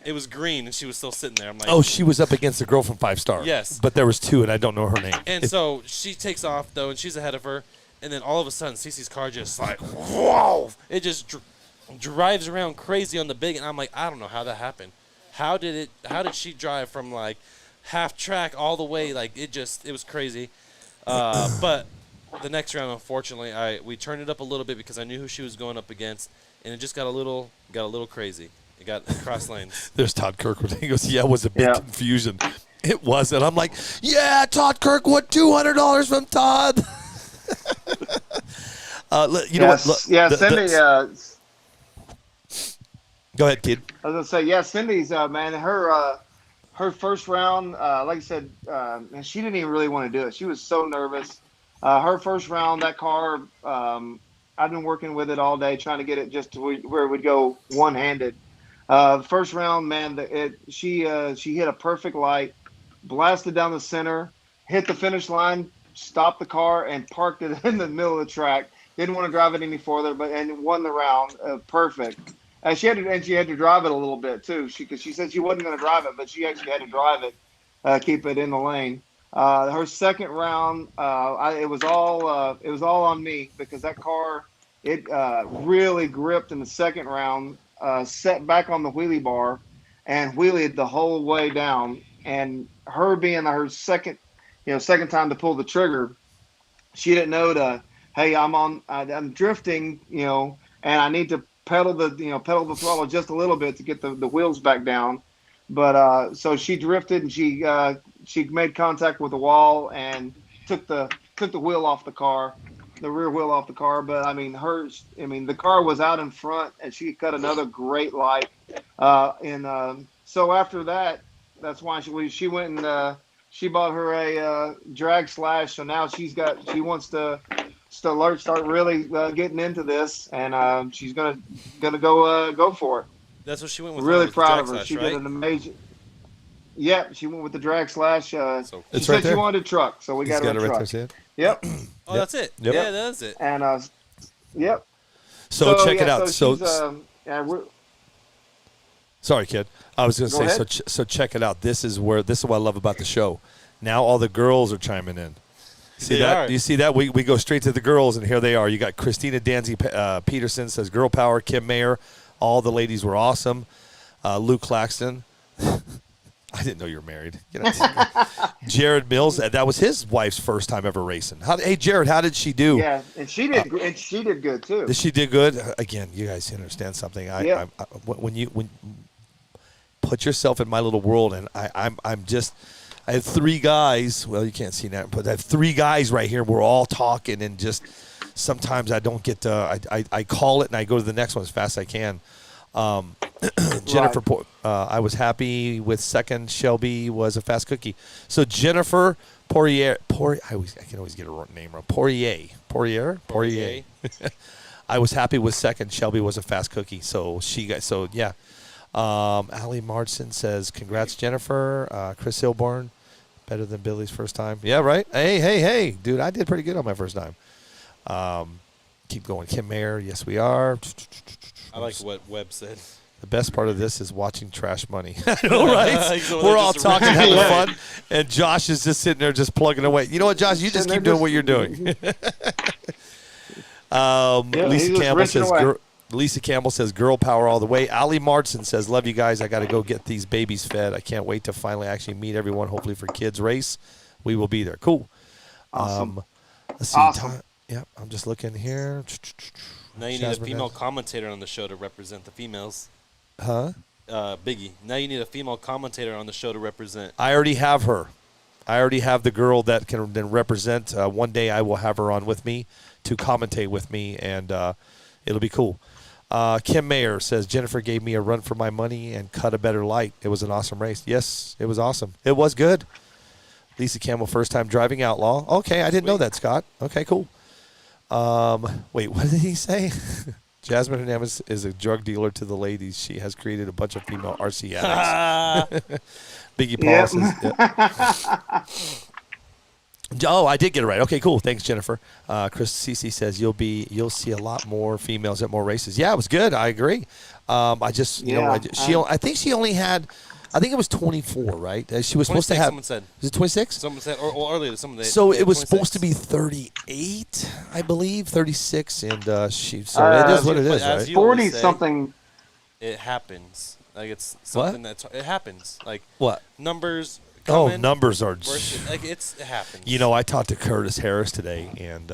it was green and she was still sitting there. I'm like, Oh, she was up against the girl from 5 Star. Yes. But there was 2, and I don't know her name. And so she takes off though, and she's ahead of her. And then all of a sudden, Cece's car just like, whoa! It just drives around crazy on the big, and I'm like, I don't know how that happened. How did she drive from like half track all the way? Like it was crazy. But the next round, unfortunately, we turned it up a little bit because I knew who she was going up against, and it just got a little crazy. It got cross lanes. There's Todd Kirkwood. He goes, yeah, it was a big Yeah. confusion. It was. And I'm like, yeah, Todd Kirkwood, $200 from Todd. You know what? Look, Cindy. Go ahead, kid. I was gonna say, yeah, Cindy's man, her first round, like I said, and she didn't even really want to do it. She was so nervous. Her first round, that car, I've been working with it all day, trying to get it just to where it would go one-handed. First round, man, she hit a perfect light, blasted down the center, hit the finish line, stopped the car, and parked it in the middle of the track. Didn't want to drive it any further, and won the round. Perfect. And she had to drive it a little bit too. Because she said she wasn't going to drive it, but she actually had to drive it, keep it in the lane. Her second round, it was all on me because that car really gripped in the second round, set back on the wheelie bar, and wheelied the whole way down. And her being her second time to pull the trigger, she didn't know hey, I'm drifting, and I need to pedal the throttle just a little bit to get the wheels back down. But so she drifted and she made contact with the wall and took the wheel off the car, the rear wheel off the car. But the car was out in front and she cut another great light. So after that, that's why she went and she bought her a drag slash. So now she wants to start really getting into this, and she's gonna go for it. That's what she went with. Really with the proud drag of her. slash, She right? did an amazing. Yep, she went with the drag slash. She So It's said right she there. wanted a truck, so we He's got her got a it right truck. there. See it? Yep, Oh, Yep. that's it. Yep. Yeah, that's it. and yep. So check it yeah, out. So So, she's, sorry, kid. I was going to Go say. ahead. So check it out. This is what I love about the show. Now all the girls are chiming in. See They that? are. Do you see that? We go straight to the girls, and here they are. You got Christina Danzy Peterson says, "Girl power." Kim Mayer, all the ladies were awesome. Luke Claxton. I didn't know you were married. Jared Mills. That was his wife's first time ever racing. Hey, Jared, how did she do? yeah, and she did good too. She did good. Again, you guys understand something. Yep. When you put yourself in my little world, and I'm just. I have three guys. Well, you can't see that, but I have three guys right here. We're all talking, and just sometimes I don't get to. I call it, and I go to the next one as fast as I can. Jennifer, I was happy with second. Shelby was a fast cookie. So Jennifer Poirier. I can always get her name wrong. Poirier. I was happy with second. Shelby was a fast cookie. So yeah. Allie Martin says, "Congrats, Jennifer." Chris Hilborn, better than Billy's first time. Yeah, right. Hey, dude, I did pretty good on my first time. Keep going. Kim Mayer, yes, we are. I like what Webb said. The best part of this is watching Trash Money. I know, right? We're all just talking, having Yeah. fun, and Josh is just sitting there just plugging away. You know what, Josh? You just keep doing what you're doing. he's just rinsing away. Lisa Campbell says, "Girl power all the way." Ali Martin says, "Love you guys. I got to go get these babies fed. I can't wait to finally actually meet everyone. Hopefully for kids race, we will be there." Cool. Awesome. Let's see. Awesome. Yeah, I'm just looking here. Now you need a female commentator on the show to represent the females. Huh? Biggie. Now you need a female commentator on the show to represent. I already have her. I already have the girl that can then represent. One day I will have her on with me to commentate with me, and it'll be cool. Kim Mayer says, "Jennifer gave me a run for my money and cut a better light. It was an awesome race." Yes, it was awesome. It was good. Lisa Campbell, first time driving outlaw. Okay, I didn't know that, Scott. Okay, cool. Wait, what did he say? Jasmine Hernandez is a drug dealer to the ladies. She has created a bunch of female RC addicts. Biggie Paul says, "Oh, I did get it right. Okay, cool. Thanks, Jennifer." Chris Cece says, "You'll see a lot more females at more races." Yeah, it was good. I agree. I just, I think she only had, I think it was 24, right? She was supposed to have. Someone said. Is it 26? Someone said, or earlier, someone. So it was 26. supposed to be 38, I believe, 36, and she. So it is what it is, as right? you always 40 say, something. It happens. Like it's something it happens. Like What? numbers. Oh, come in numbers are. versus- like it happens. You know, I talked to Curtis Harris today and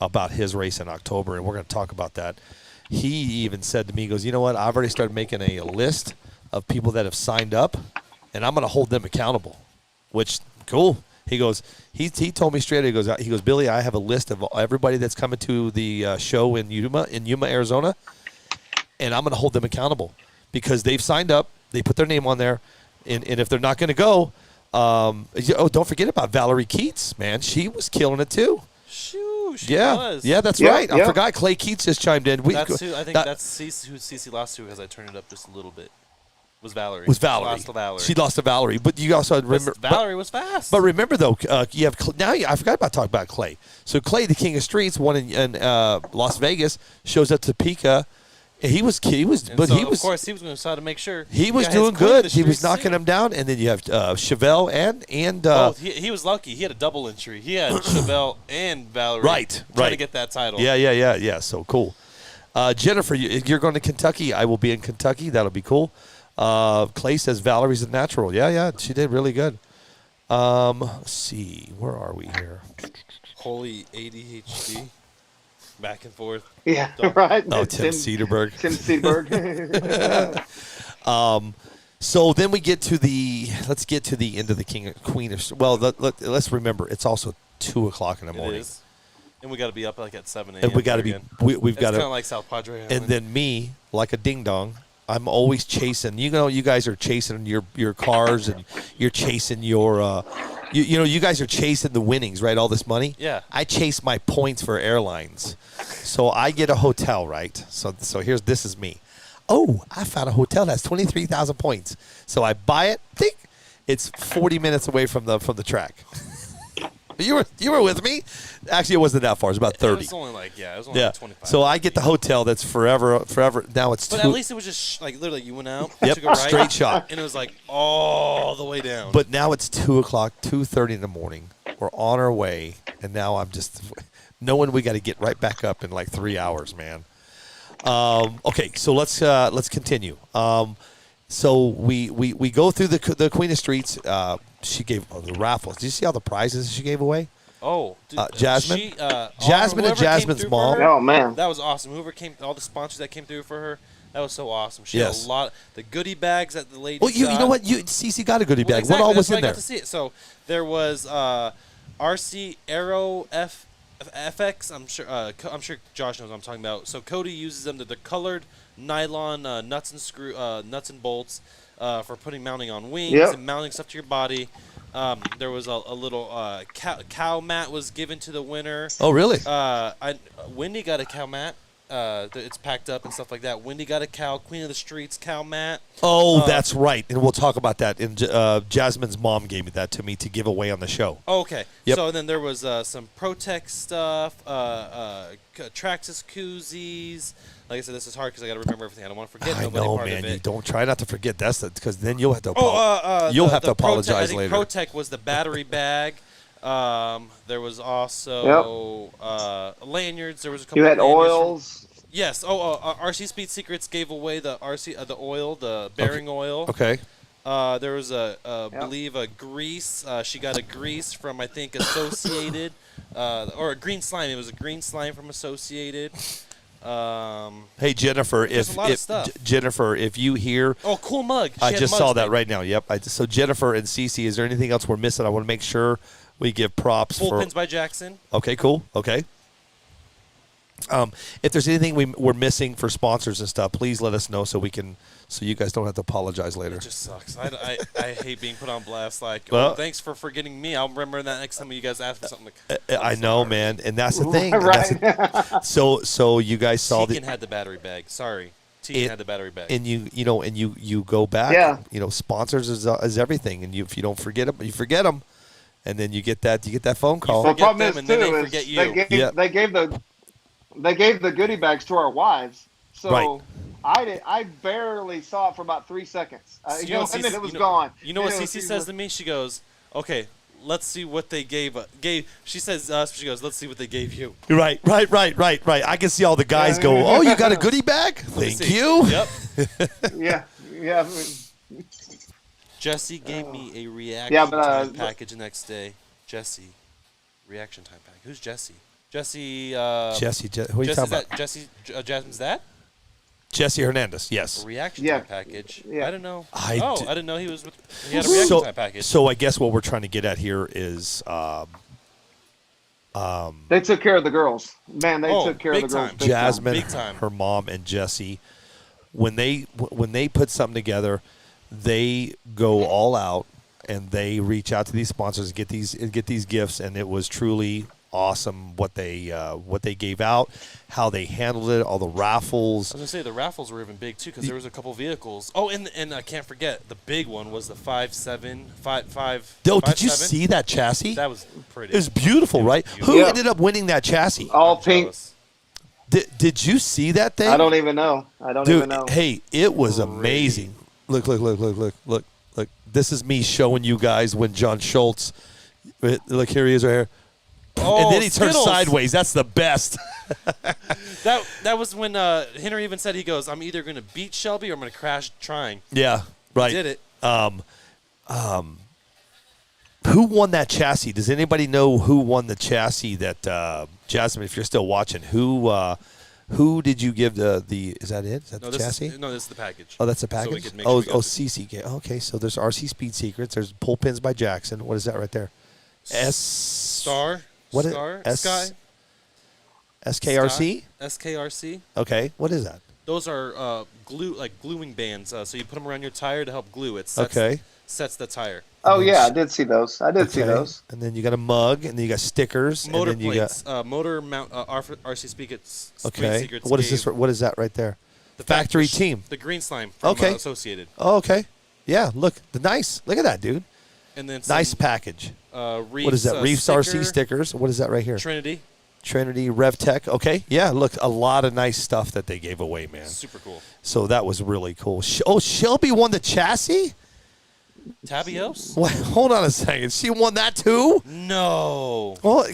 about his race in October, and we're going to talk about that. He even said to me, he goes, "You know what? I've already started making a list of people that have signed up, and I'm going to hold them accountable." Which, cool. He goes, he told me straight. He goes, "Billy, I have a list of everybody that's coming to the show in Yuma, Arizona, and I'm going to hold them accountable because they've signed up. They put their name on there, and if they're not going to go." Don't forget about Valerie Keats, man. She was killing it too. Shoo, she Yeah, was. yeah, that's Yeah, right. I yeah. forgot Clay Keats just chimed in. That's who I think that's who Cece lost to because I turned it up just a little bit. Was Valerie? was Valerie. She lost to Valerie. She lost to Valerie, but you also remember Valerie was fast. But remember though, you have I forgot about talking about Clay. So Clay, the King of Streets, won in Las Vegas, shows up to Topeka. And he was, and but so, he was. Of course, he was going to try to make sure He was got doing his queen of good. the He was streets, knocking too. him down, and then you have Chevelle and he was lucky. He had a double entry. He had Chevelle and Valerie. Right. Trying to get that title. Yeah. So cool. Jennifer, you're going to Kentucky. I will be in Kentucky. That'll be cool. Clay says Valerie's a natural. Yeah. She did really good. Let's see. Where are we here? Holy ADHD. Back and forth. Yeah, right. Oh, Tim Cedarberg. Tim Cedarberg. So then we get to let's get to the end of the Queen of. Well, let's remember it's also 2:00 in the It morning, is. And we got to be up like at 7 a.m. and we got to be. again. We've It's got kind of to. like South Padre Island. And then me, like a ding dong, I'm always chasing. You know, you guys are chasing your cars, and you're chasing your. You guys are chasing the winnings, right? All this money. Yeah. I chase my points for airlines, so I get a hotel, right? So this is me. Oh, I found a hotel that's 23,000 points. So I buy it. Think it's 40 minutes away from the track. You were with me. Actually, it wasn't that far. It was about 30. It was only like like 25. So I get the hotel that's forever. Now it's But two. at least it was just like literally you went out, Yep, took a right, straight shot. and it was like all the way down. But now it's 2 o'clock, 2:30 in the morning. We're on our way, and now I'm just knowing we got to get right back up in like 3 hours, man. Okay, so let's continue. So we go through the Queen of Streets. She gave the raffles. Did you see all the prizes she gave away? oh, dude, Jasmine? Jasmine and Jasmine's mom. Oh man. That was awesome. Whoever came, all the sponsors that came through for her, that was so awesome. She Yes. had a lot. The goodie bags that the lady. Well, you got. know what? Cece got a goodie bag. Exactly, What all was that's why in I there? got to see it. So there was RC Aero FX. I'm sure Josh knows what I'm talking about. So Cody uses them. They're colored nylon nuts and bolts for mounting on wings Yep. and mounting stuff to your body. There was a little cow mat was given to the winner. Oh, really? Wendy got a cow mat. It's packed up and stuff like that. Wendy got a Queen of the Streets cow mat. Oh, that's right. And we'll talk about that. And Jasmine's mom gave that to me to give away on the show. Oh, okay. Yep. So then there was some Protect stuff, Traxxas koozies. Like I said, this is hard because I got to remember everything. I don't want to forget I nobody know, part man. of You it. don't try not to forget. That's because then you'll have to. You'll have to apologize I think later. Protect was the battery bag. There was also lanyards. There was a couple. You had of lanyards oils. Yes. RC Speed Secrets gave away the the oil, the bearing oil. Okay. There was I believe a grease. She got a grease from I think Associated, or a green slime. It was a green slime from Associated. Hey Jennifer, There's a lot of stuff. Jennifer, if you hear, Oh, cool mug. She I had just mugs saw that made. right now. Yep. So Jennifer and Cece, is there anything else we're missing? I want to make sure we give props Full for. pins by Jackson. Okay, cool. Okay. If there's anything we're missing for sponsors and stuff, please let us know so you guys don't have to apologize later. It just sucks. I hate being put on blast. Like, Well- thanks for forgetting me. I'll remember that next time you guys ask for something. Like, I know, man, and that's the thing. And Right. that's so you guys saw Tegan had the battery bag. Sorry, Tegan had the battery bag. and you go back. Yeah. Sponsors is everything, and if you don't forget them, you forget them, and then you get that phone call. Well, Forget problem them is and then too they is forget you. Yeah. they gave the goodie bags to our wives. So Right. I barely saw it for about 3 seconds. You know what And then CC it was gone. You know what It CC was- says to me? She goes, "Okay, let's see what they gave." She says, she goes, "Let's see what they gave you." Right. I can see all the guys go, "Oh, you got a goodie bag? Let me Thank see. you." Yep. Yeah. Jesse gave me a reaction Yeah, but, time package the next day. Jesse, reaction time pack. Who's Jesse? Jesse. Who are you Jesse's talking about? that Jesse Jasmine's dad? Jesse Hernandez. Yes. A reaction Yeah. time package. Yeah. I don't know. I I d- didn't know he was. He had a reaction time package. So I guess what we're trying to get at here is They took care of the girls. Man, they Oh, took care of big the girls. time. big time. Jasmine, Big time. her mom, and Jesse, when they put something together, they go all out and they reach out to these sponsors and get these gifts, and it was truly awesome what they gave out, how they handled it, all the raffles. I was gonna say the raffles were even big too because there was a couple vehicles. Oh, and I can't forget the big one was the 5.7. Yo, did you see that chassis? That was pretty. It was beautiful, right? beautiful. Who Yeah. ended up winning that chassis? All pink. Jealous. Did you see that thing? I don't even know. Dude, hey, it was amazing. Look. This is me showing you guys when John Schultz. Look, here he is right here. Oh, And then he turns Skittles. sideways. That's the best. That was when Henry even said, he goes, "I'm either gonna beat Shelby or I'm gonna crash trying." Yeah, right. Did it? Who won that chassis? Does anybody know who won the chassis that Jasmine, if you're still watching, who did you give the is that it? Is that No, the chassis? this is the package. Oh, that's the So we package? could make sure we got it. CC. Okay, so there's RC Speed Secrets. There's Pull Pins by Jackson. What is that right there? Star. What is Star. S- Sky. SKRC? SKRC. Okay, what is that? Those are gluing bands. So you put them around your tire to help glue. It sets the tire. Oh yeah, I did see those. I did see Okay. those. And then you got a mug, and then you got stickers, Motor and then you plates. Motor mount. RC Secrets. got okay. Secrets What is gave- this? What is that right there? The factory fact- team. The green slime from Okay. Associated. Oh, okay. Yeah, look. Nice. Look at that, dude. And then some, Nice package. Reefs, What is that? Reefs sticker, RC stickers. What is that right here? Trinity. Trinity RevTech. Okay. Yeah, look. A lot of nice stuff that they gave away, man. Super cool. So that was really cool. Shelby won the chassis? Tabios? What? Hold on a second. She won that too? No. Well,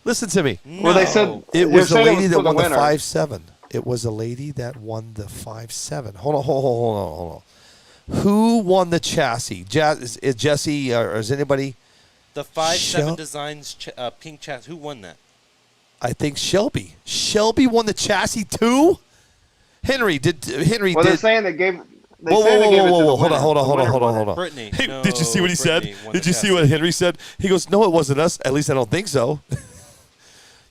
listen to me. Well, they said No. It they're was the saying lady was that for won the winner. 5.7. It was a lady that won the 5.7. Hold on. Who won the chassis? Is Jesse or is anybody? The 5.7 Shel- Designs pink chassis. Who won that? I think Shelby. Shelby won the chassis too? Henry did. Well, they're saying they gave. They Whoa, said they gave it to the Hold winner. on. The winner won it. Brittany. Hey, No, did you see what he Brittany said? won Did the you see chassis. what Henry said? He goes, "No, it wasn't us. At least I don't think so."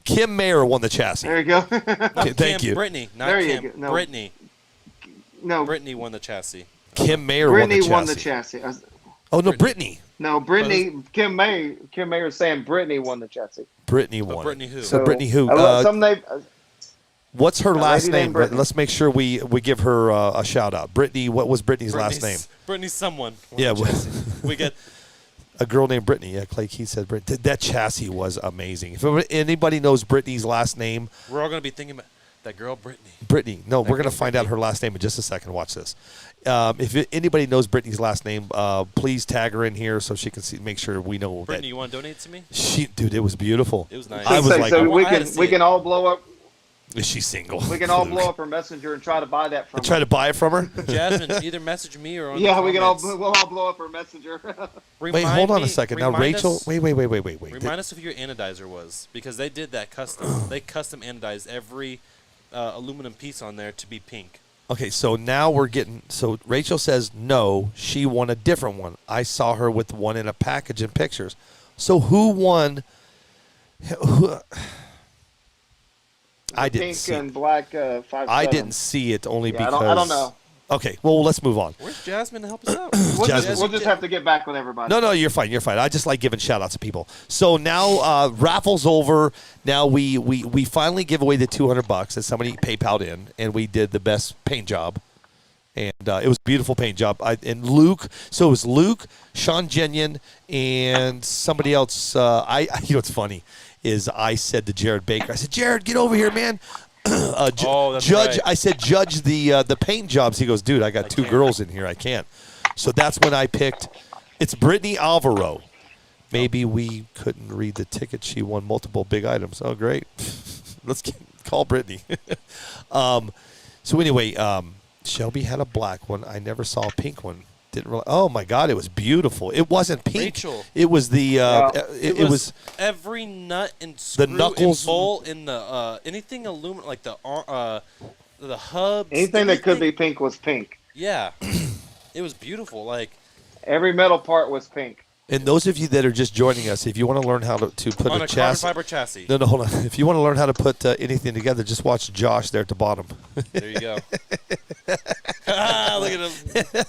Kim Mayer won the chassis. There you go. Okay, thank you. Brittany, not There you Kim. go. No. Brittany. No, Brittany won the chassis. Kim Mayer won the Brittany chassis. won the chassis. Oh no, Brittany. No, Brittany. Kim Mayer is saying Brittany won the chassis. Brittany But won. Brittany who? So Brittany who? Some name. What's her last lady name? named Brittany. Let's make sure we give her a shout out. Brittany. What was Brittany's last name? Brittany's someone. won Yeah, the chassis. We get A girl named Brittany. Yeah, Clay Keith said Brittany. That chassis was amazing. If anybody knows Brittany's last name, we're all gonna be thinking about that girl Brittany. Brittany. No, we're going to girl find out her last name in just a second. Watch this. If anybody knows Brittany's last name, please tag her in here so she can make sure we know Brittany, that. you want to donate to me? Dude, it was beautiful. It was nice. I was like, so we I had to see we it. can all blow up. is she single? We can all blow up her messenger and try to buy that from. Try her. to buy it from her? Jasmine, either message me or on Yeah, the we can all comments. we'll all blow up her messenger. Wait, Remind hold on me- a second. Now, remind Rachel. us- Wait. Remind us of who your anodizer was because they did that custom. They custom anodized every aluminum piece on there to be pink. Okay, so now we're getting. So Rachel says no, she won a different one. I saw her with one in a package in pictures. So who won? I didn't Pink see. and black 5.7. I didn't see it only Yeah, because. I don't know. Okay, well let's move on. Where's Jasmine to help us out? Jasmine- We'll just have to get back with everybody. No, you're fine. You're fine. I just like giving shout outs to people. So now raffle's over. Now we finally give away the $200 that somebody PayPal'd in, and we did the best paint job. And it was a beautiful paint job. And Luke, so it was Luke, Sean Genion, and somebody else. You know what's funny is I said to Jared Baker, I said, Jared, get over here, man. Oh, that's judge. right. I said, judge the paint jobs. He goes, dude, I got two can't. girls in here. I can't. So that's when I picked. It's Brittany Alvaro. Maybe we couldn't read the ticket. She won multiple big items. Oh, great. Let's call Brittany. So anyway, Shelby had a black one. I never saw a pink one. Didn't really. Oh my God, it was beautiful. It wasn't pink. Rachel. It was the. It was. every nut and screw knuckles- and bolt in the anything aluminum like the hubs. Anything that could be pink was pink. Yeah, it was beautiful. Like Every metal part was pink. And those of you that are just joining us, if you want to learn how to put on a a carbon chassis. fiber chassis. No, hold on. If you want to learn how to put anything together, just watch Josh there at the bottom. There you go. Look at him.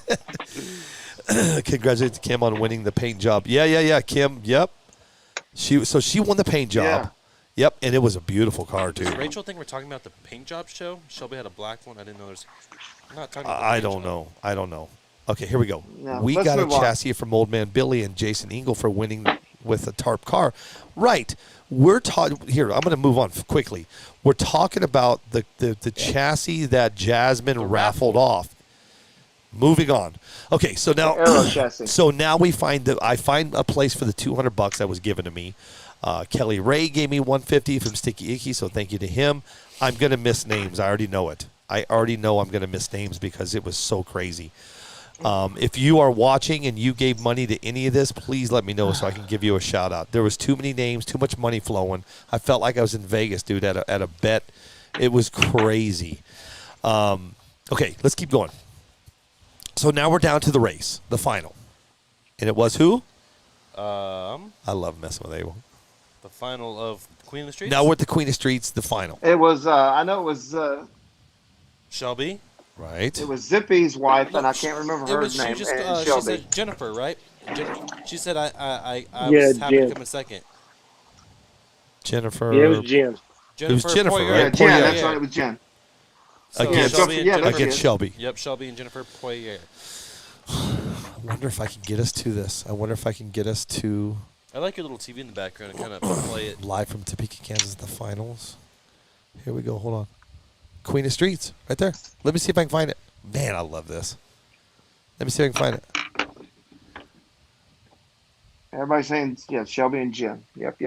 Congratulations, Kim, on winning the paint job. Yeah, Kim. Yep. She won the paint job. Yeah. Yep, and it was a beautiful car too. Does Rachel think we're talking about the paint job show? Shelby had a black one. I didn't know there's. I'm not talking about the I paint don't job. know. I don't know. Okay, here we go. No, We let's got a move on. chassis from Old Man Billy and Jason Engel for winning with a tarp car. Right. We're talking here. I'm going to move on quickly. We're talking about the chassis that Jasmine raffled off. Moving on. Okay, so now Aero chassis. so now I find a place for the $200 that was given to me. Kelly Ray gave me $150 from Sticky Icky, so thank you to him. I'm going to miss names. I already know it. I already know I'm going to miss names because it was so crazy. If you are watching and you gave money to any of this, please let me know so I can give you a shout out. There was too many names, too much money flowing. I felt like I was in Vegas, dude, at a bet. It was crazy. Okay, let's keep going. So now we're down to the race, the final. And it was who? I love messing with Abel. The final of Queen of the Streets. Now we're at the Queen of Streets, the final. It was. I know it was. Shelby. Right? It was Zippy's wife, and I can't remember It her was, name. She, just, and she Shelby. said Jennifer, right? She said I Yeah, was happy Jen. to come in second. Jennifer. Yeah, it was Jim. was Jennifer, Poirier. right? Yeah, Jen. Poirier. That's right. It was Jen. Against- Jennifer- Shelby. Yep, Shelby and Jennifer Poirier. I wonder if I can get us to this. I wonder if I can get us to I like your little TV in the background and kind of play it. live from Topeka, Kansas, the finals. Here we go. Hold on. Queen of Streets, right there. Let me see if I can find it. Man, I love this. Let me see if I can find it. Everybody's saying, yeah, Shelby and Jen. Yep.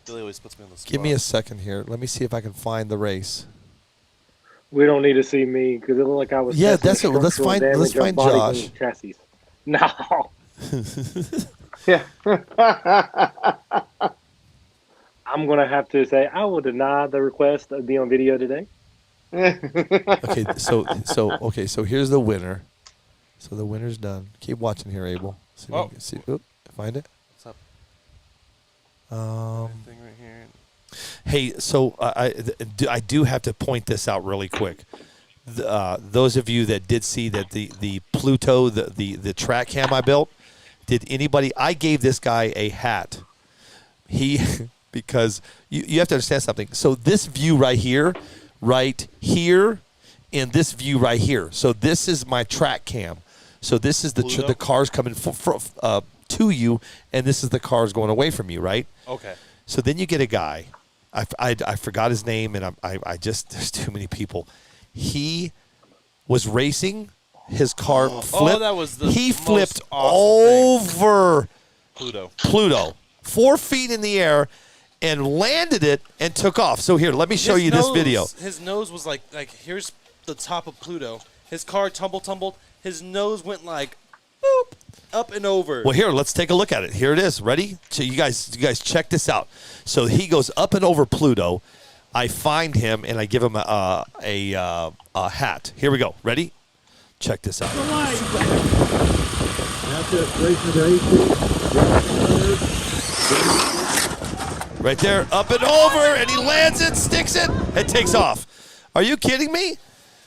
Billy always puts me on the spot. Give me a second here. Let me see if I can find the race. We don't need to see me because it looked like I was. Yeah, testing that's it. Let's structural find- let's damage find of bodies Josh. and Chassis. No, Yeah. I'm gonna have to say I will deny the request to be on video today. Okay, so here's the winner. So the winner's done. Keep watching here, Abel. See if Oh. you can see. Oop, find it. What's up? Um, Thing right here. Hey, so I do have to point this out really quick. Those of you that did see that the Pluto, the track cam I built, did anybody? I gave this guy a hat. Because you have to understand something. So this view right here, and this view right here. So this is my track cam. So this is the cars coming to you, and this is the cars going away from you, right? Okay. So then you get a guy. I forgot his name, and I just there's too many people. He was racing. His car flipped. that was the he most flipped awesome over Pluto. 4 feet in the air, and landed it and took off. So here, let me show you this video. His nose was like here's the top of Pluto. His car tumbled. His nose went like boop up and over. Well, here, let's take a look at it. Here it is. Ready? So you guys check this out. So he goes up and over Pluto. I find him and I give him a hat. Here we go. Ready? Check this out. Right there, up and over, and he lands it, sticks it, and takes off. Are you kidding me?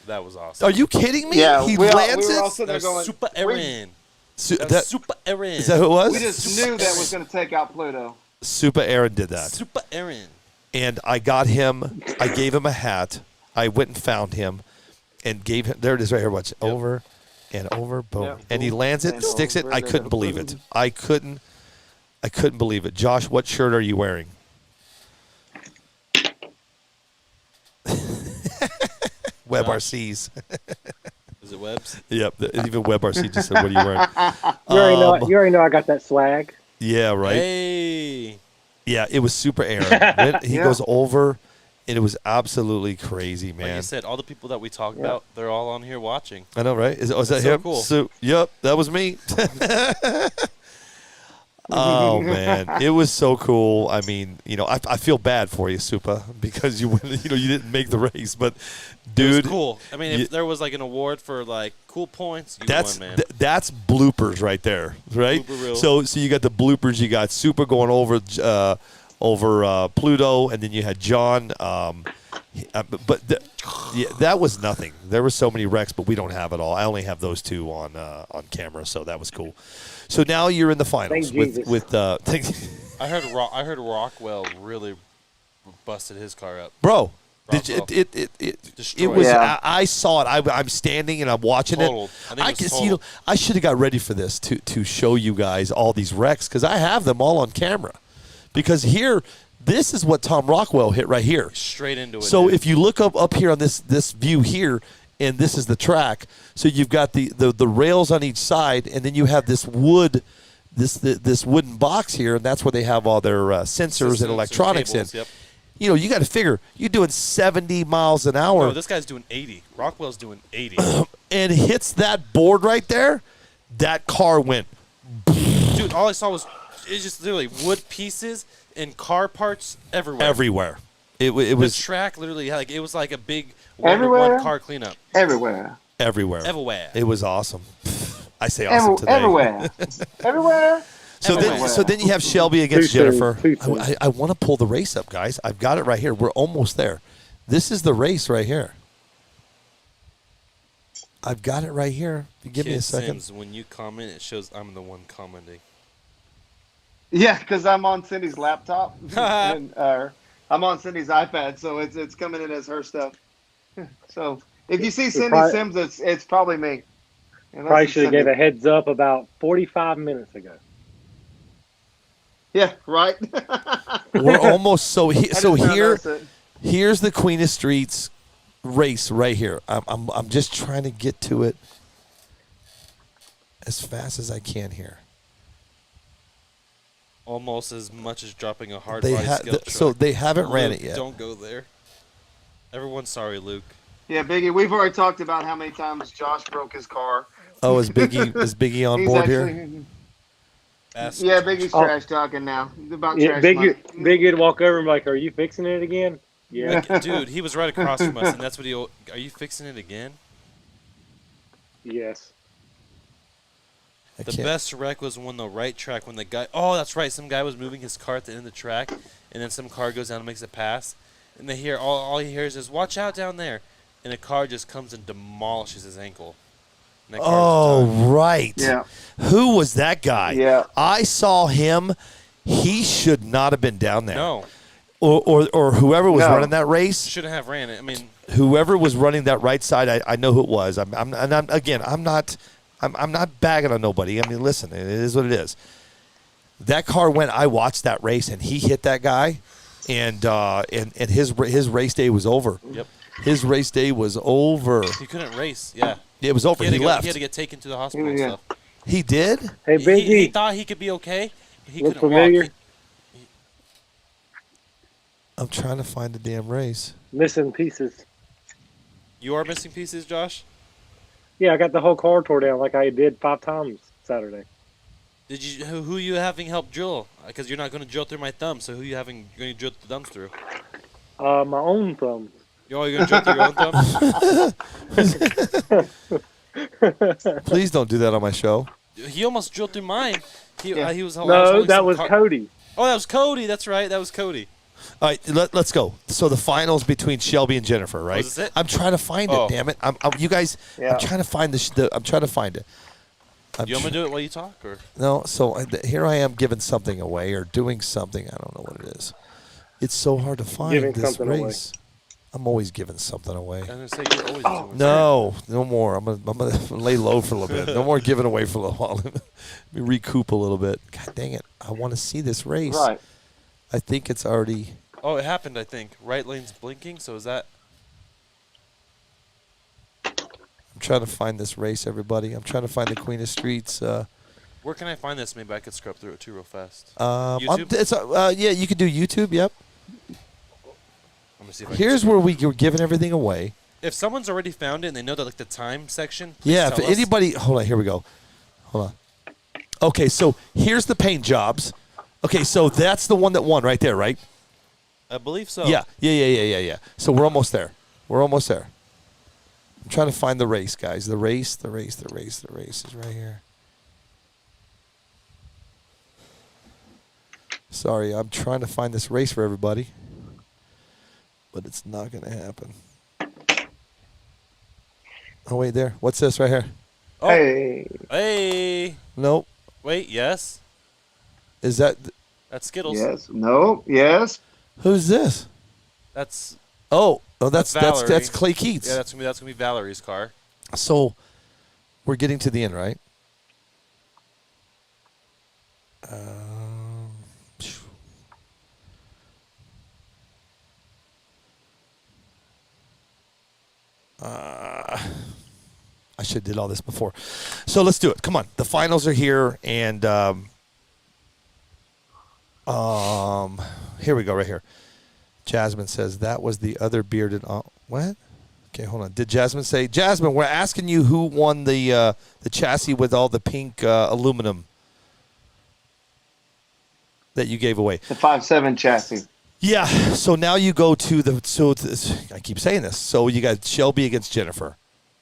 That was awesome. Are you kidding me? Yeah, he we lands were all it. sitting there That's going, Super Aaron. That, Super Aaron. is that who it was? we just knew that was going to take out Pluto. Super Aaron did that. Super Aaron. And I got him, I gave him a hat. I went and found him and gave him, there it is right here, watch, over and over, boom. Yep. And he lands it, And sticks it. over I and couldn't believe it. I couldn't believe it. Josh, what shirt are you wearing? Web RCs. Is it Webb's? Yep, even Web RC just said, what are you wearing? You already know I got that swag. Yeah, right. Hey. Yeah, it was Super Aaron. He Yeah. goes over, and it was absolutely crazy, Like man. you said, all the people that we talked about, they're all on here watching. I know, right? Is that That's so him? cool. So, yep, that was me. Oh man, it was so cool. I mean, I feel bad for you, Supa, because you didn't make the race, but dude, It was cool. I mean, if there was like an award for like cool points, you that's won, man. that's bloopers right there, right? Blooper reel. So you got the bloopers. You got Supa going over Pluto, and then you had John. That was nothing. There were so many wrecks, but we don't have it all. I only have those two on camera, so that was cool. So now you're in the finals Thank Jesus. with I heard Rockwell really busted his car up. bro. Did you, Rockwell. it Destroyed. was Yeah. I saw it. I'm standing and I'm watching Totaled. it. I think it was can see. totaled. I should have got ready for this to show you guys all these wrecks because I have them all on camera. Because here, this is what Tom Rockwell hit right here. Straight into it. So dude. if you look up here on this view here, and this is the track, so you've got the rails on each side, and then you have this wood, this wooden box here, and that's where they have all their sensors Systems and electronics cables, in. Yep. You got to figure you're doing 70 miles an hour, No, this guy's doing 80. Rockwell's doing 80. and hits that board right there. That car went. Dude, all I saw was it's just literally wood pieces and car parts everywhere. Everywhere. It The was track literally had it was like a big Everywhere? one car cleanup. Everywhere. everywhere. Everywhere. It was awesome. I say awesome today. Everywhere. Everywhere. So Everywhere. then you have Shelby against Too soon, Jennifer. too soon. I want to pull the race up, guys. I've got it right here. We're almost there. This is the race right here. I've got it right here. Give me a Kid second. Sims, when you comment, it shows I'm the one commenting. Yeah, because I'm on Cindy's laptop. and, I'm on Cindy's iPad, so it's coming in as her stuff. So if you see He Cindy probably, Sims, it's probably me. Unless probably it's should have gave Cindy. a heads up about 45 minutes ago. Yeah, right. We're almost so I so just now here. noticed it. Here's the Queen of Streets race right here. I'm just trying to get to it as fast as I can here. Almost as much as dropping a hard They body scale truck. so they haven't ran Luke, it yet. Don't go there. Everyone's sorry, Luke. Yeah, Biggie. We've already talked about how many times Josh broke his car. Oh, is Biggie on He's board actually, here? Ask Yeah, Josh. Biggie's Oh. trash talking now. He's about Yeah, trash Big money. Big would walk over and be like, "Are you fixing it again?" Yeah. Like, dude, he was right across from us, and that's what he. Are you fixing it again? Yes. I The can't- best wreck was when the right track, when the guy. Oh, that's right. Some guy was moving his car at the end of the track, and then some car goes down and makes a pass, and they hear all he hears is "Watch out down there," and a car just comes and demolishes his ankle. And that car Oh, was done. right. Yeah. Who was that guy? Yeah. I saw him. He should not have been down there. No, Or whoever was No. running that race, shouldn't have ran it. I mean, whoever was running that right side, I know who it was. I'm not bagging on nobody. I mean, listen, it is what it is. That car went. I watched that race, and he hit that guy, and his race day was over. yep, His race day was over. he couldn't race. Yeah, It was over. he had, He to go, left. he had to get taken to the hospital and Yeah. stuff. He did. Hey, He Biggie, thought he could be okay, but he look couldn't familiar? walk. I'm trying to find the damn race. Missing pieces. You are missing pieces, Josh. Yeah, I got the whole car tore down like I did 5 times Saturday. Did you who you having help drill? Because you're not going to drill through my thumb. So who you having going to drill the thumbs through? My own thumb. You're going to drill through your own thumb? Please don't do that on my show. He almost drilled through mine. He Yeah. he was. I was No, holding that some was Cody. Oh, that was Cody. That's right. That was Cody. All right, let's go. So the finals between Shelby and Jennifer, right? is this it? I'm trying to find Oh. it. Damn it! You guys. Yeah. I'm trying to find I'm trying to find it. You want me to do it while you talk, or No. So here I am giving something away or doing something. I don't know what it is. It's so hard to find Giving this something away. race. I'm always giving something away. I'm gonna say you're always doing No more. I'm gonna lay low for a little bit. No more giving away for a little while. Let me recoup a little bit. God dang it! I want to see this race. Right. I think it's already. Oh, it happened. I think right lane's blinking. So is that? I'm trying to find this race, everybody. I'm trying to find the Queen of Streets. Where can I find this? Maybe I could scrub through it too real fast. YouTube? Yeah, you could do YouTube. Yep. I'm gonna see if I Here's where we're giving everything away. if someone's already found it and they know that like the time section. Yeah. please If tell us. anybody, hold on. Here we go. Hold on. Okay, so here's the paint jobs. Okay, so that's the one that won right there, right? I believe so. Yeah. So we're almost there. We're almost there. I'm trying to find the race, guys. The race is right here. Sorry, I'm trying to find this race for everybody. But it's not going to happen. Oh, wait, there. What's this right here? Oh. Hey. Hey. Nope. Wait. Yes. Is that... That's Skittles. Yes. No. Yes. Who's this? That's Oh, that's Valerie. Clay Keats. yeah. That's gonna be Valerie's car. So, we're getting to the end, right? I should have did all this before. So let's do it. Come on. The finals are here, and here we go right here. Jasmine says that was the other bearded. What? Okay, hold on. Did Jasmine say? Jasmine, we're asking you who won the chassis with all the pink aluminum that you gave away. The 5.7 chassis. Yeah. So now you go to the. So I keep saying this. So you got Shelby against Jennifer,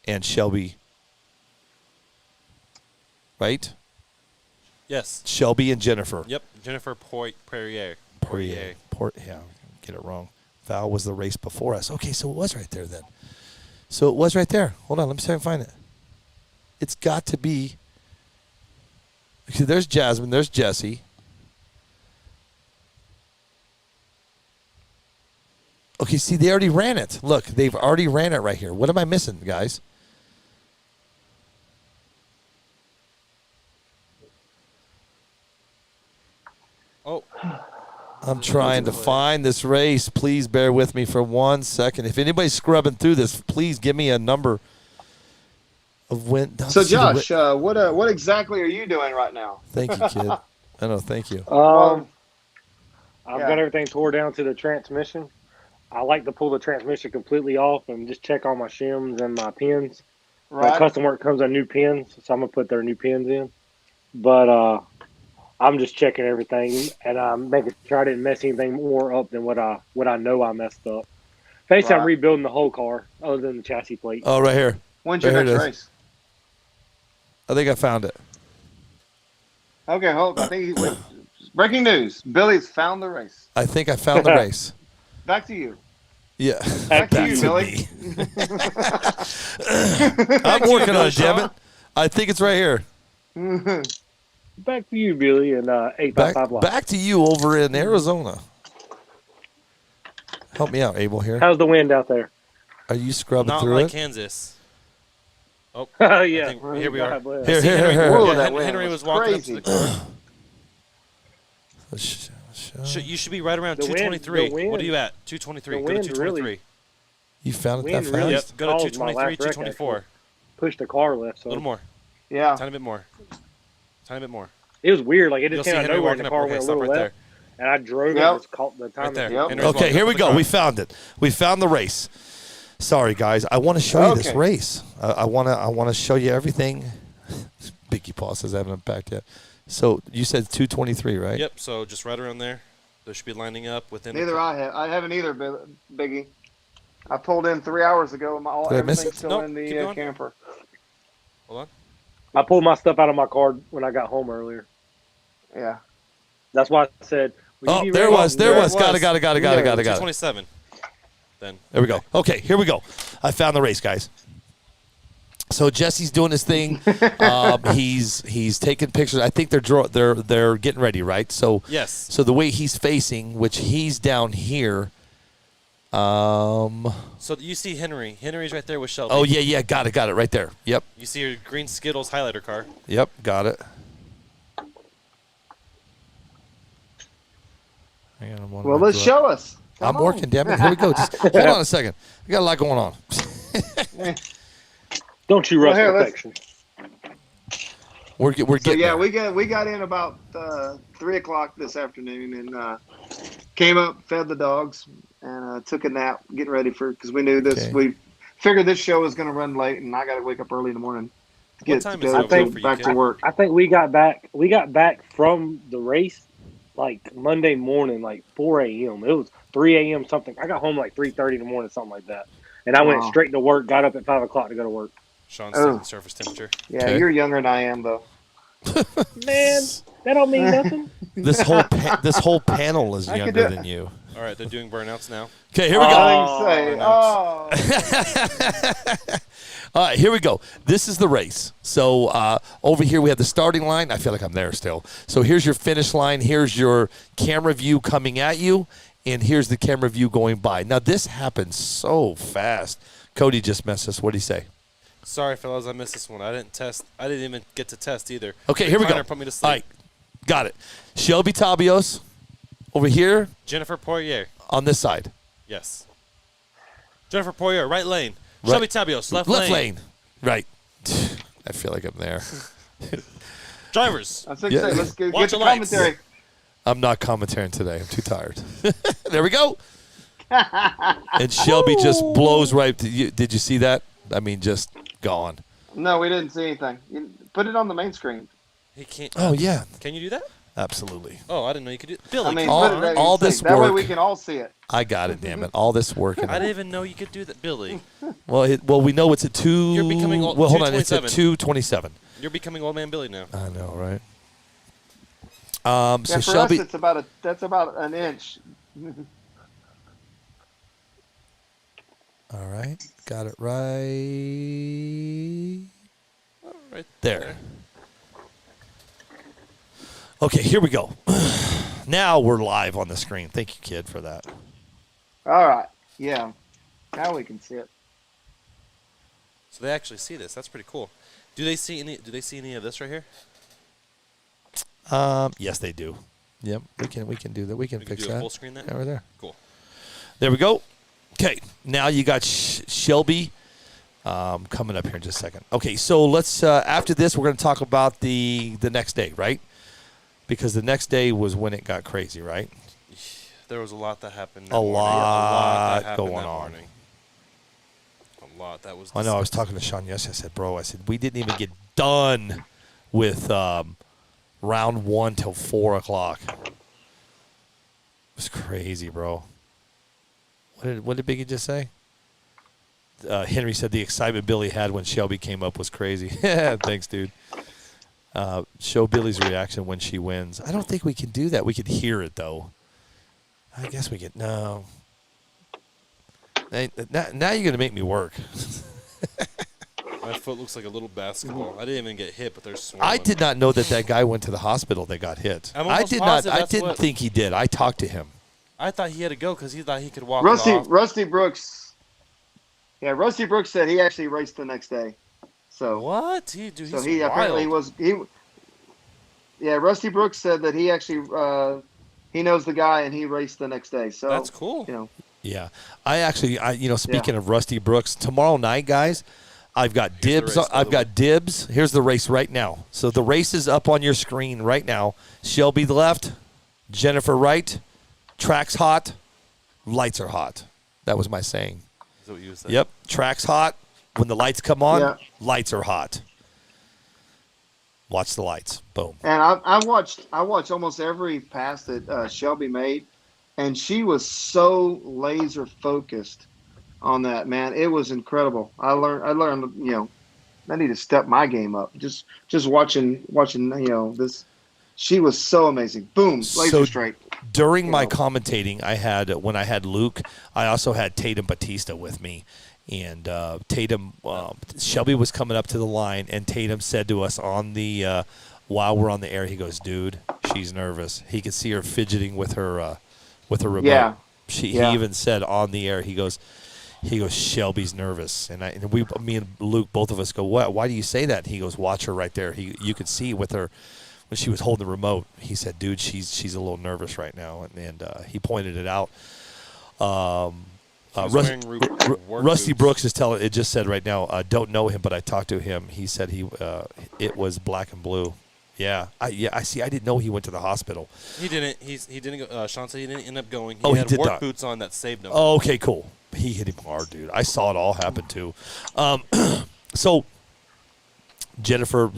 and Shelby. Right. Yes. Shelby and Jennifer. Yep. Jennifer Poirier. Yeah, get it wrong. Val was the race before us. Okay, so it was right there then. So it was right there. Hold on, let me see if I can find it. It's got to be. Okay, there's Jasmine. There's Jesse. Okay, see, they already ran it. Look, they've already ran it right here. What am I missing, guys? Oh, I'm trying to find this race. Please bear with me for 1 second. If anybody's scrubbing through this, please give me a number of when. So, Josh, what exactly are you doing right now? Thank you, kid. I know. Thank you. Well, I've yeah. got everything tore down to the transmission. I like to pull the transmission completely off and just check all my shims and my pins. Right. But custom work comes on new pins, so I'm gonna put their new pins in. But I'm just checking everything and I'm making sure I didn't mess anything more up than what I know I messed up. Basically, I'm Right. rebuilding the whole car other than the chassis plate. Oh, right here. When's your Right, here next it is. race? I think I found it. Okay, hold. I think breaking news: Billy's found the race. I think I found the race. Back to you. Yeah. Back to you, to Billy. me. I'm working on it, damn it. I think it's right here. Back to you, Billy, and 855 Live. Back to you over in Arizona. Help me out, Abel, here. How's the wind out there? Are you scrubbing not through like it? Kansas. Oh, Yeah. think- here we are. God bless. Here, here, Henry, here. Whoa, yeah, that wind Henry was was walking crazy. up to the car. Sh- You should be right around The wind- 223. the wind- What are you at? 223. the Go to wind 223. really- You found it Wind that really- fast? Yep, go to caused my 223, last wreck, 224. Pushed the car left, A so little more. Yeah. Tiny bit more. Tiny bit more. it was weird. Like it You'll just see came out of Henry nowhere, and walking the up. car Okay, went a stop little right left, there. and I drove it. Yep. And just caught the time. Right there. Yep. Henry's Okay, walking here up we to the go. car. We found it. We found the race. Sorry, guys. I want to show you this Okay. race. I want to show you everything. Biggie Paw says I haven't unpacked yet. So you said 223, right? Yep, so just right around there. They should be lining up within. Neither I haven't either, Biggie. I pulled in 3 hours ago. Did I miss Everything's it? still Nope, in keep the going. camper. Hold on. I pulled my stuff out of my car when I got home earlier. Yeah. That's why I said. "Will you Oh, be there ready?" was. There There was. it Got it. was. Got it. Got it. Got it. Got it. Got it. 227. Then. There we go. Okay, here we go. I found the race, guys. So Jesse's doing his thing. He's taking pictures. I think they're getting ready, right? So Yes. So the way he's facing, which he's down here. So you see Henry. Henry's right there with Shelby. Oh yeah, got it, right there. Yep, You see your green Skittles highlighter car. yep, got it. Hang on, Well, let's show us. I'm Come on. working, damn it. Here we go. Just hold on a second. We got a lot going on. Don't you Well, rush here, let's- perfection. We're So getting yeah, there. we got in about 3:00 this afternoon and came up, fed the dogs, and took a nap, getting ready because we knew this. Okay. We figured this show was going to run late, and I got to wake up early in the morning to What get time to is go it over to- for you, back kid? to work. I think we got back from the race like Monday morning, like 4 a.m. It was 3 a.m. something. I got home like 3:30 in the morning, something like that. And I went Wow. straight to work. Got up at 5 o'clock to go to work. Sean's Oh. taking surface temperature. Yeah, Okay. you're younger than I am, though. Man, that don't mean nothing. This whole panel is I could younger do- than you. All right, they're doing burnouts now. Okay, here we go. I say, All right, here we go. This is the race. So over here we have the starting line. I feel like I'm there still. So here's your finish line. Here's your camera view coming at you, and here's the camera view going by. Now this happens so fast. Cody just messed us. What did he say? Sorry, fellas, I missed this one. I didn't test. I didn't even get to test either. Okay, here we go. Connor put me to sleep. All right, got it. Shelby Tabios over here Jennifer Poirier. on this side. Yes. Jennifer Poirier, right lane. Right. Shelby Tabios, left lane. Right. I feel like I'm there. Drivers. I was going Yeah. to say, let's get Watch the the lights. commentary. I'm not commentating today. I'm too tired. There we go. And Shelby just blows right to you. Did you see that? I mean, just gone. No, we didn't see anything. You put it on the main screen. He can't. Oh, yeah. Can you do that? Absolutely. Oh, I didn't know you could do it. Billy, I mean, come all- put it on. there, all you can this see. That way work- we can all see it. I got it, damn it. All this work. I didn't even know you could do that, Billy. Well, we know it's a 2. You're becoming old- Well, hold on. It's a 227. 227. You're becoming old man Billy now. I know, right? Yeah, So for Shelby. us, that's about an inch. All right. Got it right Right there. Okay, here we go. Now we're live on the screen. Thank you, kid, for that. All right. Yeah. Now we can see it. So they actually see this. That's pretty cool. Do they see any of this right here? Yes, they do. Yep, we can do that. We can We fix can do that. a full screen that? Yeah, right there. Cool. There we go. Okay, now you got Shelby coming up here in just a second. Okay, so let's after this we're going to talk about the next day, right? Because the next day was when it got crazy, right? There was a lot that happened. A lot that happened going that on. morning. A lot. That was. I know. I was talking to Sean yesterday. I said, "Bro, I said we didn't even get done with round 1 till 4 o'clock. It was crazy, bro." What did Biggie just say? Henry said the excitement Billy had when Shelby came up was crazy. Thanks, dude. Show Billy's reaction when she wins. I don't think we can do that. We could hear it, though. I guess we could. No. Now you're going to make me work. My foot looks like a little basketball. I didn't even get hit, but there's swollen. I did not know that guy went to the hospital that got hit. I'm I almost did not. positive I that's didn't what- think he did. I talked to him. I thought he had to go because he thought he could walk Rusty off. Rusty Brooks. Yeah, Rusty Brooks said he actually raced the next day. So What? Dude, so he's he apparently wild. Yeah, Rusty Brooks said that he actually he knows the guy and he raced the next day. So That's cool. You know, Yeah, speaking of Rusty Brooks, tomorrow night, guys, I've got dibs. race, by I've the got dibs. Here's the race right now. So the race is up on your screen right now. Shelby left, Jennifer right. Track's hot, lights are hot. That was my saying. Is that what you said? Yep, track's hot. When the lights come on, Yeah. lights are hot. Watch the lights. Boom. and I watched almost every pass that Shelby made, and she was so laser focused on that, man. It was incredible. I learned, you know, I need to step my game up. Just watching, you know, this. She was so amazing. Boom, laser So- straight. During You my know. commentating, when I had Luke, I also had Tatum Batista with me. And Tatum, Shelby was coming up to the line, and Tatum said to us on the while we're on the air, he goes, "Dude, she's nervous." He could see her fidgeting with her remote. Yeah. He Yeah. even said on the air, he goes, "Shelby's nervous." And me and Luke, both of us go, "What? Why do you say that?" And he goes, "Watch her right there." You could see with her when she was holding the remote. He said, "Dude, she's a little nervous right now," and he pointed it out. He was Rus- wearing work Rusty boots. Brooks is telling. It just said right now. Don't know him, but I talked to him. He said it was black and blue. Yeah, I see. I didn't know he went to the hospital. He didn't. He didn't go. Sean said he didn't end up going. Oh, he had did work not. boots on that saved him. Oh, okay, cool. He hit him hard, dude. I saw it all happen too. So Jennifer,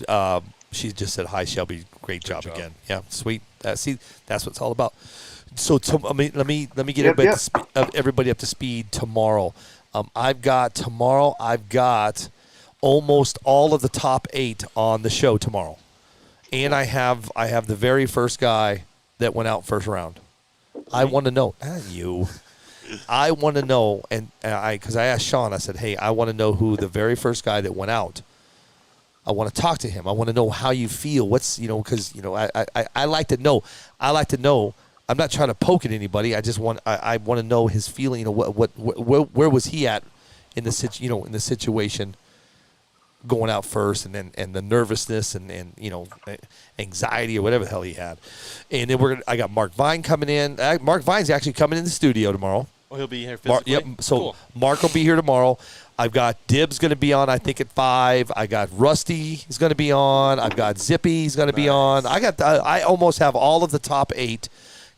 she just said, "Hi, Shelby. Great job job. again." Yeah, sweet. See, that's what it's all about. So let me get Yep, everybody up to speed tomorrow. I've got almost all of the top 8 on the show tomorrow, and I have the very first guy that went out first round. I want to know you. I want to know, and because I asked Sean, I said, "Hey, I want to know who the very first guy that went out. I want to talk to him. I want to know how you feel. What's because I like to know. I like to know. I'm not trying to poke at anybody. I just want I want to know his feeling. Where was he at in the situation, going out first, and the nervousness and anxiety or whatever the hell he had. And then I got Mark Vine coming in. Mark Vine's actually coming in the studio tomorrow. Oh, he'll be here physically. Yep. So Cool. Mark will be here tomorrow. I've got Dibs going to be on, I think, at 5. I got Rusty is going to be on. I've got Zippy is going to be on. I almost have all of the top 8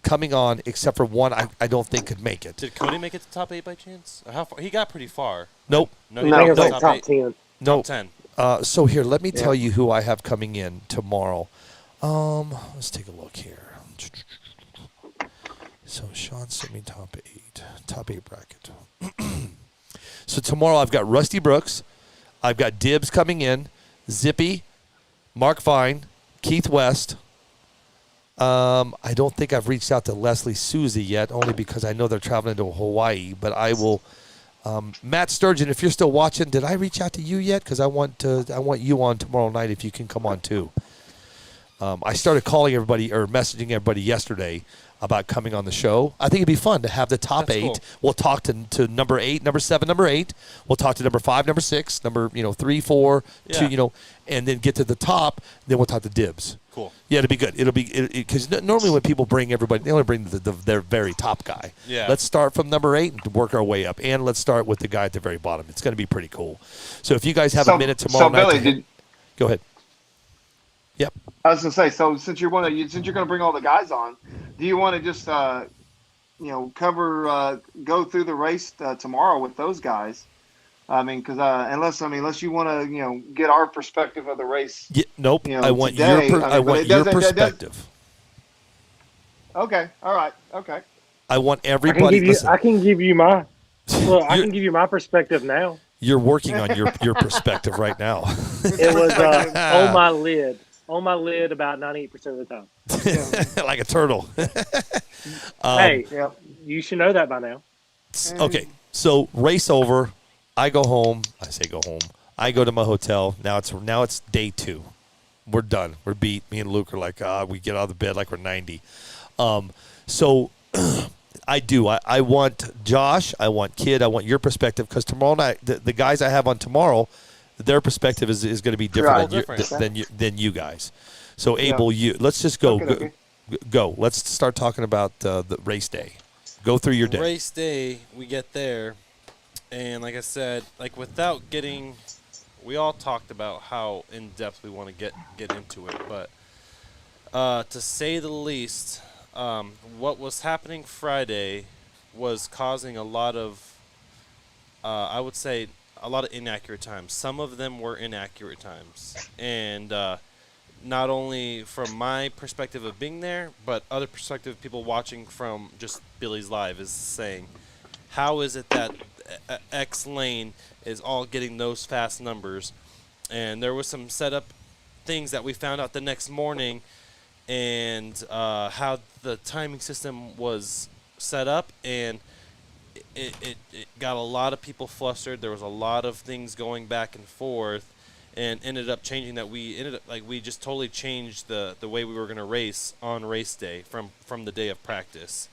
coming on, except for one I don't think could make it. Did Cody make it to top 8 by chance? Or how far? He got pretty far. Nope. No, I he think it didn't was make like top top 8. 10. Nope. 10. So here, let me tell you who I have coming in tomorrow. Let's take a look here. So Sean sent me top 8 bracket. So tomorrow I've got Rusty Brooks, I've got Dibs coming in, Zippy, Mark Vine, Keith West. I don't think I've reached out to Leslie Susie yet, only because I know they're traveling to Hawaii. But I will. Matt Sturgeon, if you're still watching, did I reach out to you yet? Because I want you on tomorrow night if you can come on too. I started calling everybody or messaging everybody yesterday about coming on the show. I think it'd be fun to have the top That's 8. cool. We'll talk to number 8, number 7, number 8. We'll talk to number 5, number 6, number 3, 4, Yeah. 2, and then get to the top. Then we'll talk to dibs. Cool. Yeah, it'll be good. It'll be because normally when people bring everybody, they only bring their very top guy. Yeah. Let's start from number 8 and work our way up, and let's start with the guy at the very bottom. It's going to be pretty cool. So if you guys have a minute tomorrow night, Billy, go ahead. Yep. I was gonna say, so since you're gonna bring all the guys on, do you want to just go through the race tomorrow with those guys? I mean, because unless you want to get our perspective of the race. Yeah, nope. I want today, your perspective. Okay. All right. Okay. I want everybody. I can give you my. Well, I can give you my perspective now. You're working on your perspective right now. It was on my lid. On my lid about 98% of the time. Like a turtle. Hey, you should know that by now. Okay, so race over. I go home. I say go home. I go to my hotel. Now it's day 2. We're done. We're beat. Me and Luke are like, we get out of the bed like we're 90. So I do. I want Josh. I want Kid. I want your perspective because tomorrow night, the guys I have on tomorrow, their perspective is going to be different, than you guys. So Abel, let's just go. Okay. Go. Let's start talking about the race day. Go through your day. Race day, we get there, and like I said, without getting, we all talked about how in depth we want to get into it, but to say the least, what was happening Friday was causing a lot of, I would say, a lot of inaccurate times. Some of them were inaccurate times. And not only from my perspective of being there, but other perspective people watching from just Billy's Live is saying, how is it that X lane is all getting those fast numbers? And there was some setup things that we found out the next morning and how the timing system was set up, and it got a lot of people flustered. There was a lot of things going back and forth, and ended up changing that. We just totally changed the way we were going to race on race day from the day of practice.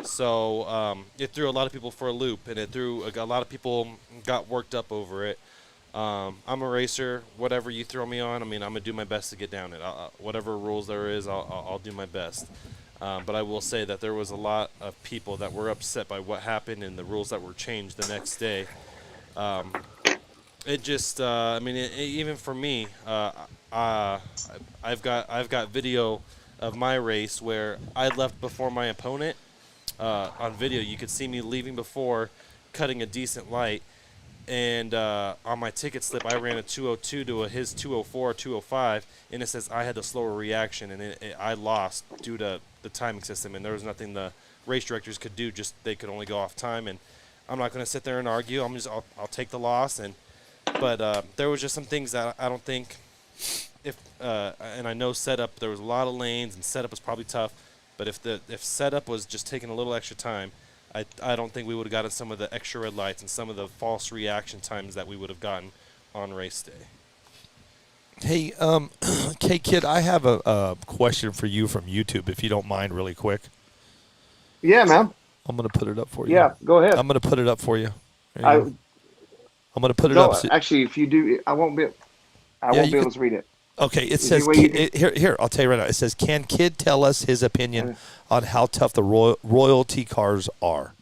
So it threw a lot of people for a loop, and a lot of people got worked up over it. I'm a racer. Whatever you throw me on, I'm gonna do my best to get down it. Whatever rules there is, I'll do my best. But I will say that there was a lot of people that were upset by what happened and the rules that were changed the next day. It just, even for me, I've got video of my race where I left before my opponent. On video, you could see me leaving before, cutting a decent light, and on my ticket slip, I ran a 202 to his 204, 205, and it says I had the slower reaction, and I lost due to the timing system, and there was nothing the race directors could do. Just they could only go off time, and I'm not going to sit there and argue. I'll take the loss, but there was just some things that I don't think and I know setup. There was a lot of lanes, and setup was probably tough. But if setup was just taking a little extra time, I don't think we would have gotten some of the extra red lights and some of the false reaction times that we would have gotten on race day. Hey, Kid, I have a question for you from YouTube, if you don't mind, really quick. Yeah, man. I'm going to put it up for you. Yeah, go ahead. I'm going to put it up for you. I'm going to put it up. Actually, if you do, I won't be able to read it. Okay, it says here. I'll tell you right now. It says, "Can Kid tell us his opinion on how tough the royalty cars are?"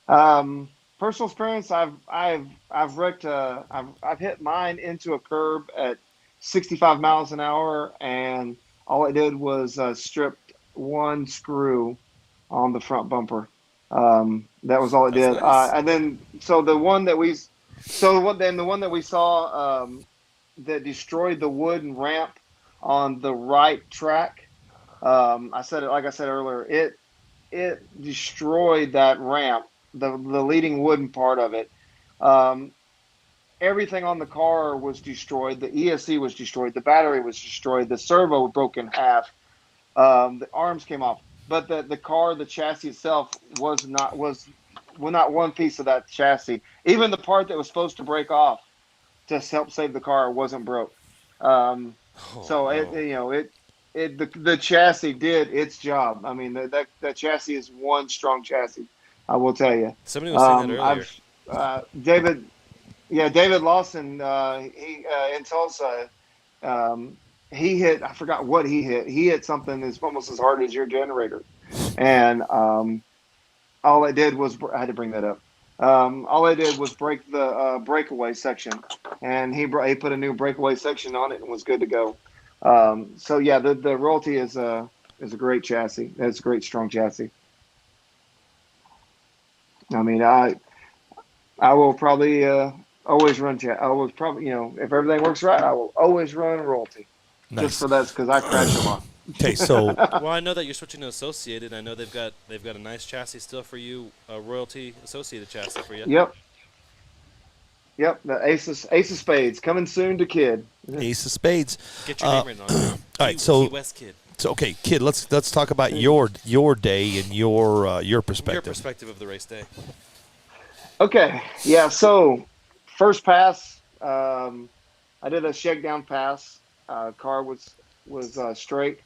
Personal experience. I've wrecked. I've hit mine into a curb at 65 miles an hour, and all it did was stripped one screw on the front bumper. That was all it did. Nice. And then the one that we saw. That destroyed the wooden ramp on the right track. I said it like I said earlier. It destroyed that ramp, the leading wooden part of it. Everything on the car was destroyed. The ESC was destroyed. The battery was destroyed. The servo broke in half. The arms came off. But the car, the chassis itself was not one piece of that chassis. Even the part that was supposed to break off to help save the car wasn't broke. Oh, So no. the chassis did its job. I mean, that chassis is one strong chassis. I will tell you. Somebody was saying that earlier. I've David, yeah, David Lawson. He in Tulsa. Um, he hit. I forgot what he hit. He hit something that's almost as hard as your generator, and all it did was I had to bring that up. All I did was break the breakaway section, and he put a new breakaway section on it and was good to go. So yeah, the royalty is a great chassis. It's a great strong chassis. I mean, I will probably always run chat. I will probably if everything works right, I will always run royalty. Just Nice. for that's because I crash a lot. Okay, so Well, I know that you're switching to Associated. I know they've got a nice chassis still for you, a royalty Associated chassis for you. Yep, yep. The Ace of Spades coming soon to Kid. Ace of Spades. Get your name written on it. All right, Key so West Kid. okay, kid, let's talk about your day and your Your perspective. perspective of the race day. Okay, yeah. So first pass, I did a shakedown pass. Car was straight,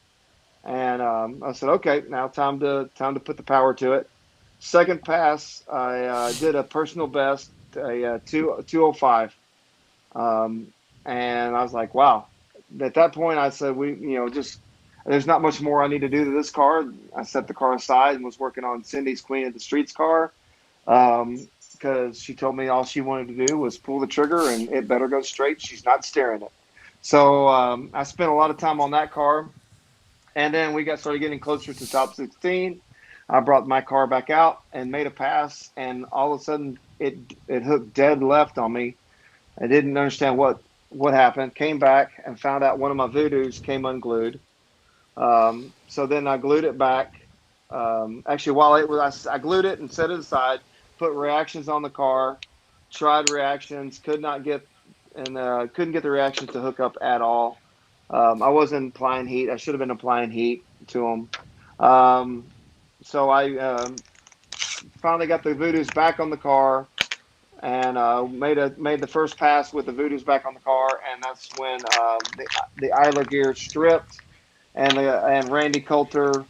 and I said, okay, now time to put the power to it. Second pass, I did a personal best, a 205, and I was like, wow. At that point, I said, just there's not much more I need to do to this car. I set the car aside and was working on Cindy's Queen of the Streets car. Because she told me all she wanted to do was pull the trigger and it better go straight. She's not steering it. So I spent a lot of time on that car. And then we started getting closer to top 16. I brought my car back out and made a pass. And all of a sudden, it hooked dead left on me. I didn't understand what happened. Came back and found out one of my Voodoos came unglued. So then I glued it back. Actually, while it was, I glued it and set it aside. Put reactions on the car, tried reactions, couldn't get the reactions to hook up at all. I wasn't applying heat. I should have been applying heat to them. So I finally got the Voodoos back on the car and made the first pass with the Voodoos back on the car, and that's when the idler gear stripped, and Randy Coulter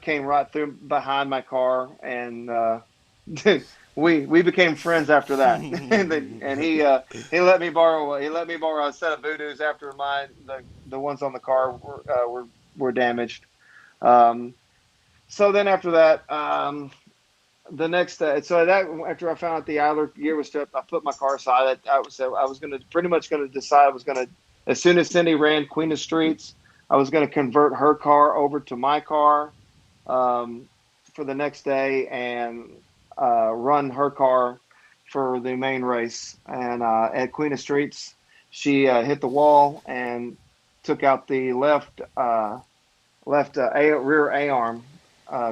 came right through behind my car and. We became friends after that, and he let me borrow a set of Voodoos after the ones on the car were damaged. So then after that, the next so that after I found out the idler gear was stripped, I put my car aside. I was going to pretty much going to decide I was going to, as soon as Cindy ran Queen of Streets, I was going to convert her car over to my car for the next day and run her car for the main race. And at Queen of Streets, she hit the wall and took out the left rear A arm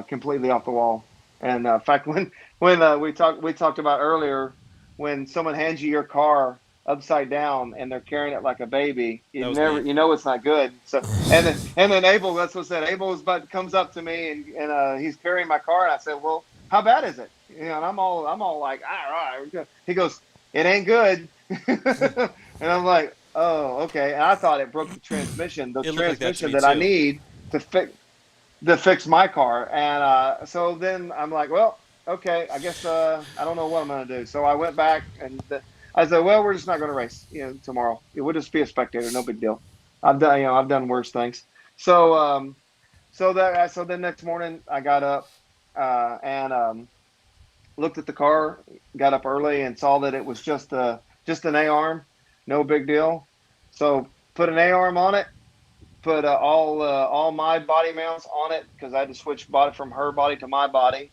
completely off the wall. And in fact, when we talked about earlier, when someone hands you your car upside down and they're carrying it like a baby, That was me. you know it's not good. So and then Abel, that's what said. Abel comes up to me and he's carrying my car, and I said, well, how bad is it? And I'm all like, all right. He goes, it ain't good. And I'm like, oh, okay. And I thought it broke the transmission, It looked like that to me, that I too. need to fix my car. And so then I'm like, well, okay, I guess I don't know what I'm going to do. So I went back and I said, well, we're just not going to race, tomorrow. We'll just be a spectator, no big deal. I've done worse things. So so then next morning I got up and looked at the car, got up early and saw that it was just an A-arm, no big deal. So put an A-arm on it, put all my body mounts on it because I had to switch body from her body to my body.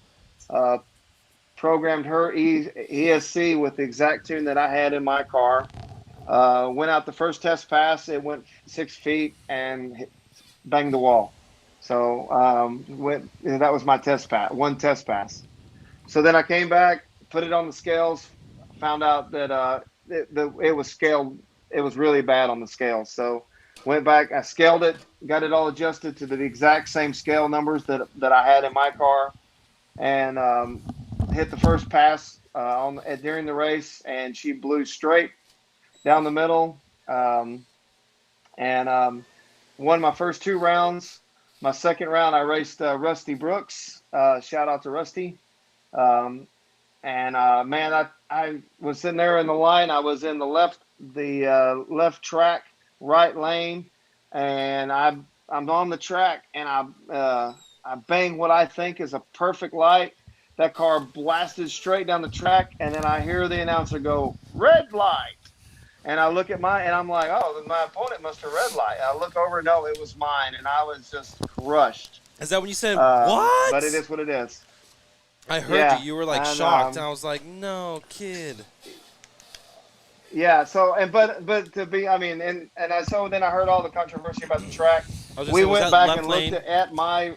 Programmed her ESC with the exact tune that I had in my car. Went out the first test pass. It went 6 feet and banged the wall. So that was my one test pass. So then I came back, put it on the scales, found out that it was scaled. It was really bad on the scales. So went back, I scaled it, got it all adjusted to the exact same scale numbers that I had in my car, and hit the first pass during the race, and she blew straight down the middle. and won my first 2 rounds. My second round, I raced Rusty Brooks. Shout out to Rusty. Um, and man, I was sitting there in the line. I was in the left track, right lane, and I'm on the track, and I bang what I think is a perfect light. That car blasted straight down the track, and then I hear the announcer go, "Red light." And I look at and I'm like, oh, then my opponent must have red light. I look over, no, it was mine, and I was just crushed. Is that when you said what? But it is what it is. I heard Yeah, you. You were like and, shocked. And I was like, no, kid. Yeah. So but to be, I mean, so then I heard all the controversy about the track. I was just We saying, was went that back left and lane? looked at my.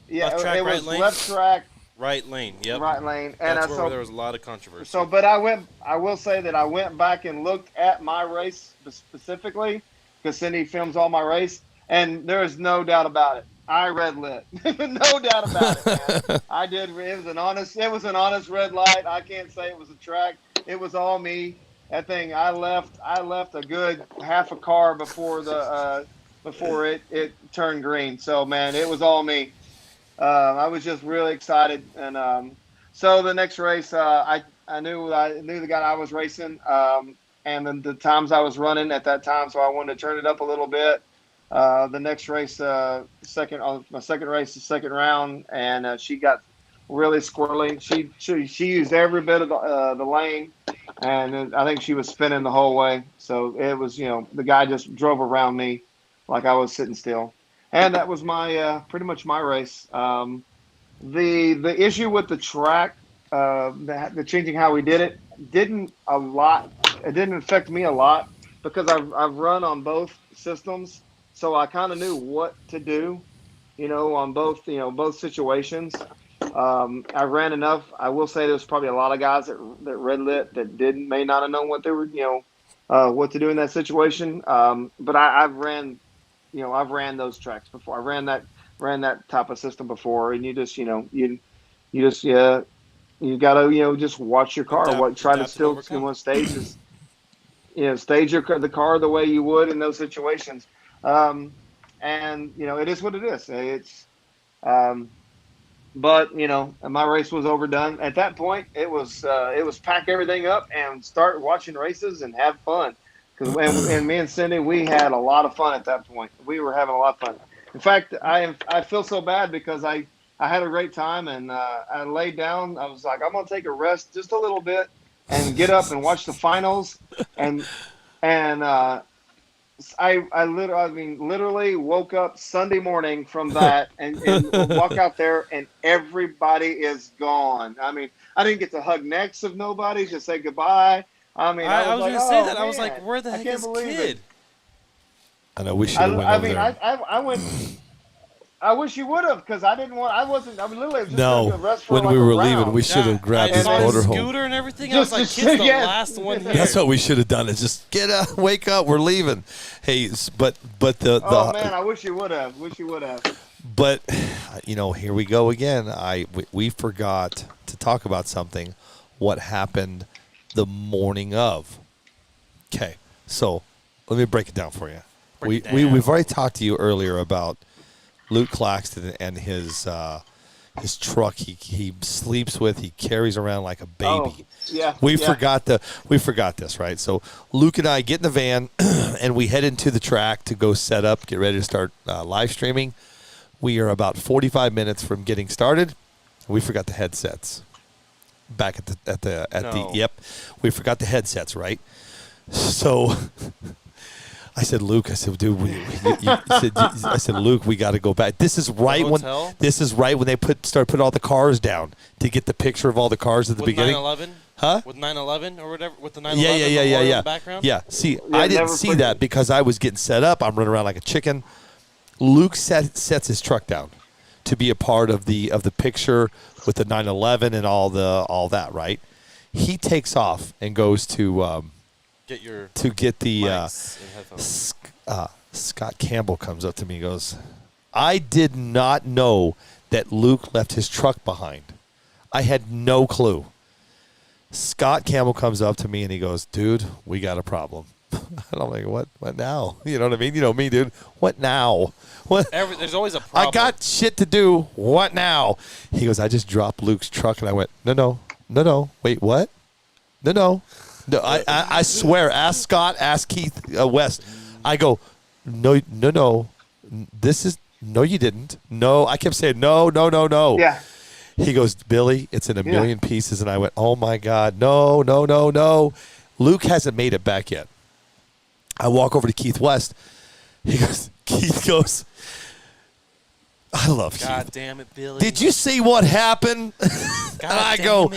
Yeah, Left track, it right was lane? left track, Right lane. Yep. right lane, and That's where so there was a lot of controversy. so. But I will say that I went back and looked at my race specifically because Cindy films all my race, and there is no doubt about it. I red lit, no doubt about it, man. I did. It was an honest red light. I can't say it was a track. It was all me. That thing. I left a good half a car before it turned green. So man, it was all me. I was just really excited, and so the next race, I knew the guy I was racing, and then the times I was running at that time, so I wanted to turn it up a little bit. The next race, my second race, the second round, and she got really squirrely. She used every bit of the lane, and I think she was spinning the whole way. So it was, the guy just drove around me like I was sitting still. And that was my pretty much my race. The issue with the track, the changing how we did it, didn't affect me a lot because I've run on both systems, so I kind of knew what to do, on both situations. I ran enough. I will say there's probably a lot of guys that red lit that may not have known what they were, what to do in that situation. But I've ran. I've ran those tracks before. I ran that type of system before, and you just, you gotta, just watch your car. Try to still, stages, stage the car the way you would in those situations. And it is what it is. But my race was overdone at that point. It was pack everything up and start watching races and have fun. And me and Cindy, we had a lot of fun at that point. We were having a lot of fun. In fact, I feel so bad because I had a great time, and I laid down. I was like, I'm gonna take a rest just a little bit and get up and watch the finals. And I literally woke up Sunday morning from that and walk out there, and everybody is gone. I mean, I didn't get to hug necks of nobody to say goodbye. I mean, I was going to say that. I was like, where the heck is kid? I know we should have went over there. I went. I wish you would have, because I didn't want. I literally just no. going to rest for When like we a were round. leaving, we should have grabbed his motorhome. Scooter and everything. I was like, kid's the last one here. That's what we should have done. Is just get up, wake up, we're leaving. Hey, but the. Oh man, I wish you would have. But here we go again. We forgot to talk about something. What happened the morning of? Okay, so let me break it down for you. We've already talked to you earlier about Luke Claxton and his truck he sleeps with, he carries around like a baby. Oh, yeah. We forgot this, right? So Luke and I get in the van and we head into the track to go set up, get ready to start live streaming. We are about 45 minutes from getting started. We forgot the headsets. Back yep. We forgot the headsets, right? So I said, Luke, dude, I said, Luke, we got to go back. This is right when they start putting all the cars down to get the picture of all the cars at the beginning. 9/11? Huh? With 9/11 or whatever, with the 9/11 yeah. in the background? Yeah. See, I didn't see that because I was getting set up. I'm running around like a chicken. Luke sets his truck down to be a part of the picture with the 9/11 and all that, right? He takes off and goes to get the Scott Campbell comes up to me and goes, I did not know that Luke left his truck behind. I had no clue. Scott Campbell comes up to me and he goes, dude, we got a problem. And I'm like, what now? You know what I mean? You know me, dude. What now? What? There's always a problem. I got shit to do. What now? He goes, I just dropped Luke's truck. And I went, no. Wait, what? No. I swear. Ask Scott. Ask Keith West. I go, no. This is, no, you didn't. No. I kept saying, no. Yeah. He goes, Billy, it's in a million pieces. And I went, oh, my God. No. Luke hasn't made it back yet. I walk over to Keith West. Keith goes, I love God Keith. damn it, Billy. Did you see what happened? And I go,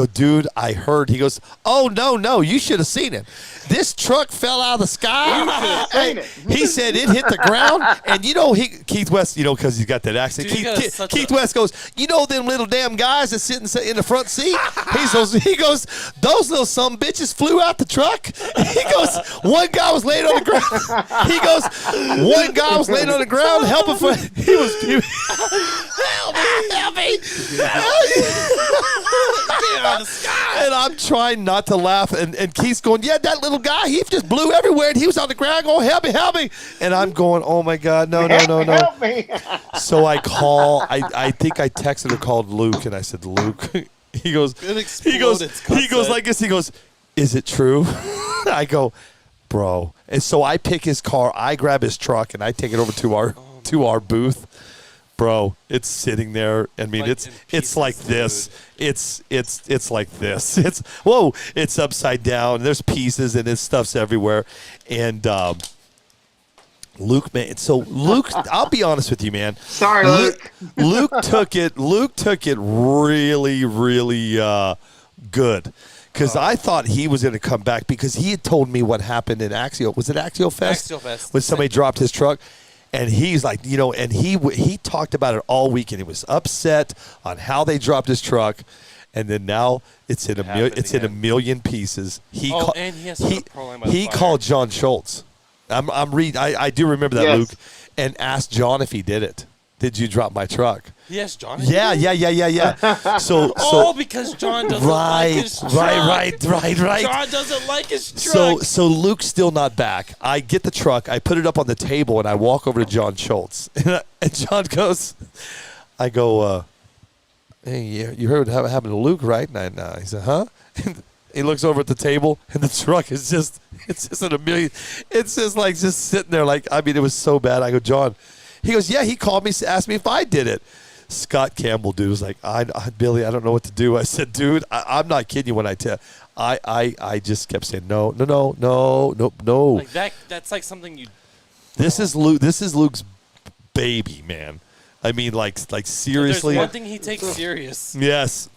dude, I heard. He goes, oh, no, you should have seen it. This truck fell out of the sky. He said it hit the ground. And Keith West, because he's got that accent. Dude, Keith West goes, them little damn guys that sit in the front seat? He goes, those little some bitches flew out the truck. He goes, one guy was laying on the ground. He goes, one guy was laying on the ground helping for, help me. And I'm trying not to laugh. And Keith's going, yeah, that little guy, he just blew everywhere. And he was on the ground going, help me. And I'm going, oh, my God, no. Help me. So I call, I think I texted or called Luke. And I said, Luke. He goes like this. He goes, is it true? I go, bro. And so I pick his car. I grab his truck. And I take it over to our booth. Bro, it's sitting there. I mean, it's like this. It's like this. It's upside down. There's pieces and his stuff's everywhere. And Luke, man. So Luke, I'll be honest with you, man. Sorry, Luke. Luke took it really, really good. Because I thought he was going to come back because he had told me what happened in Axial. Was it Axial Fest? Axial Fest. When somebody dropped his truck. And he's like, and he talked about it all week, and he was upset on how they dropped his truck, and then now it's in a million pieces. And he has to put Pro Line by the he fire. called John Schultz. I do remember that, Yes. Luke, and asked John if he did it. Did you drop my truck? Yes, John. Yeah. So because John doesn't like his truck. Right. John doesn't like his truck. So Luke's still not back. I get the truck, I put it up on the table, and I walk over to John Schultz. And John goes, I go, hey, you heard what happened to Luke, right? And he said, huh? And he looks over at the table, and the truck is it's just in a million. It's just sitting there like, I mean, it was so bad. I go, John. He goes, yeah, he called me, asked me if I did it. Scott Campbell, dude, was like, Billy, I don't know what to do. I said, dude, I'm not kidding you when I tell. I just kept saying no. Like that's like something you. This is Luke's baby, man. I mean, like seriously. There's one thing he takes serious. Yes.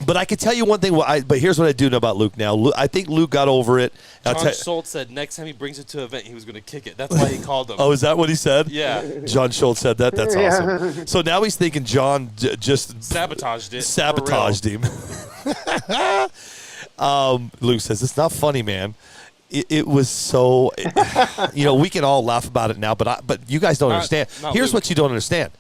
But I can tell you one thing. But here's what I do know about Luke now. I think Luke got over it. John Schultz said next time he brings it to an event, he was going to kick it. That's why he called him. Oh, is that what he said? Yeah. John Schultz said that? That's awesome. So now he's thinking John just sabotaged it. Sabotaged him. Luke says, it's not funny, man. It was so, we can all laugh about it now, but you guys don't understand. Here's what you don't understand.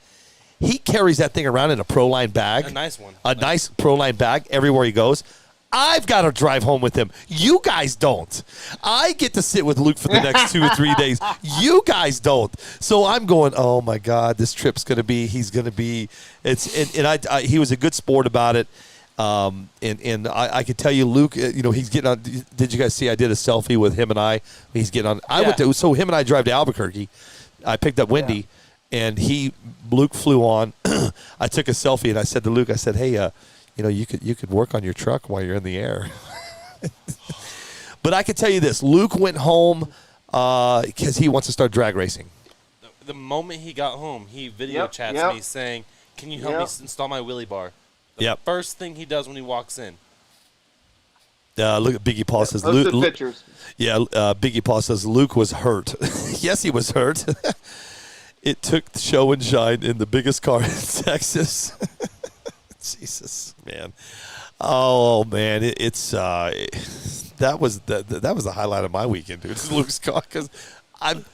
He carries that thing around in a Pro Line bag. A nice one. A nice Pro Line bag everywhere he goes. I've got to drive home with him. You guys don't. I get to sit with Luke for the next 2 or 3 days. You guys don't. So I'm going, oh, my God, this trip's going to be, he was a good sport about it. And I could tell you, Luke, he's getting on. Did you guys see I did a selfie with him and I? He's getting on. So him and I drive to Albuquerque. I picked up Wendy. Yeah. And Luke flew on. I took a selfie and I said to Luke, I said, hey, you could work on your truck while you're in the air. But I can tell you this, Luke went home because he wants to start drag racing. The moment he got home, he video chats me saying, can you help me install my wheelie bar? The first thing he does when he walks in. Look at Biggie Paul says, Luke. Pictures. Yeah, Biggie Paul says Luke was hurt. Yes, he was hurt. It took show and shine in the biggest car in Texas. Jesus, man. Oh, man. That was the highlight of my weekend, dude. It's Luke's car because I'm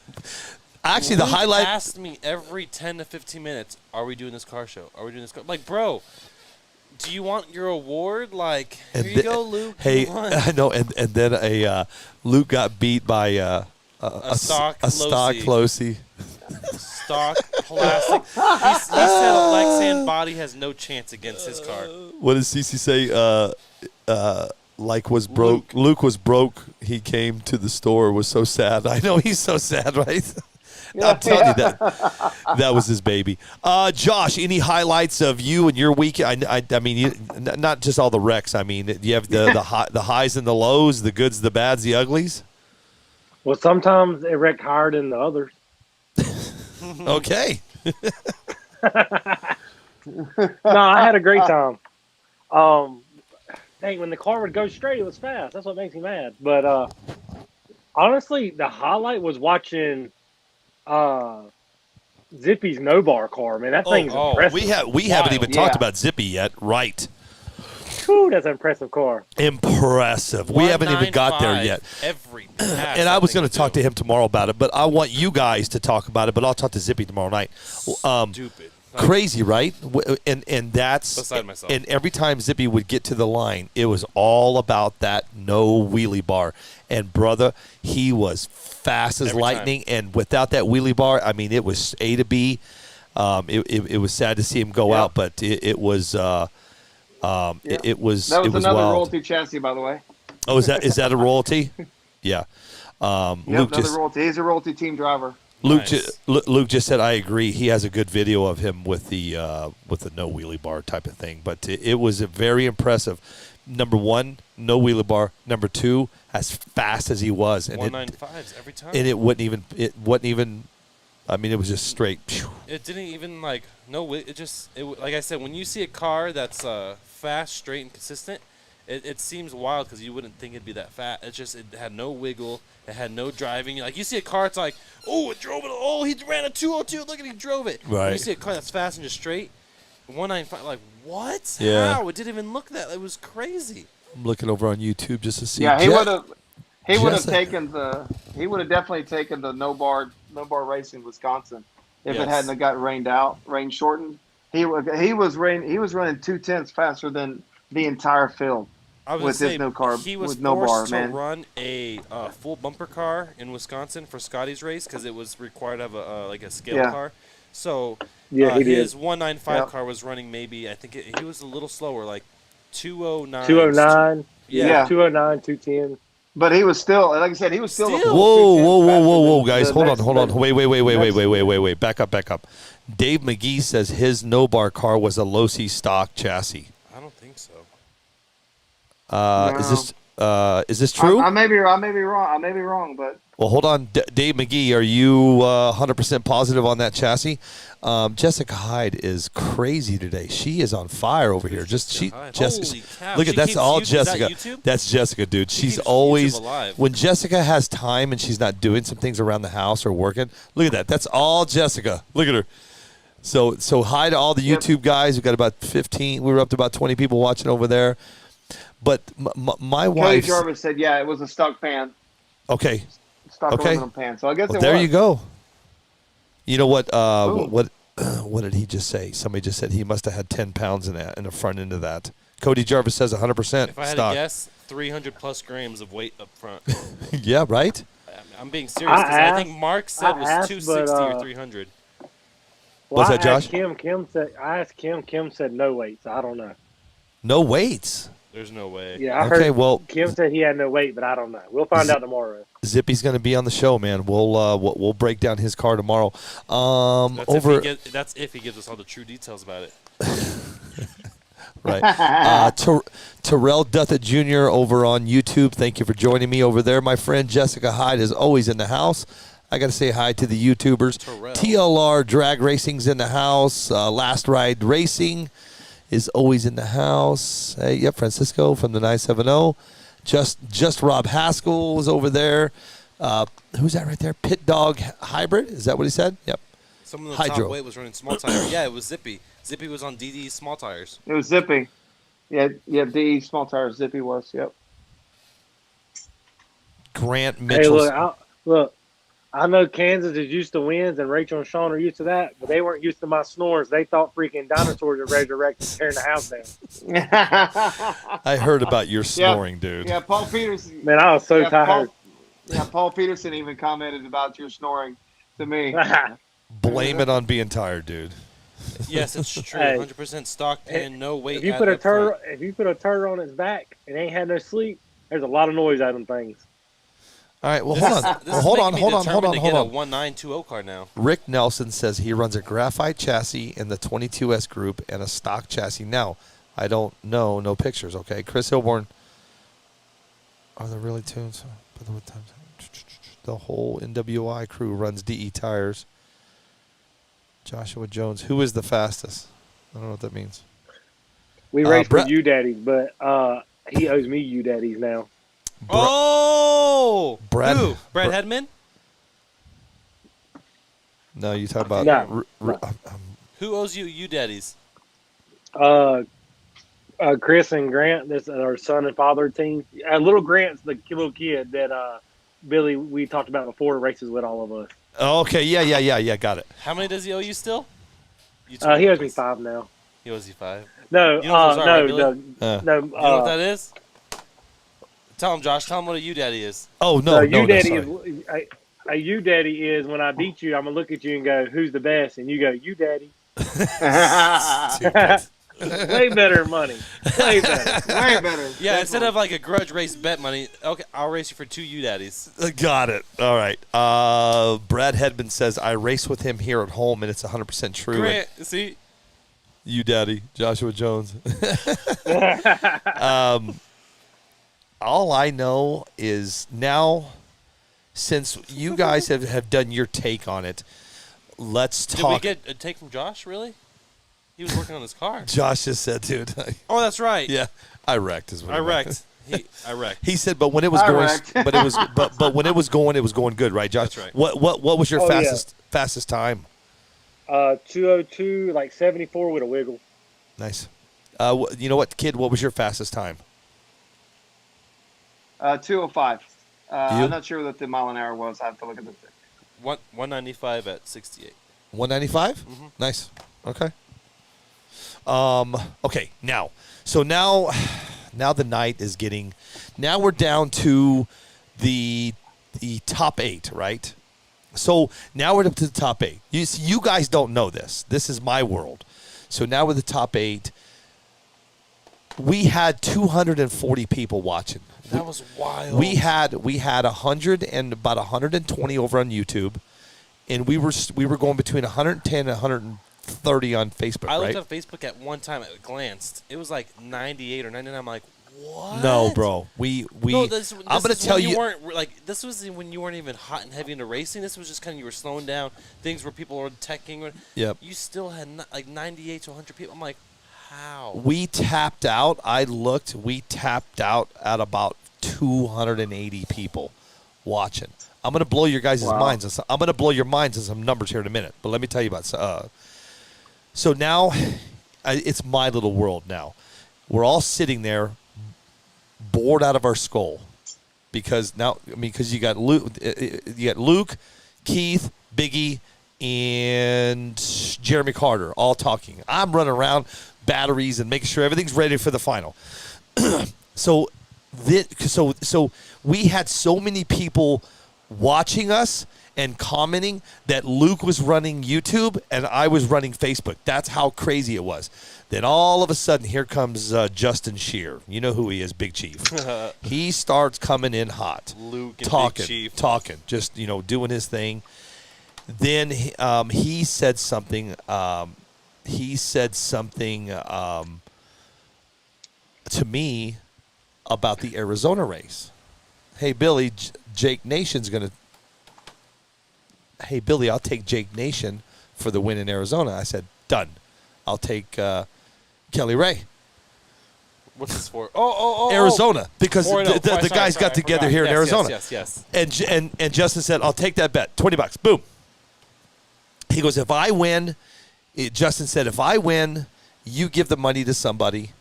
actually the highlight. Asked me every 10 to 15 minutes, are we doing this car show? Are we doing this car? Like, bro, Do you want your award? Like, And here you go, Luke. Hey, You won. I know, and then Luke got beat by a stock Losi. Stock plastic. He said a Lexan body has no chance against his car. What does Cece say? Like was broke. Luke was broke. He came to the store. Was so sad. I know he's so sad, right? I'm telling you that was his baby. Josh, any highlights of you and your week? I mean, not just all the wrecks. I mean, you have the highs and the lows, the goods, the bads, the uglies. Well, sometimes they wreck higher than the others. Okay. No, I had a great time. Dang, when the car would go straight, it was fast. That's what makes me mad. But honestly, the highlight was watching Zippy's no bar car. Man, that thing's impressive. We haven't even talked about Zippy yet, right? Whew, that's an impressive car. Impressive. We haven't even got there yet. Every pass and I was going to talk to him tomorrow about it, but I want you guys to talk about it. But I'll talk to Zippy tomorrow night. Stupid. Crazy, right? And that's beside myself. And every time Zippy would get to the line, it was all about that no wheelie bar. And brother, he was fast as lightning. And without that wheelie bar, I mean, it was A to B. It was sad to see him go out, but it was. It was. That was another wild. royalty chassis, by the way. Oh, is that a royalty? Yeah. Luke royalty. He's a royalty team driver. Luke just said I agree. He has a good video of him with the no wheelie bar type of thing. But it was very impressive. Number one, no wheelie bar. Number two, as fast as he was, and 195s every time. And it wasn't even. I mean, it was just straight. It didn't even like like I said, when you see a car that's fast, straight, and consistent, it seems wild because you wouldn't think it'd be that fast. It had no wiggle. It had no driving. Like you see a car, it's like, oh, it drove it. Oh, he ran a 202. Look at he drove it. Right. When you see a car that's fast and just straight, 195. Like what? Yeah. How? It didn't even look that. It was crazy. I'm looking over on YouTube just to see. Yeah, he would have. He would have definitely taken the no bar race in Wisconsin if it hadn't got rain shortened. He was running 2/10 faster than the entire field. I was with say, his no car, he was with no bar, forced to man. run a full bumper car in Wisconsin for Scotty's race because it was required to have a scale car. So his 195 car was running maybe, I think he was a little slower, like 209. 209. Yeah. 209, 210. But he was still, like I said, he was still. Whoa, guys, hold on. Wait. Back up. Dave McGee says his no bar car was a Losi stock chassis. I don't think so. No. Is this true? I may be wrong, but. Well, hold on, Dave McGee. Are you 100% positive on that chassis? Jessica Hyde is crazy today. She is on fire over here. Jessica. Holy cow. Look at that's all Jessica. Is that that's Jessica, dude. She's keeps always YouTube alive. when Jessica has time and she's not doing some things around the house or working. Look at that. That's all Jessica. Look at her. So hi to all the YouTube guys. We've got about 15. We were up to about 20 people watching over there. But my wife. Cody Jarvis said, "Yeah, it was a stock pan." Okay. Stock aluminum pan. So I guess there you go. You know what? What did he just say? Somebody just said he must have had 10 pounds in the front end of that. Cody Jarvis says 100% If I had stock. to guess, 300 plus grams of weight up front. Yeah, right. I'm being serious because I think Mark said it was 260 or 300. What's that, Josh? I asked Kim. Kim said no weights. I don't know. No weights. There's no way. Yeah, I heard Kim said he had no weight, but I don't know. We'll find out tomorrow. Zippy's going to be on the show, man. We'll break down his car tomorrow. That's if he gives us all the true details about it. Right. Terrell Duthett Jr. over on YouTube. Thank you for joining me over there, my friend. Jessica Hyde is always in the house. I got to say hi to the YouTubers. Terrell. TLR Drag Racing's in the house. Last Ride Racing is always in the house. Hey, yep, Francisco from the 970. Just Rob Haskell is over there. Who's that right there? Pit Dog Hybrid. Is that what he said? Yep. Someone on the top weight was running small tire. Yeah, it was Zippy. Zippy was on DD's small tires. It was Zippy. Yeah, DD small tires. Zippy was. Yep. Grant Mitchell. Hey, look, I know Kansas is used to wins, and Rachel and Sean are used to that, but they weren't used to my snores. They thought freaking dinosaurs were resurrected, tearing the house down. I heard about your snoring, dude. Yeah, Paul Peterson. Man, I was so Yeah, tired. Paul Peterson even commented about your snoring to me. Blame it on being tired, dude. Yes, it's true. Hey. 100% stock tan, no weight. If you put a turd on its back and ain't had no sleep, there's a lot of noise out of them things. All right, well, hold on. Well, hold on. Get a 1920 car now. Rick Nelson says he runs a graphite chassis in the 22S group and a stock chassis now. I don't know. No pictures, okay? Chris Hilborn. Are there really tunes? The whole NWI crew runs DE tires. Joshua Jones. Who is the fastest? I don't know what that means. We raced Brett- with you daddies, but he owes me you daddies now. Oh! Brad- Who? Brad Hedman? No, you talk about. No. Who owes you daddies? Chris and Grant, this our son and father team. Little Grant's the little kid that Billy we talked about before races with all of us. Okay, yeah, got it. How many does he owe you still? He owes me 5 now. He owes you 5. No, You know what those are, right, Billy? no. You know what that is? Tell him, Josh. Tell him what a you daddy is. Oh no, you daddy sorry. is a you daddy is when I beat you, I'm gonna look at you and go, "Who's the best?" And you go, "You daddy." Stupid. Way better money. Way better. Way better. Yeah, instead of like a grudge race bet money, okay, I'll race you for 2 you daddies. Got it. All right. Brad Hedman says, I race with him here at home, and it's 100% true. Grant, see? You daddy, Joshua Jones. All I know is now, since you guys have done your take on it, let's talk. Did we get a take from Josh, really? He was working on his car. Josh just said, dude. Oh, that's right. Yeah, I wrecked. Is what I he meant. wrecked. I wrecked. He said, but when it was I going, wrecked. but when it was going good, right, Josh? That's right. What was your Oh, yeah. fastest time? 202, like 74 with a wiggle. Nice. You know what, kid? What was your fastest time? 205. You? I'm not sure what the mile an hour was. I have to look at the thing. 195 at 68. 195. Mhm. Nice. Okay. Okay. Now the night is getting. Now we're down to the top 8, right? So now we're up to the top 8. You guys don't know this. This is my world. So now we're the top 8. We had 240 people watching. That was wild. We had 100 and about 120 over on YouTube, and we were going between 110 and 130 on Facebook. I looked right? on Facebook at one time. I glanced. It was like 98 or 99. I'm like, what? No, bro. We. No, I'm gonna tell you. Weren't like this was when you weren't even hot and heavy into racing. This was just kind of you were slowing down things where people were teching. Yep. You still had like 98 to 100 people. I'm like, how? We tapped out. I looked. We tapped out at about 280 people watching. I'm gonna blow your guys' minds. I'm gonna blow your minds on some numbers here in a minute. But let me tell you about. So now, it's my little world now. We're all sitting there, bored out of our skull, because you got Luke, Keith, Biggie, and Jeremy Carter all talking. I'm running around batteries and making sure everything's ready for the final. So we had so many people watching us and commenting that Luke was running YouTube and I was running Facebook. That's how crazy it was. Then all of a sudden, here comes Justin Shear. You know who he is, Big Chief. He starts coming in hot, Luke and talking, Big Chief. just doing his thing. Then he said something. To me about the Arizona race. Hey Billy, Jake Nation's gonna. Hey Billy, I'll take Jake Nation for the win in Arizona. I said done. I'll take Kelly Ray. What's this for? Oh. Arizona, because Oh, the guys got together here in Arizona. Yes. And Justin said, I'll take that bet. $20. Boom. He goes, if I win, Justin said, if I win, you give the money to somebody.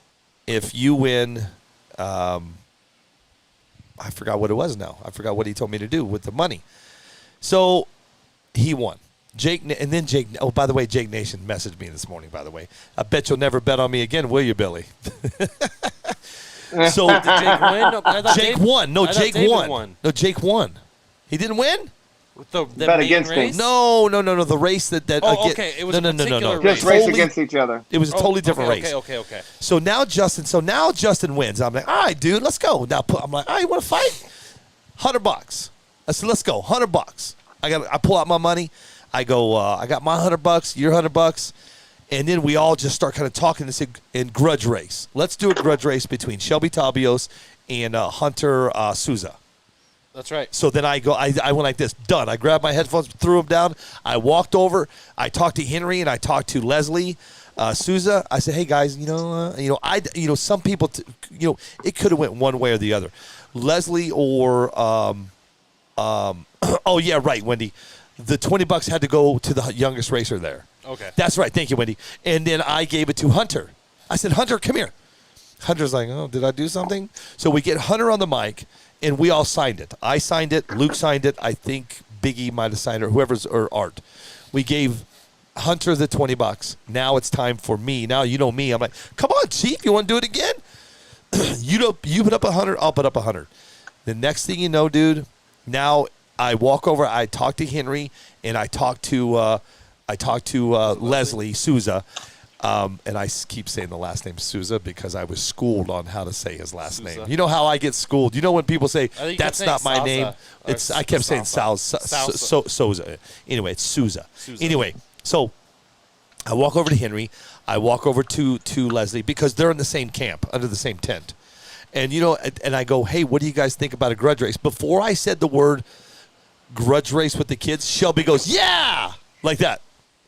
If you win, I forgot what it was now. I forgot what he told me to do with the money. So he won. And then Jake. Oh, by the way, Jake Nation messaged me this morning. By the way, I bet you'll never bet on me again, will you, Billy? So Did Jake win? No, I thought Jake Dave- won. No, I thought Jake David won. No, Jake won. He didn't win. With the Bet main against him. race? No. The race that. Oh, okay. It was no. a particular Just race. race against each other. It was a totally different race. Okay. So now Justin wins. I'm like, all right, dude, let's go. Now I'm like, all right, you want to fight? $100. I said, let's go. $100. I pull out my money. I go, I got my $100, your $100, and then we all just start kind of talking and say, in grudge race. Let's do a grudge race between Shelby Tabios and Hunter Souza. That's right. So then I went like this, done. I grabbed my headphones, threw them down. I walked over. I talked to Henry and I talked to Leslie Souza. I said, hey guys, some people, it could have went one way or the other. Leslie or, oh yeah, right, Wendy. The $20 had to go to the youngest racer there. Okay. That's right. Thank you, Wendy. And then I gave it to Hunter. I said, Hunter, come here. Hunter's like, oh, did I do something? So we get Hunter on the mic, and we all signed it. I signed it. Luke signed it. I think Biggie might have signed it, or Art. We gave Hunter the $20. Now it's time for me. Now you know me. I'm like, come on, Chief. You want to do it again? You put up 100. I'll put up 100. The next thing you know, dude, now I walk over. I talk to Henry, and I talk to Leslie Souza. And I keep saying the last name Souza because I was schooled on how to say his last Souza. name. You know how I get schooled. You know when people say I think you that's kept not saying my name. Salsa or I kept saying Salsa. Souza. Anyway, it's Souza. Souza. Anyway, so I walk over to Henry. I walk over to Leslie because they're in the same camp under the same tent. And and I go, hey, what do you guys think about a grudge race? Before I said the word grudge race with the kids, Shelby goes, yeah, like that.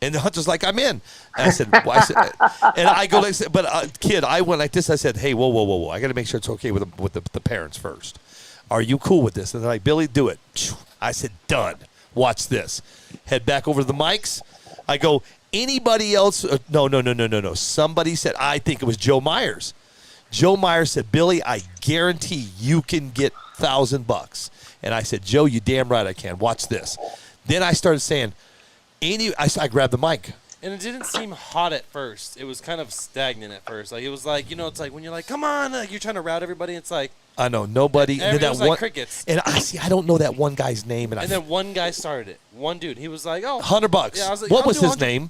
And the Hunter's like, I'm in. And I said, and I go, but kid, I went like this. I said, hey, whoa. I got to make sure it's okay with the parents first. Are you cool with this? And they're like, Billy, do it. I said, done. Watch this. Head back over to the mics. I go, anybody else? No. Somebody said, I think it was Joe Myers. Joe Myers said, Billy, I guarantee you can get $1,000. And I said, Joe, you damn right I can. Watch this. Then I started saying, I grabbed the mic. And it didn't seem hot at first. It was kind of stagnant at first. Like it was like, it's like when you're like, come on, you're trying to route everybody. It's like I know nobody. it was like crickets. And I don't know that one guy's name. And then one guy started it. One dude. He was like, oh, $100. Yeah, I was like, what I'll was do his 100. name?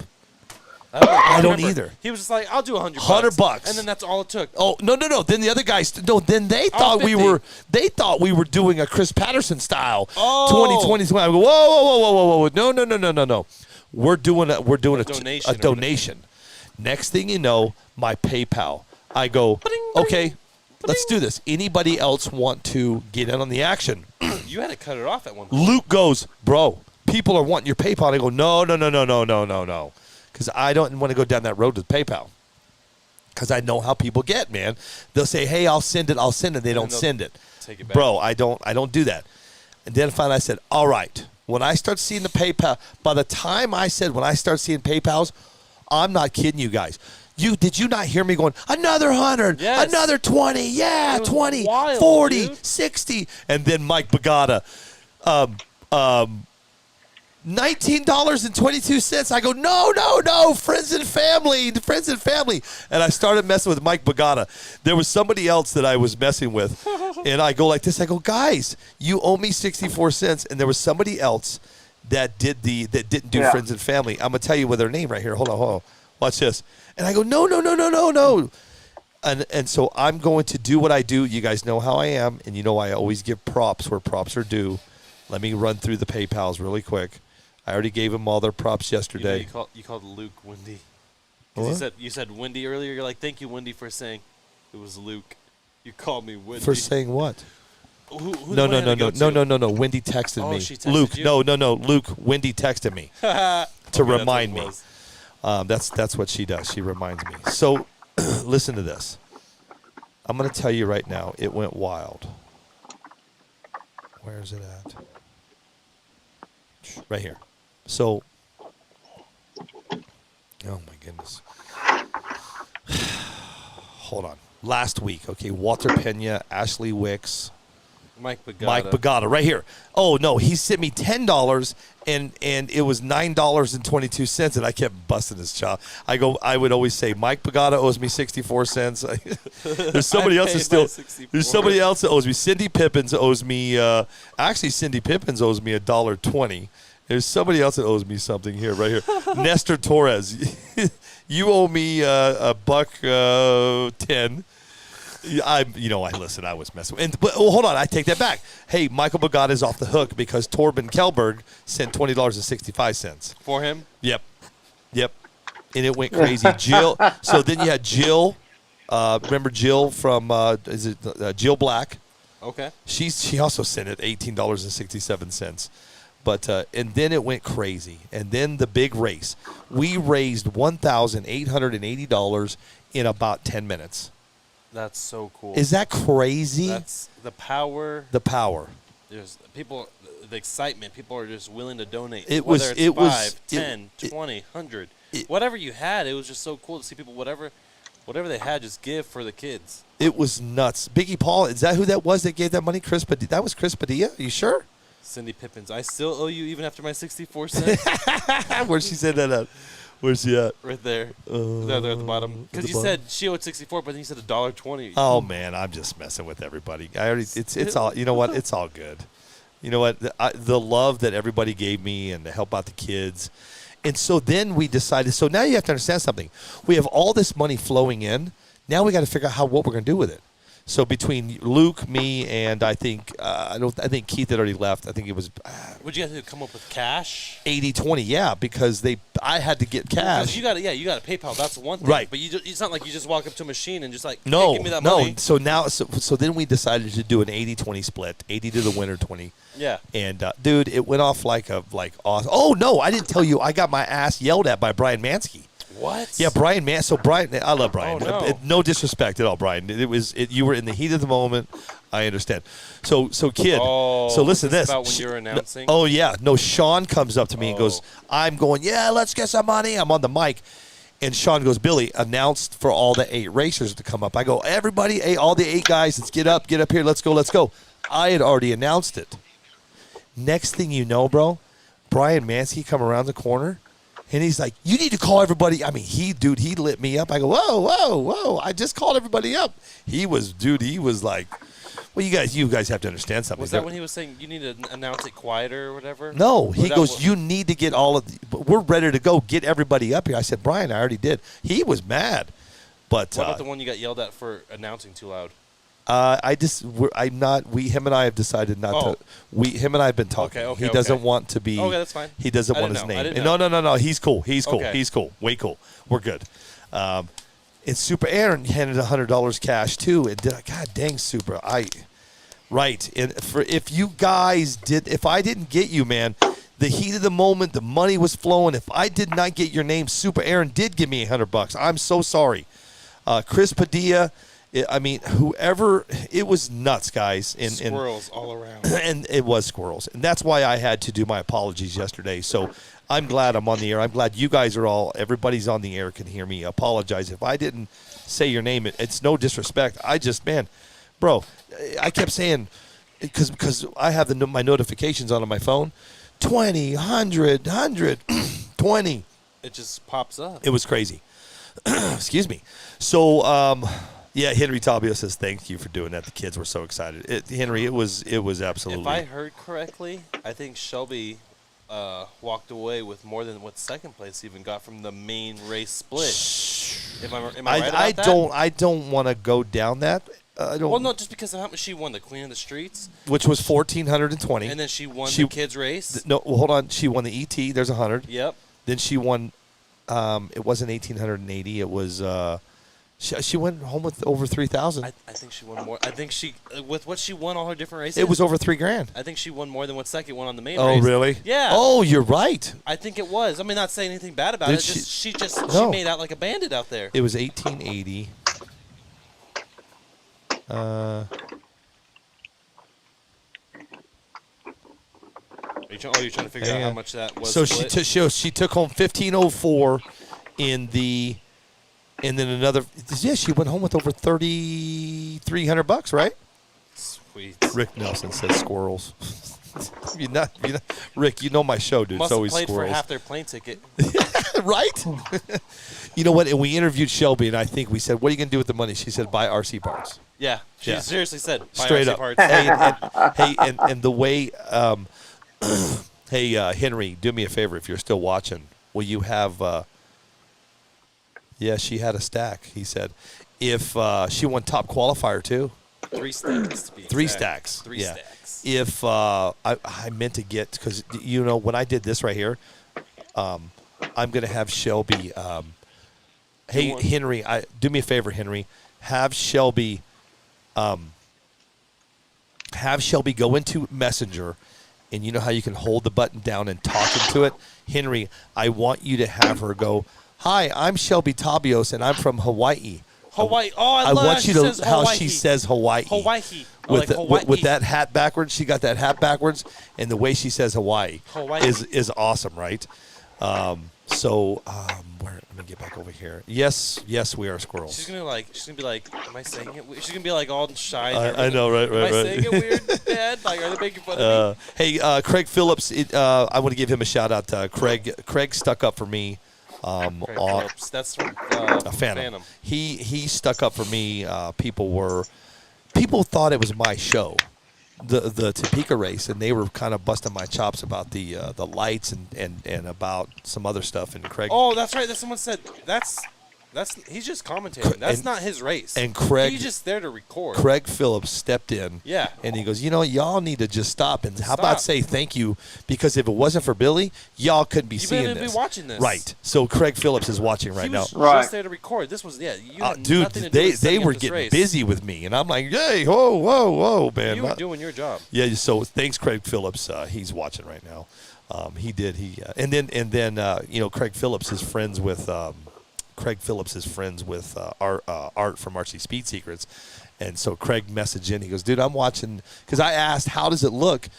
I don't remember. either. He was just like, I'll do $100. $100. And then that's all it took. Oh no! Then the other guys. No. Then they thought we 50. were. They thought we were doing a Chris Patterson style. Oh. 2020. I go, whoa! No. We're doing a donation. A donation. Next thing you know, my PayPal. I go, okay, let's do this. Anybody else want to get in on the action? You had to cut it off at one point. Luke goes, bro, people are wanting your PayPal. And I go, no. Because I don't want to go down that road with PayPal. Because I know how people get, man. They'll say, hey, I'll send it. They don't send it. Take it back. Bro, I don't do that. And then finally I said, all right. When I start seeing the PayPal, by the time I said when I start seeing PayPals, I'm not kidding you guys. Did you not hear me going, another 100, Yes. another 20, yeah, It was 20, wild, 40, dude. 60. And then Mike Bagata, $19.22. I go, no, friends and family. And I started messing with Mike Bagata. There was somebody else that I was messing with. And I go like this. I go, guys, you owe me 64 cents. And there was somebody else that didn't do friends and family. I'm going to tell you with their name right here. Hold on. Watch this. And I go, no. And so I'm going to do what I do. You guys know how I am. And I always give props where props are due. Let me run through the PayPals really quick. I already gave them all their props yesterday. You called Luke Wendy. What? You said Wendy earlier. You're like, thank you, Wendy, for saying it was Luke. You called me Wendy. For saying what? Who No. did Wendy go to? No. Wendy texted Oh, me. she texted Luke, you? no. Luke, Wendy texted me to Okay, remind me. that's what it was. That's what she does. She reminds me. So, listen to this. I'm going to tell you right now. It went wild. Where is it at? Right here. So, oh my goodness. Hold on. Last week, okay, Walter Pena, Ashley Wicks, Mike Pagata. Mike Pagata, right here. Oh no, he sent me $10, and it was $9.22, and I kept busting his chop. I would always say Mike Pagata owes me 64 cents. There's somebody else there's somebody else that owes me. Cindy Pippins owes me. Actually, Cindy Pippins owes me $1.20. There's somebody else that owes me something here, right here. Nestor Torres, you owe me $1.10. Listen, I was messing with. But hold on, I take that back. Hey, Michael Pagata is off the hook because Torben Kellberg sent $20.65 for him. Yep, and it went crazy. Jill. So then you had Jill. Remember Jill from Jill Black? Okay. She also sent it $18.67. But and then it went crazy, and then the big race. We raised $1,880 in about 10 minutes. That's so cool. Is that crazy? That's the power. The power. There's people, the excitement. People are just willing to donate. It whether was. it's It 5, was. 10, 20, 100, whatever you had. It was just so cool to see people whatever they had just give for the kids. It was nuts. Biggie Paul. Is that who that was that gave that money? Chris Padilla. That was Chris Padilla. Are you sure? Cindy Pippins. I still owe you even after my 64 cents. Where she said that at? Where's she at? Right there. There at the bottom. Because you said she owed 64, but then you said $1.20. Oh man, I'm just messing with everybody. It's all. You know what? It's all good. You know what? The love that everybody gave me and to help out the kids. And so then we decided. So now you have to understand something. We have all this money flowing in. Now we got to figure out what we're going to do with it. So between Luke, me, and I think I think Keith had already left. I think it was. Would you have to come up with cash? 80-20, yeah, because I had to get cash. You got PayPal. That's one thing. Right. But it's not like you just walk up to a machine and just like, No, hey, give me that money. So now, so then we decided to do an 80-20 split, 80 to the winner, 20. Yeah. And dude, it went off like awesome. Oh no, I didn't tell you. I got my ass yelled at by Brian Mansky. What? Yeah, Brian So Brian, I love Brian. Oh, no. No disrespect at all, Brian. You were in the heat of the moment. I understand. So kid. Oh, so listen to this. About when you were announcing. Oh yeah. No, Sean comes up to me and goes, "I'm going. Yeah, let's get some money." I'm on the mic, and Sean goes, "Billy, announced for all the 8 racers to come up." I go, "Everybody, all the 8 guys, let's get up here, let's go." I had already announced it. Next thing you know, bro, Brian Mansky come around the corner. And he's like, "You need to call everybody." I mean, he lit me up. I go, whoa. I just called everybody up. He was like, well, you guys have to understand something. Was that when he was saying you need to announce it quieter or whatever? No, he goes, "You need to get we're ready to go. Get everybody up here." I said, "Brian, I already did." He was mad. But what about the one you got yelled at for announcing too loud? Him and I have decided not to. Him and I have been talking. Okay, he doesn't want to be. Okay, that's fine. He doesn't want his name. No. He's cool. He's cool. Way cool. We're good. And Super Aaron handed $100 cash too. And God dang, Super. Right. And if I didn't get you, man, the heat of the moment, the money was flowing. If I did not get your name, Super Aaron did give me $100. I'm so sorry. Chris Padilla. I mean, whoever, it was nuts, guys. Squirrels all around. And it was squirrels. And that's why I had to do my apologies yesterday. So I'm glad I'm on the air. I'm glad you guys everybody's on the air, can hear me. Apologize. If I didn't say your name, it's no disrespect. I just, man, bro, I kept saying, because I have my notifications on my phone, 20, 100, 20. It just pops up. It was crazy. Excuse me. So, yeah, Henry Tabio says thank you for doing that. The kids were so excited. Henry, it was absolutely. If I heard correctly, I think Shelby walked away with more than what second place even got from the main race split. Am I right about that? I don't want to go down that. Well, no, just because of how much she won the Queen of the Streets, which was 1,420, and then she won the kids race. No, well, hold on. She won the ET. There's 100. Yep. Then she won. It wasn't 1,880. It was. She went home with over 3,000. I think she won more. I think she, with what she won all her different races. It was over $3,000. I think she won more than what second won on the main race. Oh, really? Yeah. Oh, you're right. I think it was. I mean, not saying anything bad about it. She made out like a bandit out there. It was 1,880. You're trying to figure out how much that was. So split? she took home 1,504 in the. And then another, she went home with over $3,300, right? Sweet. Rick Nelson says squirrels. Rick, you know my show, dude. Must It's have always played squirrels. for half their plane ticket. Right? You know what? And we interviewed Shelby, and I think we said, "What are you going to do with the money?" She said, "Buy RC parts." Yeah, she Yeah. seriously said, buy Straight RC up. parts. And the way, hey, Henry, do me a favor if you're still watching. Will you have? Yeah, she had a stack. He said, if she won top qualifier too. 3 stacks to be Three exact. stacks. 3 yeah. stacks. If I meant to get, because when I did this right here, I'm gonna have Shelby. Hey Henry, do me a favor, Henry. Have Shelby go into Messenger, and you know how you can hold the button down and talk into it. Henry, I want you to have her go, "Hi, I'm Shelby Tabios, and I'm from Hawaii." Hawaii. Oh, I love want you to how Hawaii. she says Hawaii. Hawaii. With, Hawaii. with that hat backwards, she got that hat backwards, and the way she says Hawaii, Hawaii. is awesome, right? Let me get back over here. Yes, we are squirrels. She's gonna be like, am I saying it weird? She's gonna be like all shy. I know, right. Am I saying it weird, Dad? Like, are they making fun of me? Hey, Craig Phillips. I want to give him a shout out. Craig stuck up for me. Craig Phillips. That's from Phantom. He stuck up for me. People thought it was my show, the Topeka race, and they were kind of busting my chops about the lights and about some other stuff. And Craig. Oh, that's right. That someone said that's he's just commentating. That's not his race. And Craig, he's just there to record. Craig Phillips stepped in. Yeah. And he goes, y'all need to just stop and how about say thank you, because if it wasn't for Billy, y'all couldn't be seeing this. You wouldn't be watching this. Right. So Craig Phillips is watching right now. He was just there to record. This was you had dude, nothing to do with they setting were up this getting race. busy with me, and I'm like, hey, whoa, man. You were doing your job. Yeah. So thanks, Craig Phillips. He's watching right now. He did. And then Craig Phillips is friends with. Art from RC Speed Secrets. And so Craig messaged in. He goes, dude, I'm watching. Because I asked, how does it look?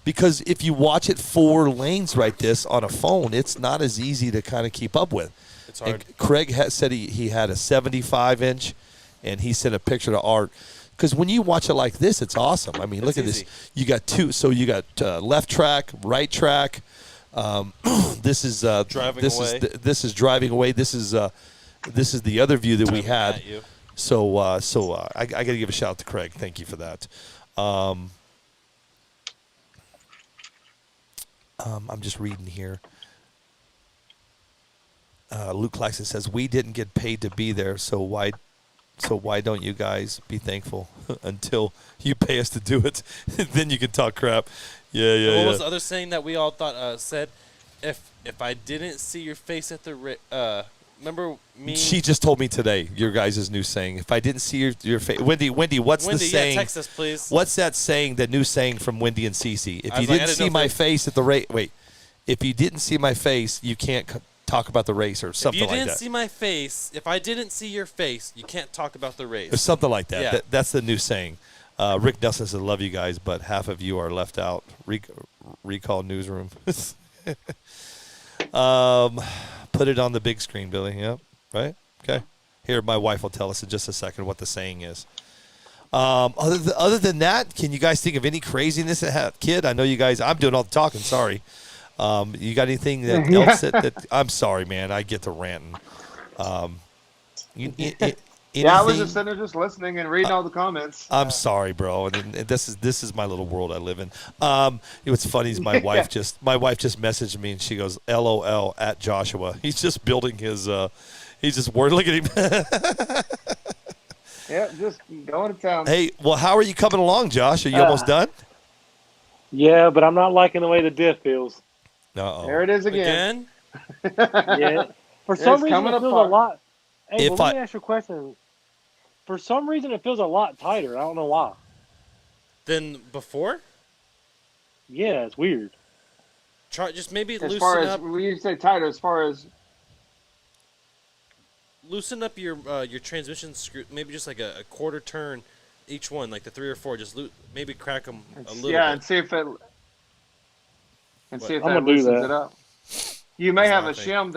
Because if you watch it 4 lanes right this on a phone, it's not as easy to kind of keep up with. It's hard. And Craig said he had a 75-inch, and he sent a picture to Art. Because when you watch it like this, it's awesome. I mean, look at easy. this. You got 2. So you got left track, right track. This is driving away. This is driving away. This is the other view that we had. So I got to give a shout out to Craig. Thank you for that. I'm just reading here. Luke Claxton says we didn't get paid to be there, so why don't you guys be thankful until you pay us to do it? Then you can talk crap. Yeah. What was the other saying that we all thought said? If I didn't see your face at the remember me? She just told me today your guys' new saying. If I didn't see your face, Wendy, what's the saying? Text us, please. What's that saying? The new saying from Wendy and Cece. If you like, didn't see my face at the race, if you didn't see my face, you can't talk about the race or something like that. If you didn't see my face, if I didn't see your face, you can't talk about the race. Or something like that. Yeah. That's the new saying. Rick Nelson says, love you guys, but half of you are left out. Recall newsroom. Put it on the big screen, Billy. Yep. Right? Okay. Here, my wife will tell us in just a second what the saying is. Other than that, can you guys think of any craziness? Kid, I know you guys, I'm doing all the talking, sorry. You got anything else that I'm sorry, man, I get to ranting. I was just sitting there just listening and reading all the comments. I'm sorry, bro. And this is my little world I live in. What's funny is my wife just messaged me and she goes, LOL at Joshua. He's just building his he's just worried. Look at him. Yeah, just going to town. Hey, well, how are you coming along, Josh? Are you almost done? Yeah, but I'm not liking the way the diff feels. Uh-oh. There it is again. Yeah. For some reason, it feels a lot. Hey, let me ask you a question. For some reason, it feels a lot tighter. I don't know why. Than before? Yeah, it's weird. Try just maybe as loosen far as, up. when you say tighter, as far as loosen up your transmission screw. Maybe just like a quarter turn each one, like the 3 or 4. Just maybe crack them a little. Yeah, bit. and see if it I'm gonna do loosens that. it up. You may have a shim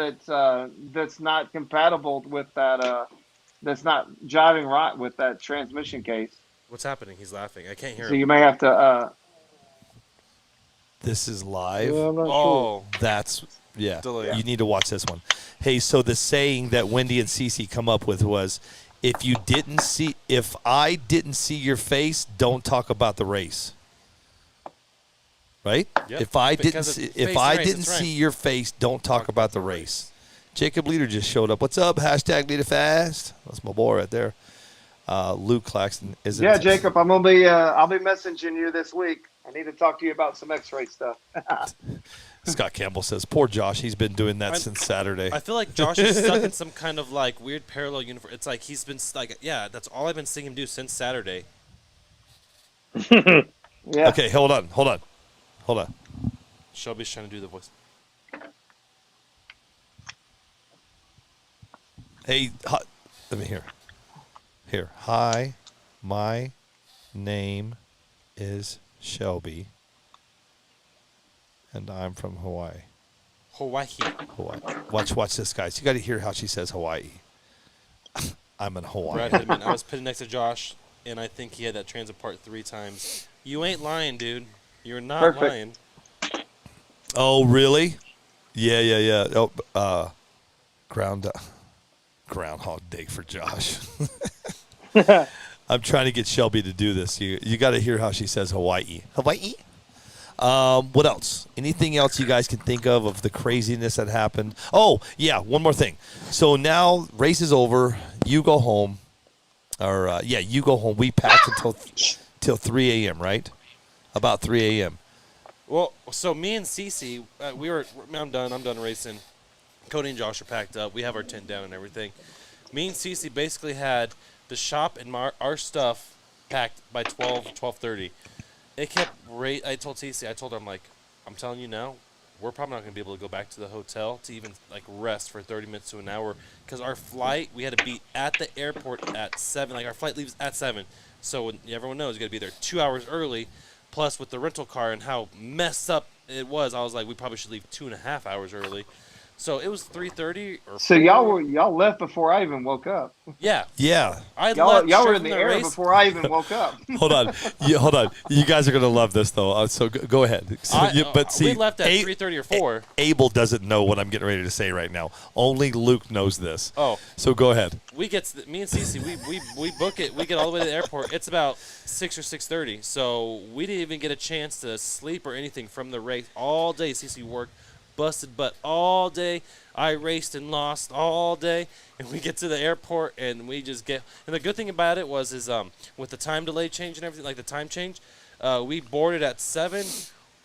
that's not compatible with that. That's not jiving right with that transmission case. What's happening? He's laughing. I can't hear So him. you may have to. This is live. I'm not sure. Oh, That's yeah. Delay. You need to watch this one. Hey, so the saying that Wendy and Cece come up with was, if I didn't see your face, don't talk about the race. Right? Yep. If I didn't Because see, it's if face I race, didn't that's right. see your face, don't talk about the race. Jacob Leader just showed up. What's up? Hashtag Leader Fast. That's my boy right there. Luke Claxton is Yeah, Jacob, I'm gonna be. I'll be messaging you this week. I need to talk to you about some X-ray stuff. Scott Campbell says, poor Josh. He's been doing that since Saturday. I feel like Josh is stuck in some kind of like weird parallel universe. It's like he's been like, yeah, that's all I've been seeing him do since Saturday. Yeah. Okay, hold on. Shelby's trying to do the voice. Hey, let me hear. Here. Hi, my name is Shelby, and I'm from Hawaii. Hawaii. Watch this, guys. You got to hear how she says Hawaii. I'm in Hawaii. Brad Hidman. I was pitting next to Josh, and I think he had that transit part 3 times. You ain't lying, dude. You're not Perfect. lying. Oh, really? Yeah. Oh, Groundhog Day for Josh. I'm trying to get Shelby to do this. You got to hear how she says Hawaii. Hawaii. What else? Anything else you guys can think of the craziness that happened? Oh, yeah, one more thing. So now race is over. You go home. You go home. We packed till 3 a.m., right? About 3 a.m. Well, so me and Cece, I'm done racing. Cody and Josh are packed up. We have our tent down and everything. Me and Cece basically had the shop and our stuff packed by 12:30. It kept I told her, I'm like, I'm telling you now, we're probably not going to be able to go back to the hotel to even like rest for 30 minutes to an hour because our flight, we had to be at the airport at 7. Like our flight leaves at 7. So everyone knows you got to be there 2 hours early. Plus with the rental car and how messed up it was, I was like, we probably should leave 2.5 hours early. So it was 3:30 or 4. So y'all left before I even woke up. Yeah. Yeah. Y'all were straight in from the air race. before I even woke up. Hold on. You guys are going to love this, though. So go ahead. So we left at 3:30 or 4. Abel doesn't know what I'm getting ready to say right now. Only Luke knows this. Oh. So go ahead. Me and Cece, we book it. We get all the way to the airport. It's about 6 or 6:30. So we didn't even get a chance to sleep or anything from the race all day. Cece worked, busted butt all day. I raced and lost all day, and we get to the airport and we just get. And the good thing about it was with the time delay change and everything, like the time change, we boarded at 7,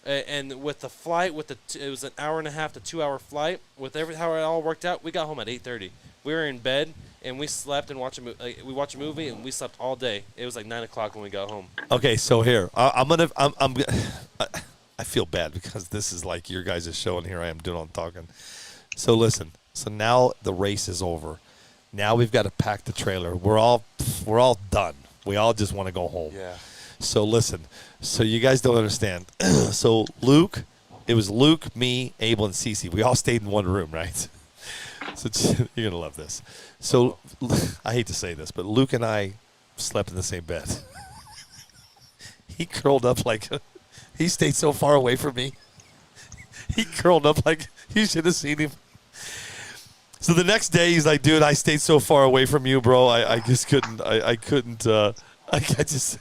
and with the flight, it was an hour and a half to 2 hour flight. With how it all worked out, we got home at 8:30. We were in bed and we slept and watched a movie and we slept all day. It was like 9 o'clock when we got home. Okay, so here I feel bad because this is like your guys' show, and here I am doing all the talking. So listen. So now the race is over. Now we've got to pack the trailer. We're all done. We all just want to go home. Yeah. So listen. So you guys don't understand. So it was Luke, me, Abel, and Cece. We all stayed in one room, right? So you're gonna love this. So I hate to say this, but Luke and I slept in the same bed. He curled up like he stayed so far away from me. He curled up like you should have seen him. So the next day he's like, dude, I stayed so far away from you, bro. I just couldn't.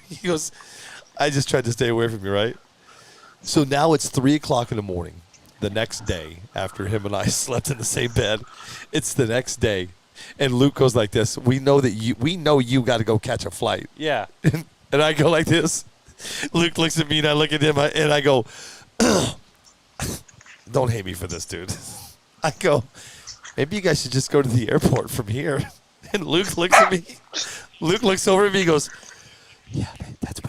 He goes, I just tried to stay away from you, right? So now it's 3 o'clock in the morning. The next day, after him and I slept in the same bed, it's the next day, and Luke goes like this: we know you got to go catch a flight. Yeah. And I go like this. Luke looks at me, and I look at him, and I go, don't hate me for this, dude. I go, maybe you guys should just go to the airport from here. And Luke looks at me. Luke looks over at me and goes, yeah, that's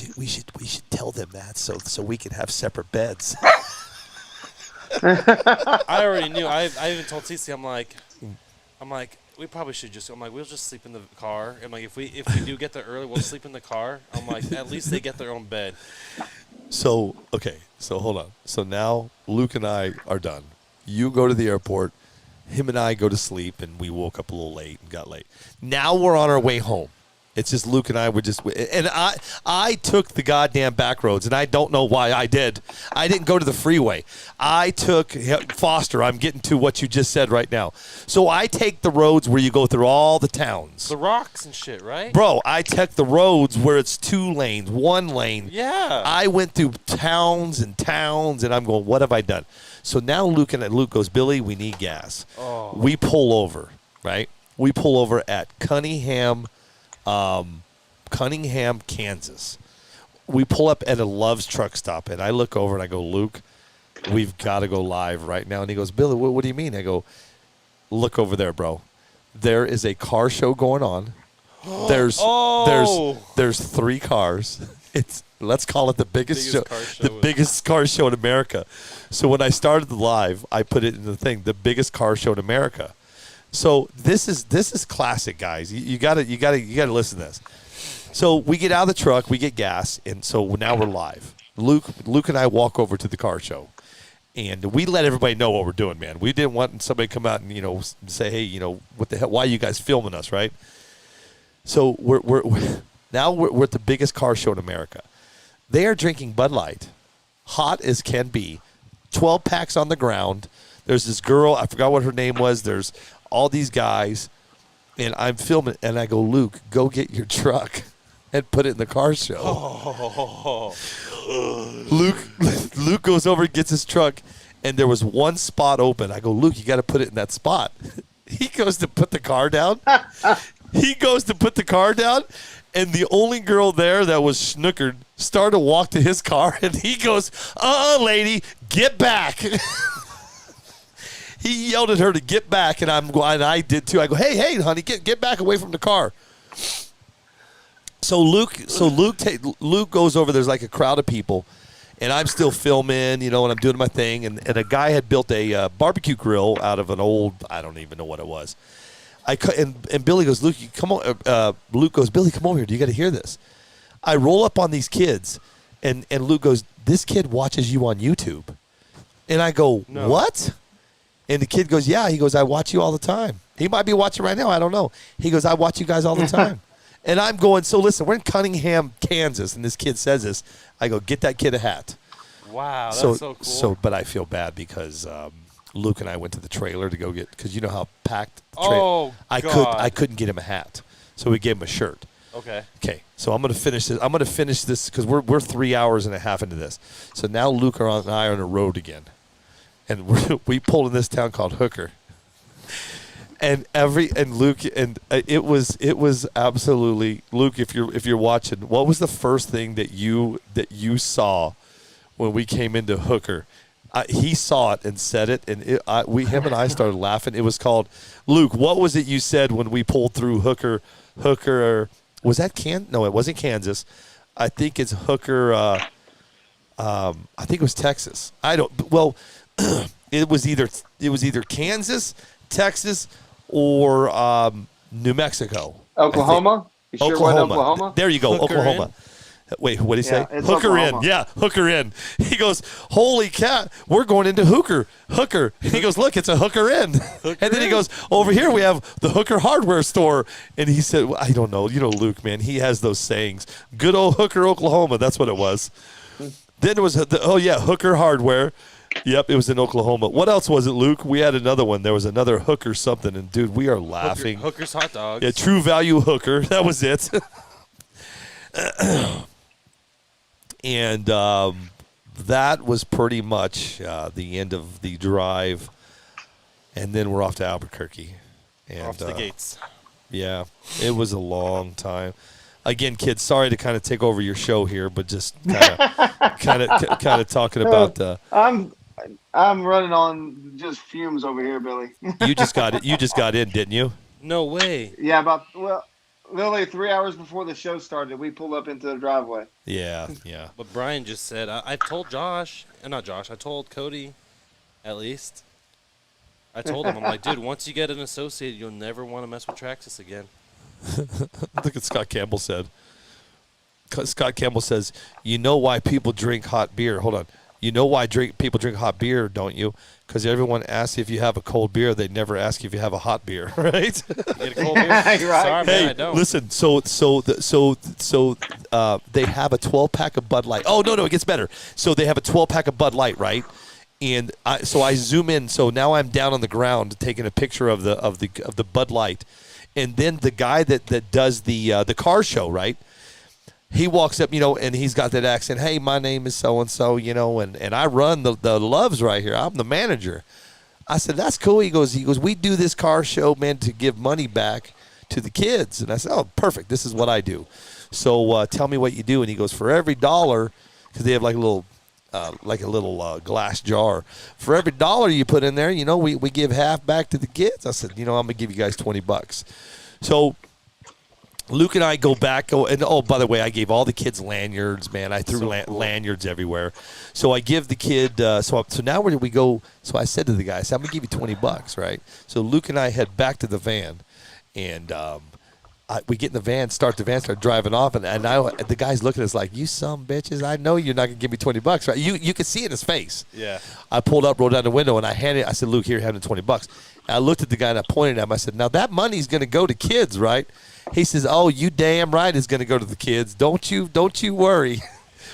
we should tell them that so we can have separate beds. I already knew. I even told Cece, I'm like, we probably should just. I'm like, we'll just sleep in the car. I'm like, if we do get there early, we'll sleep in the car. I'm like, at least they get their own bed. So okay, so hold on. So now Luke and I are done. You go to the airport. Him and I go to sleep, and we woke up a little late and got late. Now we're on our way home. It's just Luke and I were just, and I took the goddamn back roads, and I don't know why I did. I didn't go to the freeway. I took Foster. I'm getting to what you just said right now. So I take the roads where you go through all the towns. The rocks and shit, right? Bro, I took the roads where it's 2 lanes, 1 lane. Yeah. I went through towns, and I'm going, what have I done? So now Luke goes, Billy, we need gas. Oh. We pull over, right? We pull over at Cunningham, Kansas. We pull up at a Love's truck stop, and I look over and I go, Luke, we've got to go live right now. And he goes, Billy, what do you mean? I go, look over there, bro. There is a car show going on. There's 3 cars. Let's call it the biggest car show in America. So when I started the live, I put it in the thing, the biggest car show in America. So this is classic, guys. You gotta listen to this. So we get out of the truck, we get gas, and so now we're live. Luke and I walk over to the car show, and we let everybody know what we're doing, man. We didn't want somebody to come out and say, hey, what the hell? Why are you guys filming us, right? So we're at the biggest car show in America. They are drinking Bud Light, hot as can be, 12 packs on the ground. There's this girl, I forgot what her name was. There's all these guys, and I'm filming, and I go, Luke, go get your truck and put it in the car show. Luke goes over and gets his truck, and there was 1 spot open. I go, Luke, you got to put it in that spot. He goes to put the car down. And the only girl there that was snookered started to walk to his car, and he goes, lady, get back. He yelled at her to get back, and I did too. I go, hey, honey, get back away from the car. So Luke goes over. There's like a crowd of people, and I'm still filming, and I'm doing my thing. And a guy had built a barbecue grill out of an old, I don't even know what it was. And Billy goes, Luke, come on. Luke goes, Billy, come over here. You got to hear this. I roll up on these kids, and Luke goes, this kid watches you on YouTube. And I go, no. What? And the kid goes, yeah. He goes, I watch you all the time. He might be watching right now. I don't know. He goes, I watch you guys all the time. And I'm going, so listen, we're in Cunningham, Kansas, and this kid says this. I go, get that kid a hat. Wow, that's so cool. But I feel bad because Luke and I went to the trailer to go get, because you know how packed. I couldn't get him a hat, so we gave him a shirt. Okay. So I'm gonna finish this because we're 3 hours and a half into this. So now Luke and I are on the road again, and we pulled in this town called Hooker. And Luke, and it was absolutely, Luke, if you're watching, what was the first thing that you saw when we came into Hooker? He saw it and said it, and him and I started laughing. It was called, Luke, what was it you said when we pulled through Hooker? Was that No, it wasn't Kansas. I think it's Hooker. I think it was Texas. It was either Kansas, Texas, or New Mexico. Oklahoma? You sure it wasn't Oklahoma? There you go, Hooker Oklahoma. Wait, what did he say? It's Hooker Oklahoma. in. Yeah, Hooker in. He goes, holy cat, we're going into Hooker. And he goes, look, it's a Hooker in. And then he goes, over here we have the Hooker hardware store. And he said, well, I don't know. Luke, man, he has those sayings. Good old Hooker, Oklahoma. That's what it was. Then it was, Hooker hardware. Yep, it was in Oklahoma. What else was it, Luke? We had another one. There was another Hooker something. And, dude, we are laughing. Hooker's hot dogs. Yeah, True Value Hooker. That was it. And that was pretty much the end of the drive. And then we're off to Albuquerque. And, off to the gates. Yeah, it was a long time. Again, kids, sorry to kind of take over your show here, but just kind of talking about. I'm running on just fumes over here, Billy. You just got it. You just got in, didn't you? No way. Yeah, literally 3 hours before the show started, we pulled up into the driveway. Yeah. But Brian just said, I told Josh, I told Cody, at least. I told him, I'm like, dude, once you get an associate, you'll never want to mess with Traxxas again. Look at Scott Campbell said. Scott Campbell says, you know why people drink hot beer. Hold on. You know why people drink hot beer, don't you? Because everyone asks if you have a cold beer. They never ask if you have a hot beer, right? You get a cold beer? Right. Sorry, man, Hey, I don't. listen. So they have a 12-pack of Bud Light. Oh no, it gets better. So they have a 12-pack of Bud Light, right? And so I zoom in. So now I'm down on the ground taking a picture of the Bud Light, and then the guy that does the car show, right? He walks up, and he's got that accent. Hey, my name is so and so, and I run the Loves right here. I'm the manager. I said, that's cool. He goes, we do this car show, man, to give money back to the kids. And I said, oh, perfect. This is what I do. So tell me what you do. And he goes, for every $1, because they have like a little glass jar. For every $1 you put in there, we give half back to the kids. I said, I'm going to give you guys $20. So Luke and I go back. By the way, I gave all the kids lanyards, man. I threw lanyards everywhere. So I give the kid. So now where do we go? So I said to the guy, I'm going to give you $20, right? So Luke and I head back to the van, and we get in the van, start driving off, and the guy's looking at us like, you some bitches, I know you're not going to give me $20, right? You can see it in his face. Yeah. I pulled up, rolled down the window, and I said, Luke, here, have the $20. And I looked at the guy and I pointed at him. I said, now that money's going to go to kids, right? He says, oh, you damn right it's going to go to the kids. Don't you worry,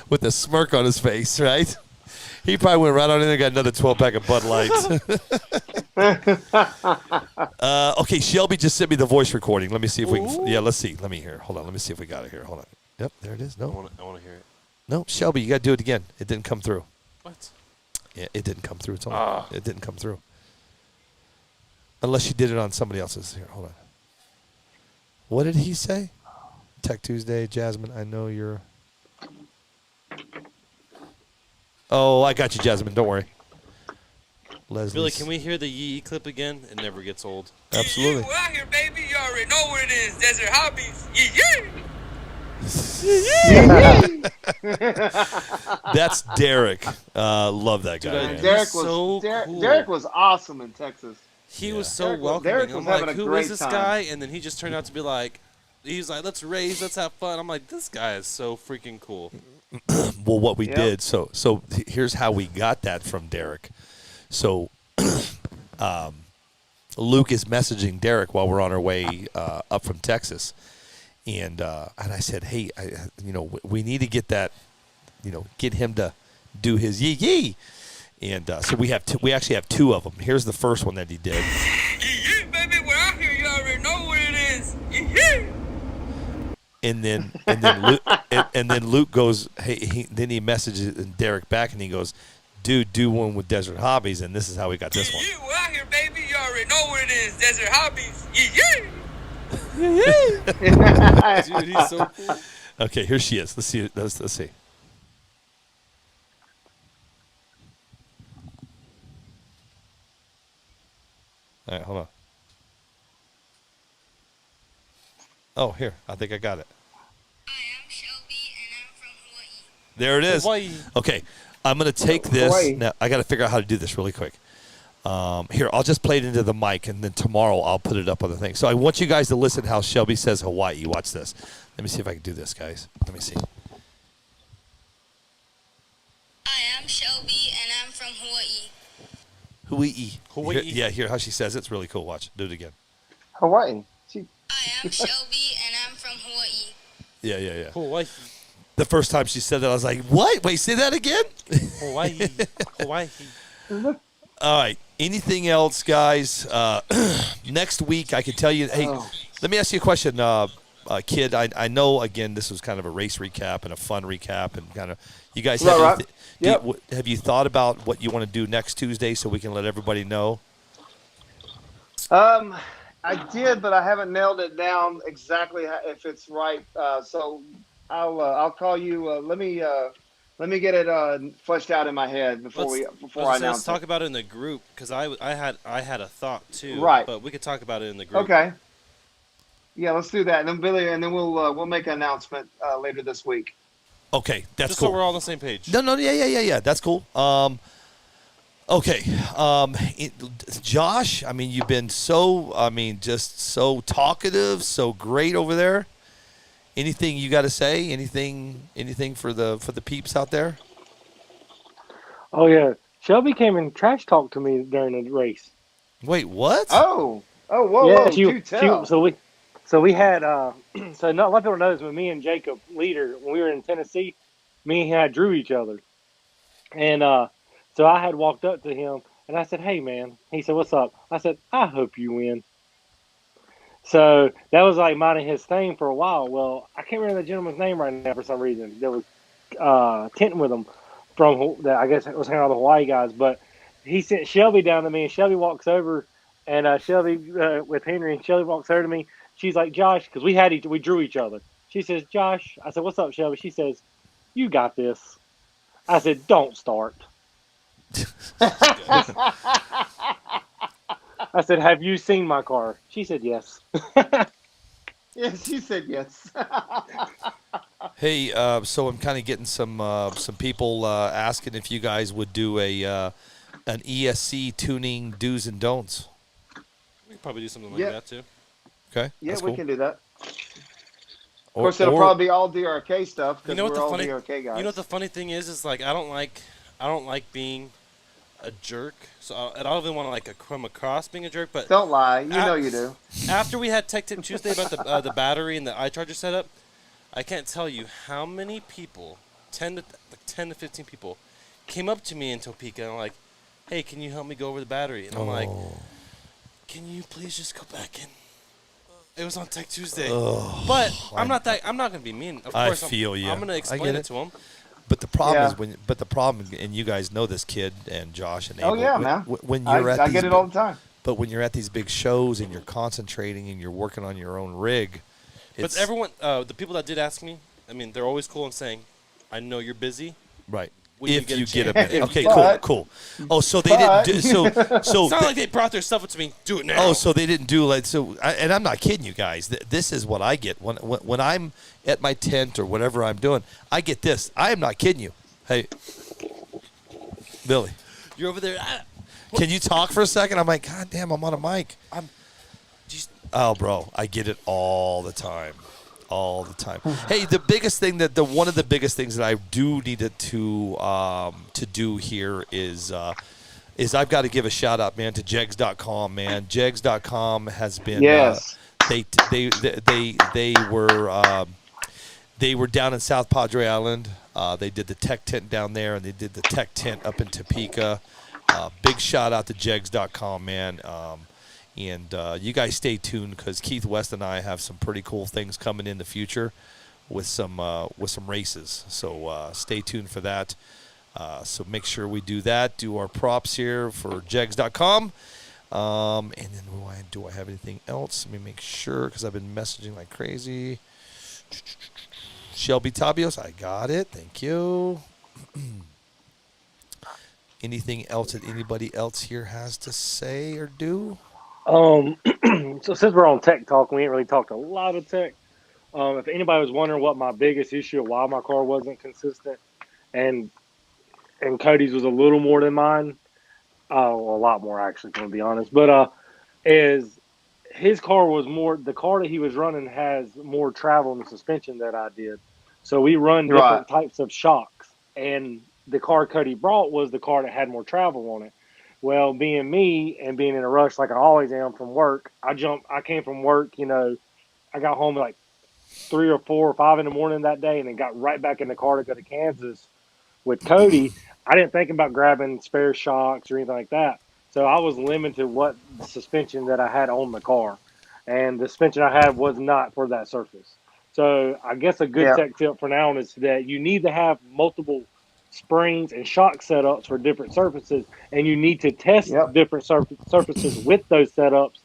with a smirk on his face, right? He probably went right on in there and got another 12-pack of Bud Lights. Okay, Shelby just sent me the voice recording. Let me see if we can. Yeah, let's see. Let me hear. Hold on. Let me see if we got it here. Hold on. Yep, there it is. No. I want to hear it. No, Shelby, you got to do it again. It didn't come through. What? Yeah, it didn't come through. It didn't come through. Unless you did it on somebody else's. Here, hold on. What did he say? Tech Tuesday, Jasmine, I know you're... Oh, I got you, Jasmine. Don't worry. Leslie. Billy, can we hear the Yee clip again? It never gets old. Absolutely. We're out here, baby. You already know what it is. Desert Hobbies. That's Derek. Love that guy. Dude, man. cool. Derek was awesome in Texas. He was so Derek welcoming. was I'm having like, a who great is this time. guy? And then he just turned out to be like, he's like, let's race, let's have fun. I'm like, this guy is so freaking cool. Well, what we did, so here's how we got that from Derek. So Luke is messaging Derek while we're on our way up from Texas. And I said, hey, we need to get that, get him to do his yee. And so we actually have two of them. Here's the first one that he did. Yeah, baby. We're out here. You already know what it is. Yeah. And then Luke goes, hey, then he messages Derek back and he goes, dude, do one with Desert Hobbies, and this is how we got this one. Yeah, we're out here, baby. You already know what it is. Desert Hobbies. Yeah. Dude, he's so cool. Okay, here she is. Let's see. Let's see. All right, hold on. Oh, here. I think I got it. I am Shelby, and I'm from Hawaii. There it is. Hawaii. Okay, I'm going to take this. Hawaii. Now, I got to figure out how to do this really quick. Here, I'll just play it into the mic, and then tomorrow I'll put it up on the thing. So I want you guys to listen how Shelby says Hawaii. Watch this. Let me see if I can do this, guys. Let me see. I am Shelby, and I'm from Hawaii. Hawaii. Hawaii. Hear how she says it. It's really cool. Watch. Do it again. Hawaii. I am Shelby, and I'm from Hawaii. Yeah. Hawaii. The first time she said that, I was like, what? Wait, say that again? Hawaii. Hawaii. All right. Anything else, guys? Next week, I can tell you. Hey, let me ask you a question, kid. I know, again, this was kind of a race recap and a fun recap, and kind of you guys have, Right. Yep. have you thought about what you want to do next Tuesday so we can let everybody know? I did, but I haven't nailed it down exactly if it's right. So I'll call you. Let me get it fleshed out in my head before I Let's announce talk it. about it in the group, because I had a thought too. Right. But we could talk about it in the group. Okay. Yeah, let's do that, and then Billy, and then we'll make an announcement later this week. Okay, that's Just cool. so we're all on the same page. No, yeah. That's cool. Okay, Josh. I mean, you've been just so talkative, so great over there. Anything you got to say? Anything for the peeps out there? Oh yeah, Shelby came and trash talked to me during the race. Wait, what? Oh, whoa, Yeah, whoa, she do she tell. so we had so not a lot of people know this, but me and Jacob Leader when we were in Tennessee, me and he had drew each other, and so I had walked up to him and I said, "Hey man," he said, "What's up?" I said, "I hope you win." So that was like mine and his thing for a while. Well, I can't remember the gentleman's name right now for some reason. There was tenting with him from that I guess it was hanging out with the Hawaii guys, but he sent Shelby down to me, and Shelby walks over, and Shelby with Henry, and Shelby walks over to me. She's like, "Josh," because we drew each other. She says, "Josh," I said, "What's up, Shelby?" She says, "You got this." I said, "Don't start." I said, "Have you seen my car?" She said, "Yes." Yes, she said yes. Hey, so I'm kind of getting some people asking if you guys would do an ESC tuning do's and don'ts. We could probably do something like Yeah. that too. Okay, Yeah, that's we cool. can do that. Of Or, course, it'll or probably be all DRK stuff You because know what we're the all funny? DRK guys. You know what the funny thing is like I don't like being a jerk. So I don't even want to like come across being a jerk. But Don't lie. You know a- you do. after we had Tech Tip Tuesday about the battery and the iCharger setup, I can't tell you how many people, 10 to 15 people, came up to me in Topeka and were like, "Hey, can you help me go over the battery?" And I'm like, "Can you please just go back in?" It was on Tech Tuesday, but I'm not gonna be mean. Of I course, feel you. I'm gonna I explain get it it. to them. But the problem Yeah. is but the problem, and you guys know this, kid and Josh and Oh Abel. yeah, man. When I, you're at I these get it all the time. but when you're at these big shows and you're concentrating and you're working on your own rig, But it's everyone, the people that did ask me, I mean, they're always cool in saying, "I know you're busy." right. When If you get a chance. minute, If okay, you get- cool. Oh, so they didn't do so. It's not like they brought their stuff up to me. Do it now. Oh, so they didn't do like so. And I'm not kidding you guys. This is what I get when I'm at my tent or whatever I'm doing. I get this. I am not kidding you. Hey, Billy, You're over there. can you talk for a second? I'm like, God damn, I'm on a mic. Oh, bro, I get it all the time. All the time. Hey, the biggest thing one of the biggest things that I do need to do here is I've got to give a shout out, man, to Jegs.com, man. Jegs.com has been Yes. they were down in South Padre Island. They did the tech tent down there, and they did the tech tent up in Topeka. Big shout out to Jegs.com, man. And you guys stay tuned because Keith West and I have some pretty cool things coming in the future with some races. So stay tuned for that. So make sure we do that. Do our props here for Jegs.com. And then do I have anything else? Let me make sure because I've been messaging like crazy. Shelby Tabios, I got it. Thank you. Anything else that anybody else here has to say or do? So since we're on tech talk, we ain't really talked a lot of tech. If anybody was wondering what my biggest issue of why my car wasn't consistent, and Cody's was a little more than mine, well, a lot more actually, to be honest. But is his car was more the car that he was running has more travel in the suspension that I did. So we run different types of shocks, and the car Cody brought was the car that had more travel on it. Well, being me and being in a rush like I always am from work, I came from work, I got home at like 3 or 4 or 5 in the morning that day and then got right back in the car to go to Kansas with Cody. I didn't think about grabbing spare shocks or anything like that. So I was limited to what suspension that I had on the car. And the suspension I had was not for that surface. So I guess a good tech tip for now is that you need to have multiple springs and shock setups for different surfaces, and you need to test different surfaces with those setups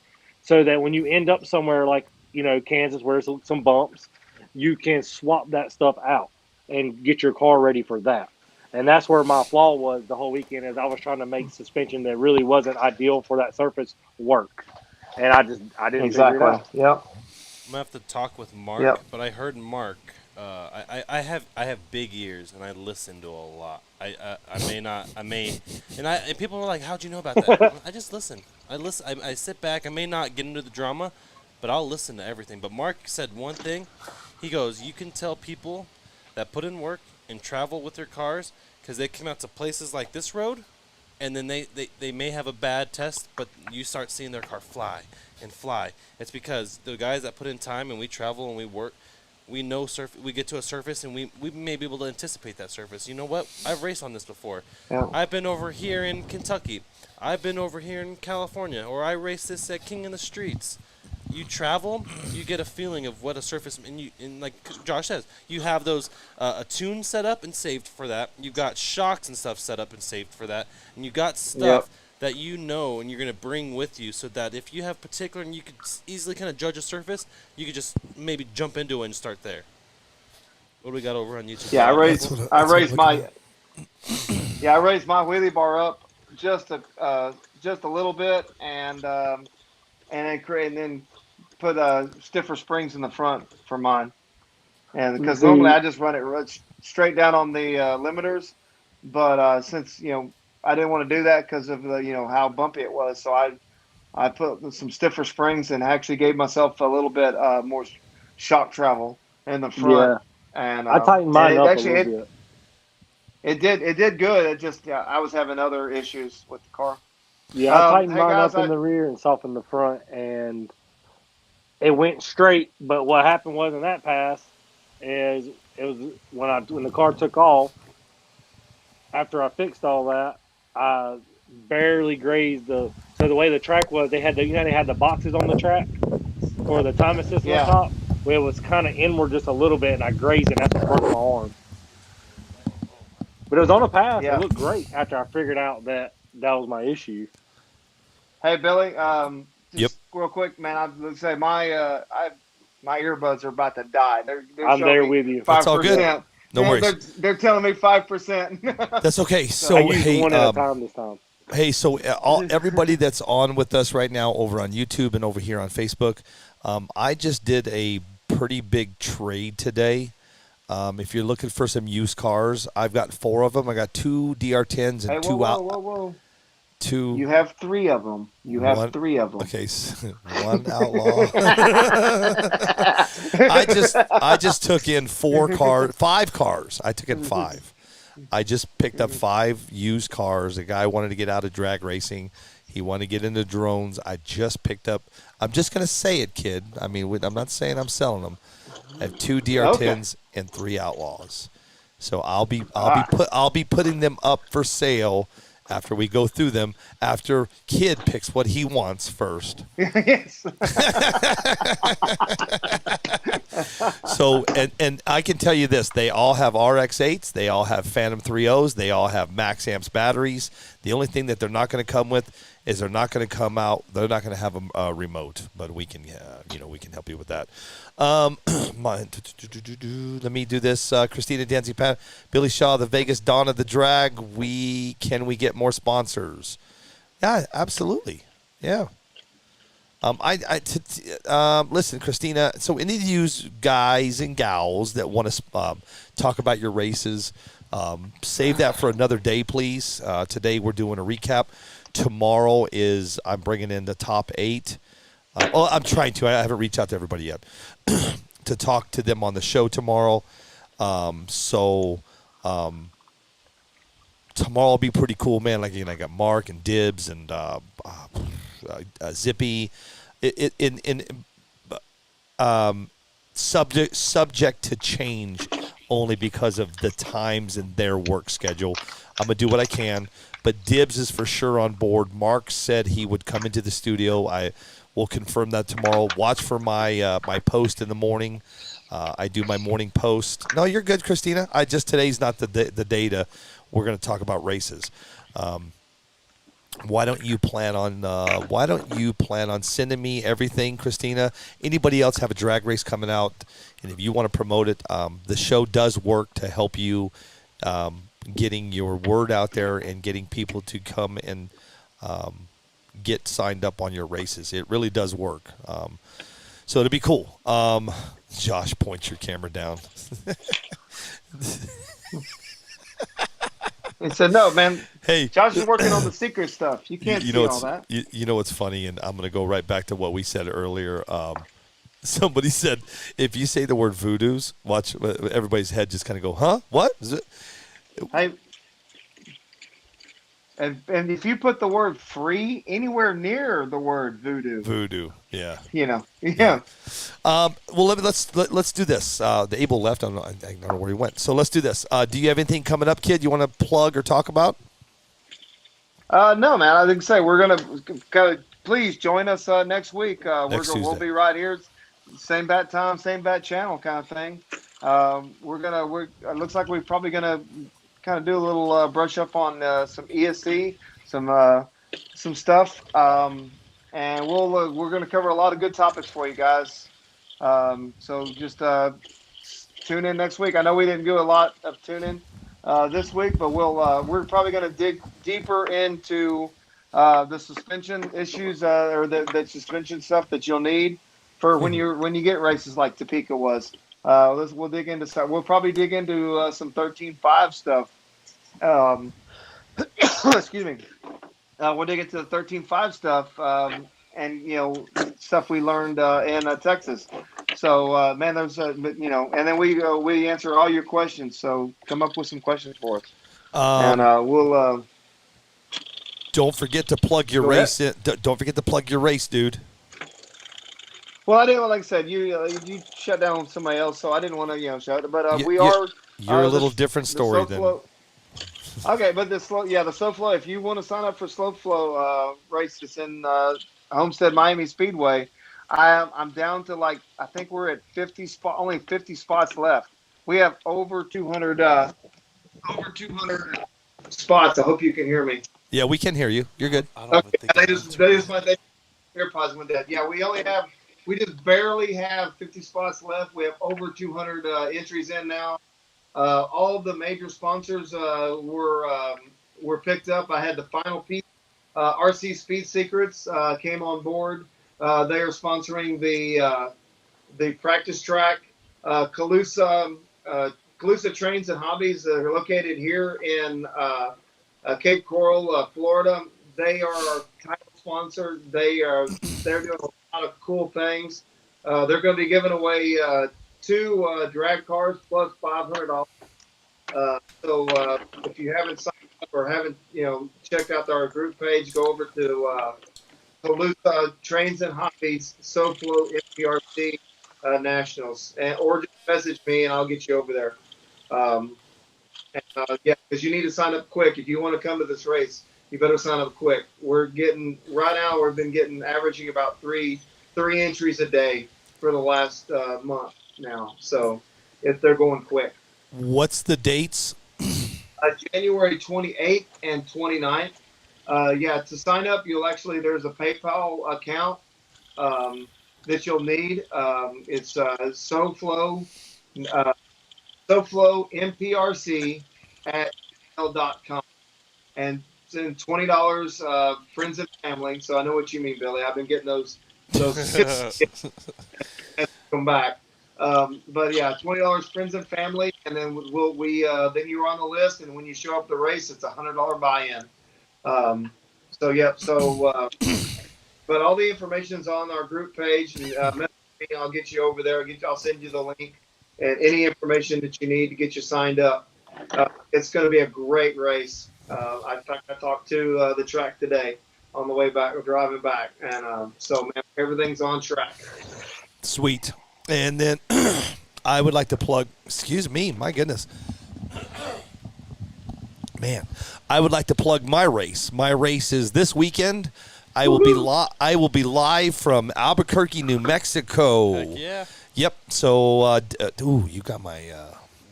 so that when you end up somewhere like Kansas where there's some bumps, you can swap that stuff out and get your car ready for that. And that's where my flaw was the whole weekend, is I was trying to make suspension that really wasn't ideal for that surface work, and I didn't figure it out. Yep. I'm gonna have to talk with Mark, Yep. but I heard Mark. I have big ears and I listen to a lot. And people were like, "How'd you know about that?" I just listen. I sit back. I may not get into the drama, but I'll listen to everything. But Mark said one thing. He goes, "You can tell people that put in work and travel with their cars because they come out to places like this road, and then they may have a bad test, but you start seeing their car fly and fly. It's because the guys that put in time and we travel and we work, we know we get to a surface and we may be able to anticipate that surface. You know what? I've raced on this before. Yeah. I've been over here in Kentucky. I've been over here in California, or I raced this at King in the Streets. You travel, you get a feeling of what a surface, and like Josh says, you have those a tune set up and saved for that. You got shocks and stuff set up and saved for that, and you got stuff that you know and you're gonna bring with you, so that if you have particular and you could easily kind of judge a surface, you could just maybe jump into it and start there. What do we got over on YouTube? Yeah, I raised my at. I raised my wheelie bar up just a little bit, and then put stiffer springs in the front for mine. And because normally I just run it straight down on the limiters, but since I didn't want to do that because of the how bumpy it was, so I put some stiffer springs and actually gave myself a little bit more shock travel in the front. Yeah. And I tightened mine up a little bit. It did good. It just I was having other issues with the car. Yeah, I tightened mine guys, up in the rear and softened the front, and it went straight. But what happened was in that pass is it was when the car took off. After I fixed all that, I barely grazed so the way the track was, they had they had the boxes on the track for the time assist on top. Well, it was kind of inward just a little bit, and I grazed it. And that's what broke my arm. But it was on a pass. Yeah. It looked great after I figured out that was my issue. Hey Billy, just real quick, man. I would say my earbuds are about to die. I'm there with you. 5%. That's all good. No worries. They're telling me 5%. That's okay. I So used hey, one at a time this time. hey, so everybody that's on with us right now over on YouTube and over here on Facebook, I just did a pretty big trade today. If you're looking for some used cars, I've got 4 of them. I got 2 DR10s and whoa. 2. You have 3 of them. You have 3 of them. Okay, one outlaw. I just took in 5 cars. I took in 5. I just picked up 5 used cars. A guy wanted to get out of drag racing. He wanted to get into drones. I just picked up. I'm just gonna say it, kid. I mean, I'm not saying I'm selling them. I have 2 DR10s and 3 outlaws. So I'll be putting them up for sale after we go through them. After kid picks what he wants first. Yes. So and I can tell you this: they all have RX-8s, they all have Phantom 3.0s, they all have max amps batteries. The only thing that they're not going to come with is they're not going to come out. They're not going to have a remote, but we can we can help you with that. Let me do this. Christina Dancy, Billy Shaw, the Vegas Dawn of the Drag. Can we get more sponsors? Yeah, absolutely. Yeah. Listen, Christina. So any of you guys and gals that want to talk about your races, save that for another day, please. Today we're doing a recap. Tomorrow I'm bringing in the top 8. I'm trying to. I haven't reached out to everybody yet to talk to them on the show tomorrow. Tomorrow will be pretty cool, man. Like, I got Mark and Dibs and Zippy. Subject to change only because of the times and their work schedule. I'm gonna do what I can, but Dibs is for sure on board. Mark said he would come into the studio. I will confirm that tomorrow. Watch for my my post in the morning. I do my morning post. No, you're good, Christina. Today's not the day to. We're going to talk about races. Why don't you plan on sending me everything, Christina? Anybody else have a drag race coming out, and if you want to promote it, the show does work to help you getting your word out there and getting people to come and get signed up on your races. It really does work. So it'll be cool. Josh, point your camera down. He said, "No, man. Hey, Josh is working on the secret stuff. You can't see all that." You know what's funny, and I'm going to go right back to what we said earlier. Somebody said, if you say the word voodoos, watch everybody's head just kind of go, huh? What? Is it? Hey, And if you put the word free anywhere near the word voodoo, Voodoo. Yeah. yeah. Well, let's do this. The Abel left. I don't know where he went. So let's do this. Do you have anything coming up, kid? You want to plug or talk about? No, man. I think say we're gonna please join us next week. We'll Tuesday. be right here, same bat time, same bat channel, kind of thing. It looks like we're probably gonna kind of do a little brush up on some ESC, some stuff, and we're gonna cover a lot of good topics for you guys. So just tune in next week. I know we didn't do a lot of tuning this week, but we're probably going to dig deeper into the suspension issues or the suspension stuff that you'll need for when you get races like Topeka was. We'll dig into stuff. We'll probably dig into some 13.5 stuff. Excuse me. We'll dig into the 13.5 stuff and stuff we learned in Texas. So man, there's and then we answer all your questions. So come up with some questions for us, and we'll. Don't forget to plug your race. Don't forget to plug your race, dude. Well, I didn't like I said you shut down somebody else, so I didn't want to shut. But You're a little different story than. Okay, but the slow flow. If you want to sign up for slow flow races in Homestead Miami Speedway, I'm down to I think we're at 50 only 50 spots left. We have over 200 spots. I hope you can hear me. Yeah, we can hear you. You're good. Okay, they just my AirPods went dead. Yeah, we just barely have 50 spots left. We have over 200 entries in now. All of the major sponsors were picked up. I had the final piece. RC Speed Secrets came on board. They are sponsoring the practice track. Calusa Trains and Hobbies that are located here in Cape Coral, Florida. They are our title sponsor. They're doing a lot of cool things. They're going to be giving away 2 drag cars plus $500. So if you haven't signed up or haven't checked out our group page, go over to Calusa Trains and Hobbies SoFlo MPRC Nationals, or just message me and I'll get you over there. Because you need to sign up quick if you want to come to this race. You better sign up quick. We've been averaging about three entries a day for the last month now. So if they're going quick. What's the dates? January 28th and 29th. To sign up, there's a PayPal account that you'll need. It's SoFlo MPRC at gmail.com. And it's $20 friends and family. So I know what you mean, Billy. I've been getting those come back. But yeah, $20 friends and family, and then then you're on the list, and when you show up the race, it's $100 buy-in. But all the information's on our group page, and message me, I'll get you over there. I'll send you the link and any information that you need to get you signed up. It's going to be a great race. I talked to the track today on the way back, driving back, and so man, everything's on track. Sweet. And then I would like to plug. Excuse me, my goodness, man. I would like to plug my race. My race is this weekend. I will be live from Albuquerque, New Mexico. Heck yeah. Yep. So, you got my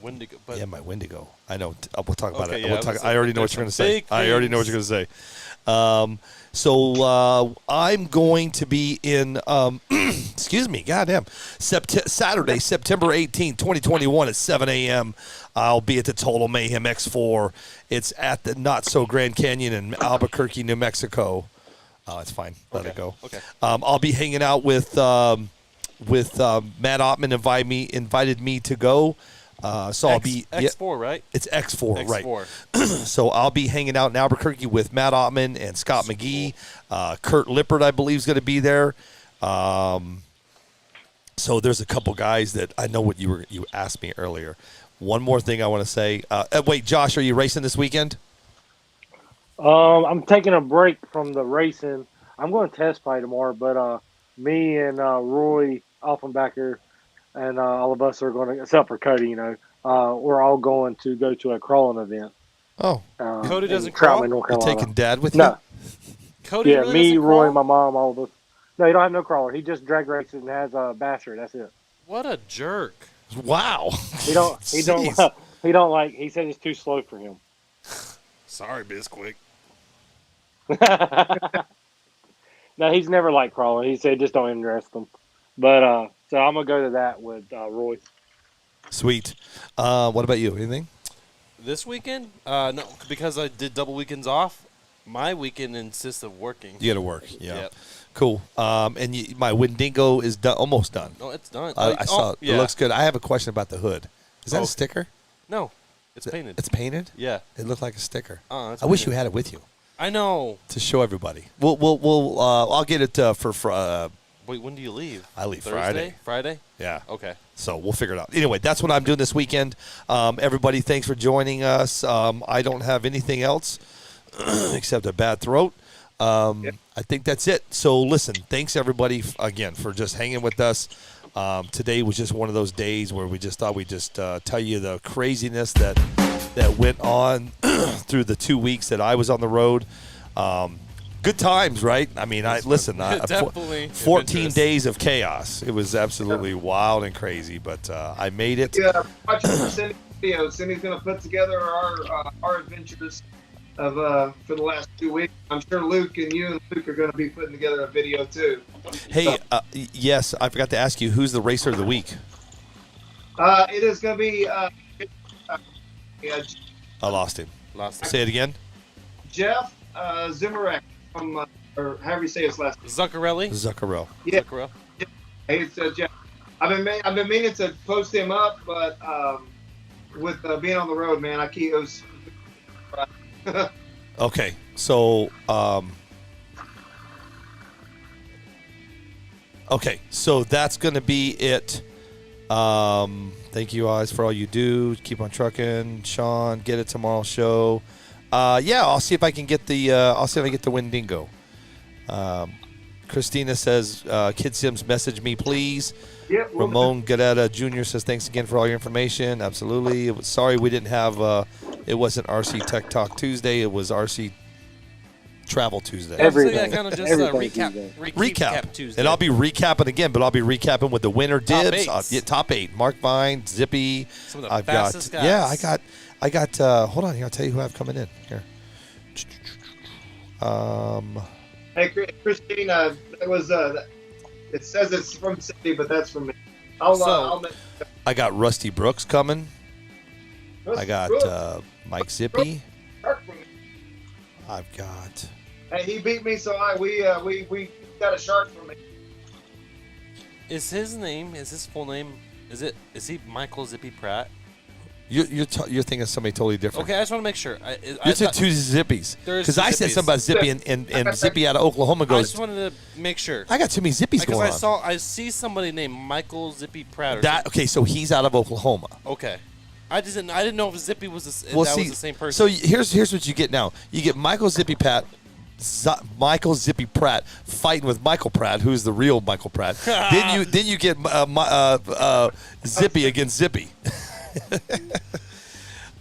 Wendigo. But my Wendigo. I know. We'll talk about Okay, it. yeah, I already know what you're going to say. big I already know what you're going to say. So I'm going to be in, excuse me, goddamn, Saturday, September 18th, 2021 at 7 a.m. I'll be at the Total Mayhem X4. It's at the Not So Grand Canyon in Albuquerque, New Mexico. It's fine. Let it go. Okay. I'll be hanging out with Matt Ottman invited me to go. So I'll be X4, right? It's X4, right? X4. So I'll be hanging out in Albuquerque with Matt Ottman and Scott McGee. Kurt Lippert, I believe, is going to be there. So there's a couple guys that I know what you asked me earlier. One more thing I want to say. Wait, Josh, are you racing this weekend? I'm taking a break from the racing. I'm going to test play tomorrow, but me and Roy Offenbacher and all of us are going to, except for Cody, we're all going to go to a crawling event. Oh, Cody in doesn't crawl? Troutman, North you're Carolina. taking Dad with No. you? Cody Yeah, really me, doesn't Roy, crawl? my mom, all of us. No, he don't have no crawler. He just drag races and has a basher. That's it. What a jerk. Wow. He don't. Jeez. He don't like. He said it's too slow for him. Sorry, Bisquick. No, he's never liked crawling. He said just don't interest him. But so I'm gonna go to that with Roy. Sweet. What about you? Anything? This weekend? No, because I did double weekends off. My weekend consists of working. You got to work. Yeah. Yep. Cool. And my Wendigo is done, almost done. No, it's done. I saw it. Yeah. It looks good. I have a question about the hood. Is that Oh. a sticker? No, it's painted. It's painted? Yeah. It looked like a sticker. It's I wish you painted. had it with you I know. to show everybody. I'll get it for Wait, when do you leave? I leave Thursday? Friday? yeah. Okay. So we'll figure it out. Anyway, that's what I'm doing this weekend. Everybody, thanks for joining us. I don't have anything else except a bad throat. I think that's it. So listen, thanks everybody again for just hanging with us. Today was just one of those days where we just thought we'd just tell you the craziness that went on through the 2 weeks that I was on the road. Good times, right? I mean, Definitely 14 adventurous. days of chaos. It was absolutely wild and crazy, but I made it. Yeah, watching for Cindy's video. Cindy's going to put together our adventures of for the last 2 weeks. I'm sure Luke and you and Luke are going to be putting together a video too. Hey, yes, I forgot to ask you, who's the racer of the week? It is going to be I lost him. Say it again. Jeff Zimmerek from, or however you say his last name. Zuccarelli? Zuccarello. Yeah. Zuccarello? Hey, it's Jeff. I've been meaning to post him up, but with being on the road, man, I keep those. Okay, so that's going to be it. Thank you guys for all you do. Keep on trucking, Sean. Get it tomorrow's show. I'll see if I can get the Wendigo. Christina says, Kid Sims, message me, please. Yep. Ramon Gadetta Jr. says, thanks again for all your information. Absolutely. Sorry we didn't have, it wasn't RC Tech Talk Tuesday. It was RC Travel Tuesday. Everything. Kind of just Everything recap Tuesday. And I'll be recapping again, but I'll be recapping with the winner dibs. Top eights. Top 8. Mark Vine, Zippy. Some of the fastest guys. Yeah, I got, hold on here. I'll tell you who I have coming in here. Hey, Christina, that was it says it's from Cindy, but that's from me. I'll I got Rusty Brooks coming. I got Brooks. Mike Zippy. Shark from me. I've got. Hey, he beat me, so we got a shark from me. Is his full name, is he Michael Zippy Pratt? You're thinking of somebody totally different. Okay, I just want to make sure. You said two Zippies. Because I said something about Zippy and Zippy out of Oklahoma I goes. just wanted to make sure. I got too many Zippies going on. I see somebody named Michael Zippy Pratt. Or Okay, so he's out of Oklahoma. Okay. I didn't know if Zippy was the, Well, that see, was the same person. So here's what you get now. You get Michael Zippy Pratt fighting with Michael Pratt, who's the real Michael Pratt. then you get Zippy against Zippy.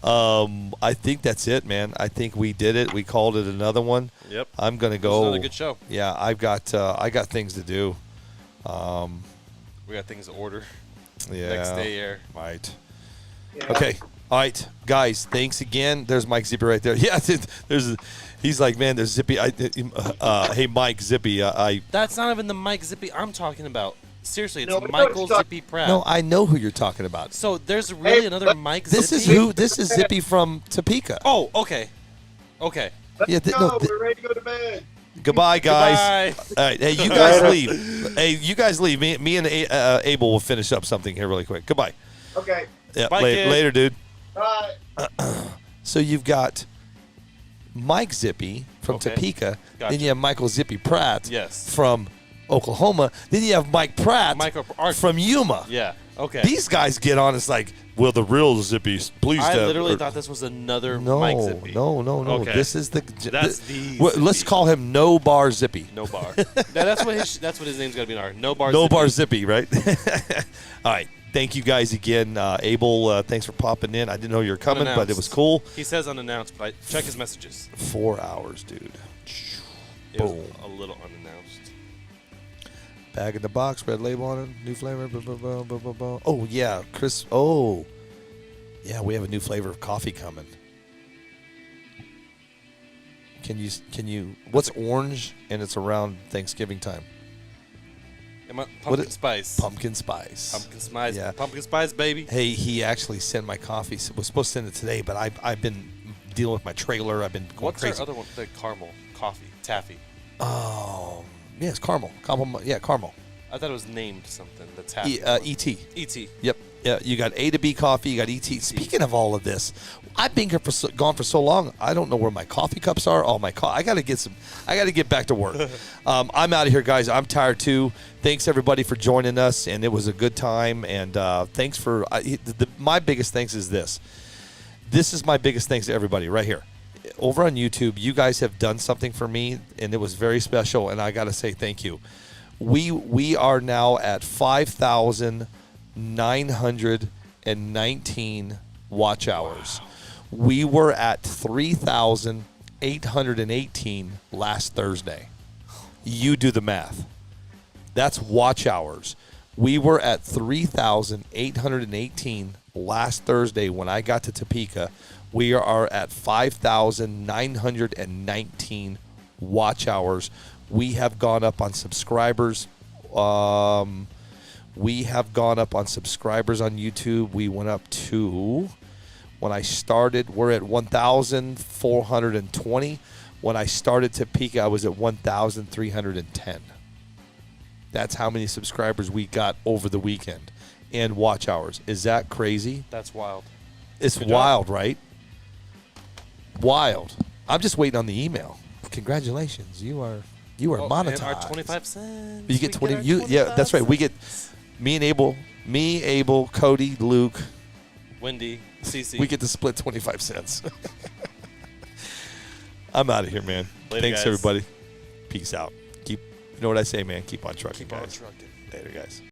I think that's it, man. I think we did it. We called it another one. Yep. I'm gonna go. It was another good show. Yeah, I got things to do. We got things to order. Yeah. Next day air. Right. Yeah. Okay. All right, guys. Thanks again. There's Mike Zippy right there. Yeah. He's like, man. There's Zippy. Hey, Mike Zippy. That's not even the Mike Zippy I'm talking about. Seriously, it's No, we know Michael what you're Zippy Pratt. No, I know who you're talking about. So there's really another Mike This Zippy? is Zippy from Topeka. Oh, okay. Okay. Yeah, We're ready to go to bed. Goodbye, guys. Goodbye. All right, hey, you guys leave. Hey, you guys leave. Me and Abel will finish up something here really quick. Goodbye. Okay. Yeah, Bye, kid. later, dude. Bye. So you've got Mike Zippy from Okay. Topeka, Gotcha. then you have Michael Zippy Pratt Yes. from Oklahoma. Then you have Mike Pratt from Yuma. Yeah. Okay. These guys get on. It's like, well, the real Zippy, please. I literally thought this was another Mike Zippy. No. Okay. This is the. That's the. Let's call him No Bar Zippy. No Bar. that's what his name's got to be now. No Bar. No Zippy. Bar Zippy, right? All right. Thank you guys again, Abel. Thanks for popping in. I didn't know you were coming, but it was cool. He says unannounced, but check his messages. 4 hours, dude. It was Boom. a little unannounced. Bag in the box, red label on it, new flavor. Blah, blah, blah, blah, blah, blah. Oh yeah, Chris. Oh, yeah, we have a new flavor of coffee coming. Can you? What's orange and it's around Thanksgiving time? Pumpkin spice. Pumpkin spice. Pumpkin spice. Yeah. Pumpkin spice, baby. Hey, he actually sent my coffee. Was supposed to send it today, but I've been dealing with my trailer. I've been going What's crazy. our other one? The caramel coffee, taffy. Oh, yeah, it's caramel. Caramel. I thought it was named something. The taffy. ET. ET. Yep. Yeah, you got A to B coffee. You got ET. Speaking of all of this, I've been here gone for so long. I don't know where my coffee cups are. All my I got to get some. I got to get back to work. I'm out of here, guys. I'm tired too. Thanks everybody for joining us, and it was a good time. And thanks for my biggest thanks is this. This is my biggest thanks to everybody right here. Over on YouTube, you guys have done something for me, and it was very special. And I got to say thank you. We are now at 5,919 watch hours. Wow. We were at 3,818 last Thursday. You do the math. That's watch hours. We were at 3,818 last Thursday when I got to Topeka. We are at 5,919 watch hours. We have gone up on subscribers. We have gone up on subscribers on YouTube. We went up to, when I started, we're at 1,420. When I started Topeka, I was at 1,310. That's how many subscribers we got over the weekend and watch hours. Is that crazy? That's wild. It's wild, right? Wild. I'm just waiting on the email. Congratulations. You are monetized. And our 25 cents. You get 20. Yeah, that's right. We get me, Abel, Cody, Luke, Wendy, Cece. We get to split 25 cents. I'm out of here, man. Later, Thanks, guys. everybody. Peace out. You know what I say, man? Keep on trucking, Keep on guys. trucking. Later, guys.